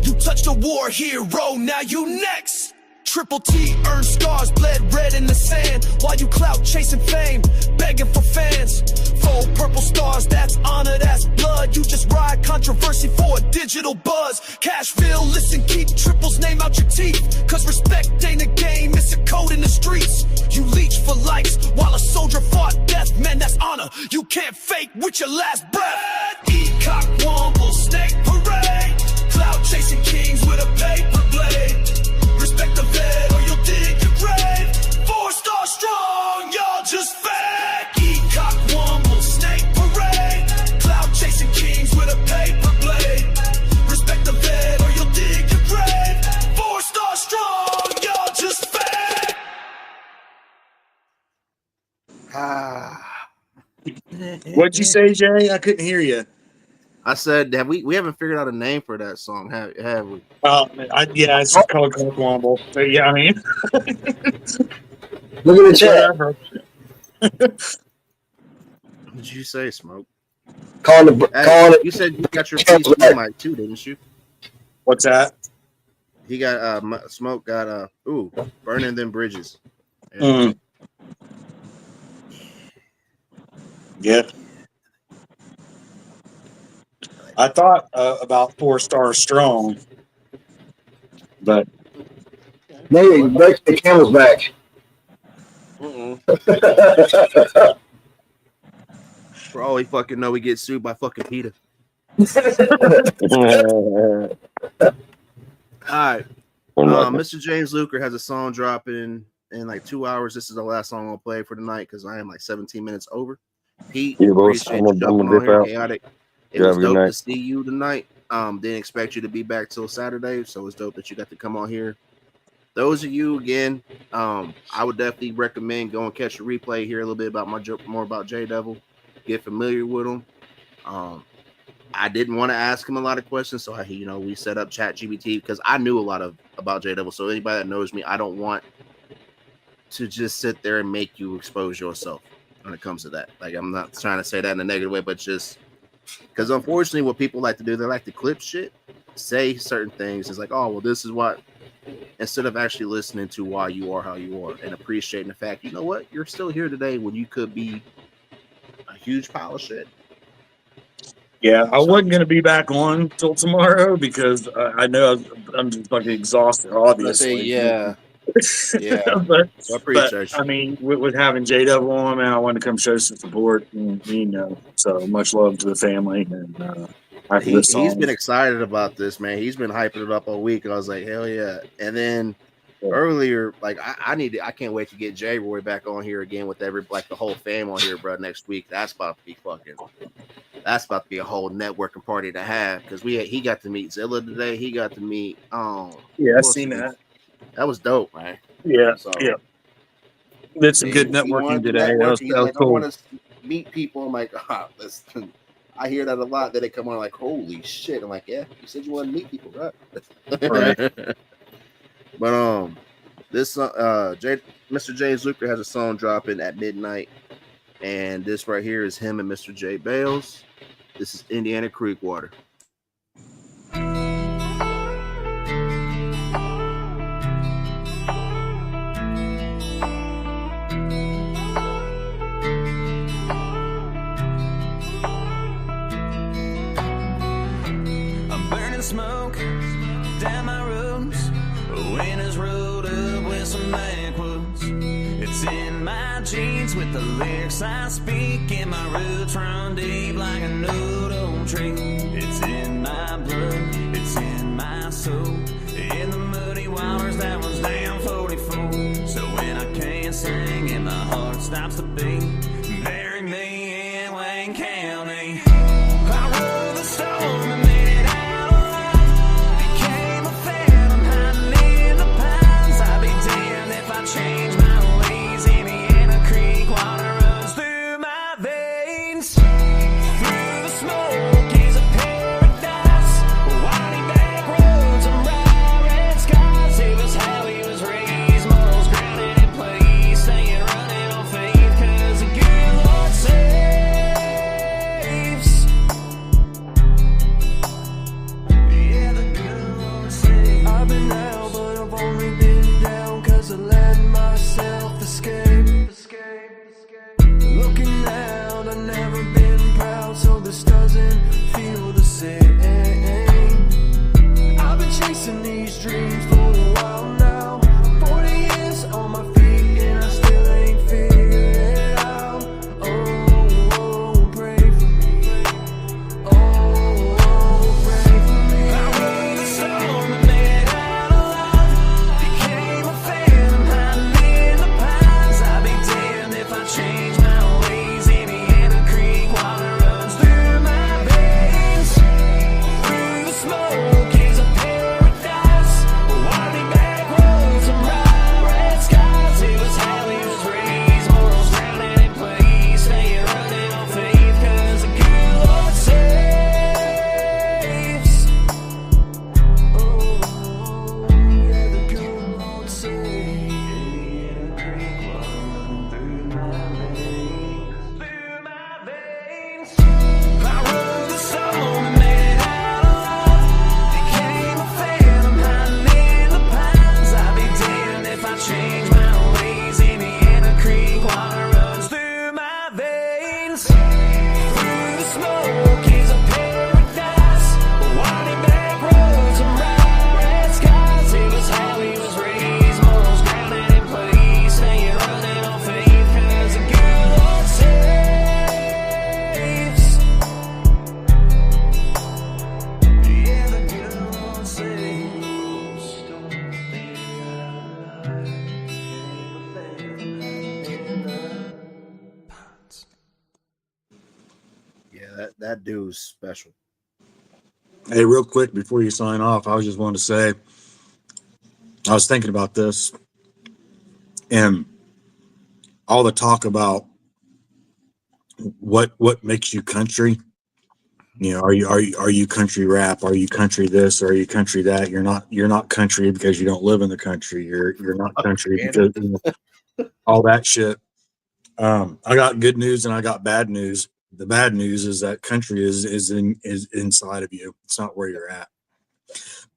You touched a war hero, now you next. Triple T earned scars, bled red in the sand. While you clout chasing fame, begging for fans. Fold purple stars, that's honor, that's blood. You just ride controversy for a digital buzz. Cashville, listen, keep Triple's name out your teeth. Cause respect ain't a game, it's a code in the streets. You leech for likes, while a soldier fought death. Man, that's honor, you can't fake with your last breath. Cock womble, snake parade. Cloud chasing kings with a paper blade. Respect the vet or you'll dig your grave. 4-star strong, y'all just fake. Cock womble, snake parade. Cloud chasing kings with a paper blade. Respect the vet or you'll dig your grave. 4-star strong, y'all just fake. What'd you say, Jay? I couldn't hear you. I said, we haven't figured out a name for that song, have we? Yeah, it's called Cockwomble. So yeah, I mean, Look at the chat. What did you say, Smoke? Calling You said you got your PC mic too, didn't you? What's that? He got Smoke got burning them bridges. Yeah. I thought about 4-star strong, but maybe break the camel's back. For all we fucking know, we get sued by fucking PETA. All right. Mr. James Luker has a song dropping in like 2 hours. This is the last song I'll play for tonight because I am like 17 minutes over. Pete, appreciate you jumping on here. Chaotic. It was dope to see you tonight. Didn't expect you to be back till Saturday, so it's dope that you got to come on here. Those of you again, I would definitely recommend go and catch a replay, hear a little bit about more about JDevil, get familiar with him. I didn't want to ask him a lot of questions, so we set up ChatGPT because I knew a lot about JDevil. So anybody that knows me, I don't want to just sit there and make you expose yourself when it comes to that. Like, I'm not trying to say that in a negative way, but just because unfortunately what people like to do, they like to clip shit, say certain things. It's like, oh, well, this is what, instead of actually listening to why you are how you are and appreciating the fact, you know what, you're still here today when you could be a huge pile of shit. Yeah, I wasn't going to be back on till tomorrow because I know I'm just fucking exhausted, obviously. Yeah. but I appreciate you. I mean, with having JDevil on, man, I wanted to come show some support. And, so much love to the family. And he's been excited about this, man. He's been hyping it up all week. I was like, hell yeah. And then earlier, like, I can't wait to get J Roy back on here again with the whole fam on here, bro, next week. That's about to be a whole networking party to have because he got to meet Zilla today. He got to meet I've seen that. That was dope, man. Yeah. So, yeah. Did some good He networking wanted to today. network. He's That was like, I cool. want to meet people. I'm like, listen, I hear that a lot. That they come on like, holy shit. I'm like, yeah, you said you want to meet people, right? Right. But this Mr. James Luker has a song dropping at midnight, and this right here is him and Mr. J Bales. This is Indiana Creek Water. I'm burning smoke down my roads. Winners rolled up with some backwoods. It's in my jeans with the lyrics I speak, and my roots run deep like a old tree. It's in my blood, it's in my soul. In the muddy waters that was down 44. So when I can't sing and my heart stops to beat, bury me in Wayne County. I rode the storm and made it out alive. Became a phantom hiding in the pines. I'd be damned if I changed my ways. Indiana Creek water runs through my veins. Through the smoke is a paradise. Winding back roads and bright red skies. It was how he was raised. Morals grounded in place. Staying running on faith, 'cause the good Lord saves. Yeah, the good Lord saves. I've been out, but I've only been down 'cause I let myself escape. Looking out, I've never been proud, so this doesn't feel the same. I've been chasing these dreams for a while now. 40 years on my feet and I still ain't figured it out. Oh, pray for me. Oh, pray for me. I rode the storm and made it out alive. Became a phantom hiding in the pines. I'd be damned if I changed my ways. Indiana Creek water runs through my veins. Through the smoke is a paradise. Winding back roads and bright red skies. It was how he was raised. Morals grounded in place. Staying running on faith, 'cause the good Lord saves. Oh, yeah, the good Lord saves. Indiana Creek water running through my veins. Through my veins. I rode the storm and made it out alive. Became a phantom hiding in the pines. I'd be damned if I changed my ways. Indiana Creek water runs through my veins. Through the smoke is a paradise. Winding back roads and bright red skies. It was how he was raised. Morals grounded in place. Staying running on faith, 'cause the good Lord saves. Yeah, the good Lord saves. Yeah, that dude's special. Hey, real quick before you sign off, I was just wanting to say, I was thinking about this and all the talk about what makes you country. You know, are you country rap? Are you country this? Are you country that? You're not country because you don't live in the country. You're not country because all that shit. I got good news and I got bad news. The bad news is that country is inside of you. It's not where you're at.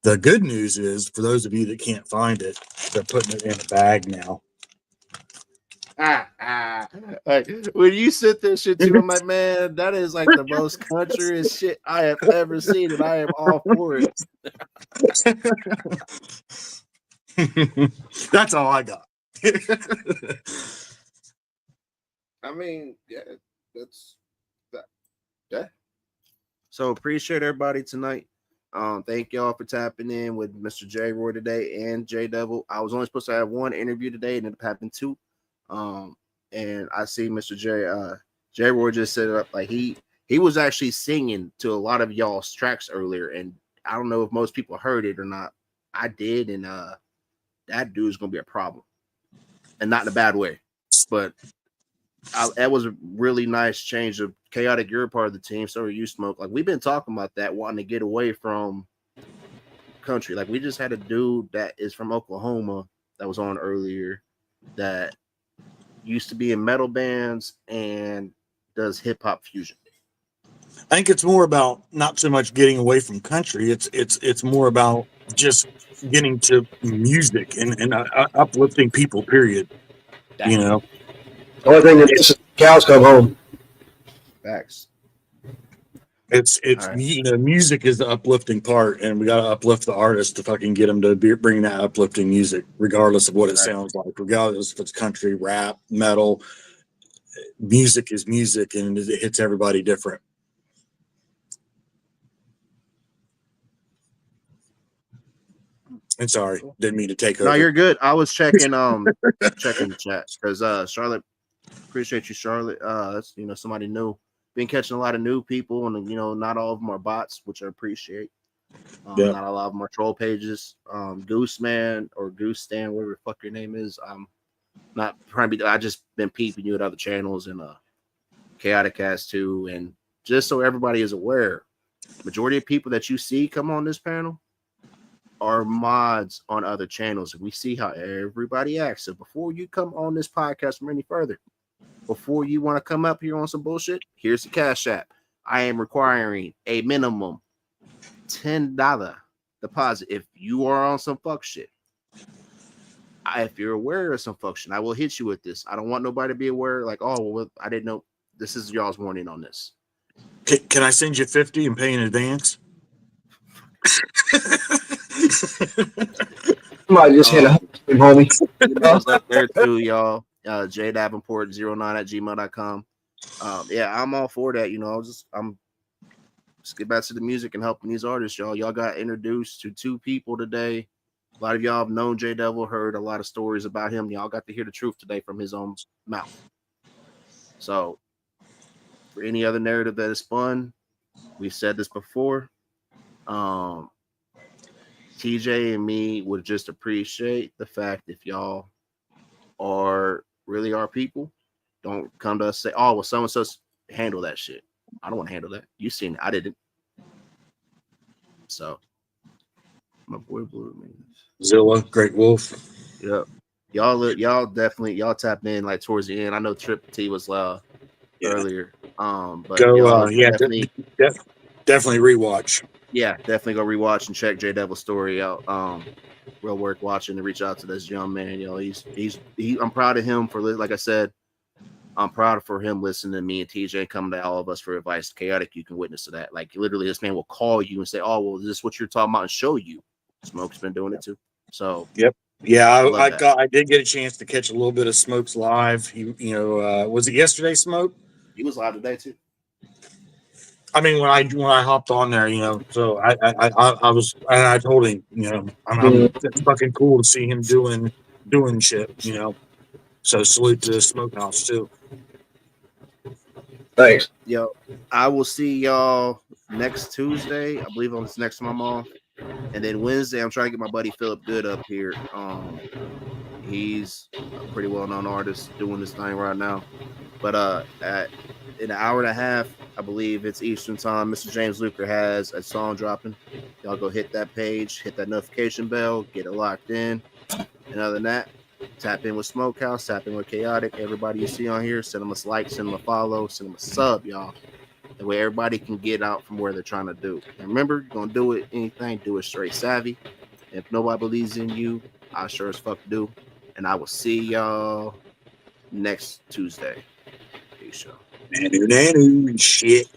The good news is, for those of you that can't find it, they're putting it in a bag now. Like, when you sit there shit too, I'm like, man, that is like the most countryest shit I have ever seen, and I am all for it. That's all I got. I mean, yeah, that's that. Yeah. So appreciate everybody tonight. Thank y'all for tapping in with Mr. J Roy today and JDevil. I was only supposed to have one interview today, and it happened two. And I see Mr. J Roy just set it up like he was actually singing to a lot of y'all's tracks earlier, and I don't know if most people heard it or not. I did, and that dude's gonna be a problem, and not in a bad way. but that was a really nice change of Chaotic. You're a part of the team, so are you, Smoke. Like we've been talking about that, wanting to get away from country. Like we just had a dude that is from Oklahoma that was on earlier that used to be in metal bands and does hip hop fusion. I think it's more about not so much getting away from country. It's more about just getting to music and uplifting people. Period. You know, The only thing that is cows come home. Facts. It's right. You know, music is the uplifting part, and we got to uplift the artist to fucking get them to bring that uplifting music, regardless of what it sounds like, regardless if it's country, rap, metal. Music is music, and it hits everybody different. I'm sorry, didn't mean to take over. No, you're good. I was checking checking the chat because Charlotte, appreciate you, Charlotte. That's somebody new. Been catching a lot of new people, and not all of them are bots, which I appreciate. Not a lot of them are troll pages. Gooseman or Goose Stan, whatever the fuck your name is. Not trying to be. I just been peeping you at other channels and Chaotic Cast too, and just so everybody is aware, majority of people that you see come on this panel are mods on other channels, and we see how everybody acts. So before you come on this podcast from any further, before you want to come up here on some bullshit, here's the Cash App. I am requiring a minimum $10 deposit if you are on some fuck shit. If you're aware of some fuck shit, I will hit you with this. I don't want nobody to be aware like, oh, well, I didn't know. This is y'all's warning on this. Can I send you 50 and pay in advance? Might just hit a homie. Up there too, y'all. jdavenport09@gmail.com. Yeah, I'm all for that. I'm just get back to the music and helping these artists, y'all. Y'all got introduced to two people today. A lot of y'all have known JDevil, heard a lot of stories about him. Y'all got to hear the truth today from his own mouth. So, for any other narrative that is spun, we've said this before. TJ and me would just appreciate the fact if y'all are really our people, don't come to us say, oh, well, so-and-so handle that shit. I don't want to handle that. You seen it. I didn't. So, my boy Blue, man. Zilla, Great Wolf. Yep. Y'all definitely tapped in like towards the end. I know Trip T was earlier. But definitely rewatch. Yeah, definitely go rewatch and check JDevil's story out. Real worth watching to reach out to this young man. I'm proud of him for, like I said, I'm proud for him listening to me and TJ, coming to all of us for advice. Chaotic, you can witness to that. Like literally, this man will call you and say, "Oh, well, is this what you're talking about?" and show you. Smoke's been doing it too. So yep, yeah, I did get a chance to catch a little bit of Smoke's live. He, was it yesterday, Smoke? He was live today too. I mean, when I hopped on there, so I was, and I told him, it's fucking cool to see him doing shit, So salute to Smokehouse too. Thanks. Yo, I will see y'all next Tuesday. I believe on this next time I'm off, and then Wednesday I'm trying to get my buddy Philip Good up here. He's a pretty well-known artist doing this thing right now. But in an hour and a half, I believe it's Eastern time, Mr. James Luker has a song dropping. Y'all go hit that page, hit that notification bell, get it locked in. And other than that, tap in with Smokehouse, tap in with Chaotic. Everybody you see on here, send them a like, send them a follow, send them a sub, y'all. That way everybody can get out from where they're trying to do. And remember, you're going to do it, anything, do it straight savvy. If nobody believes in you, I sure as fuck do. And I will see y'all next Tuesday. Peace, y'all. Nanu, shit.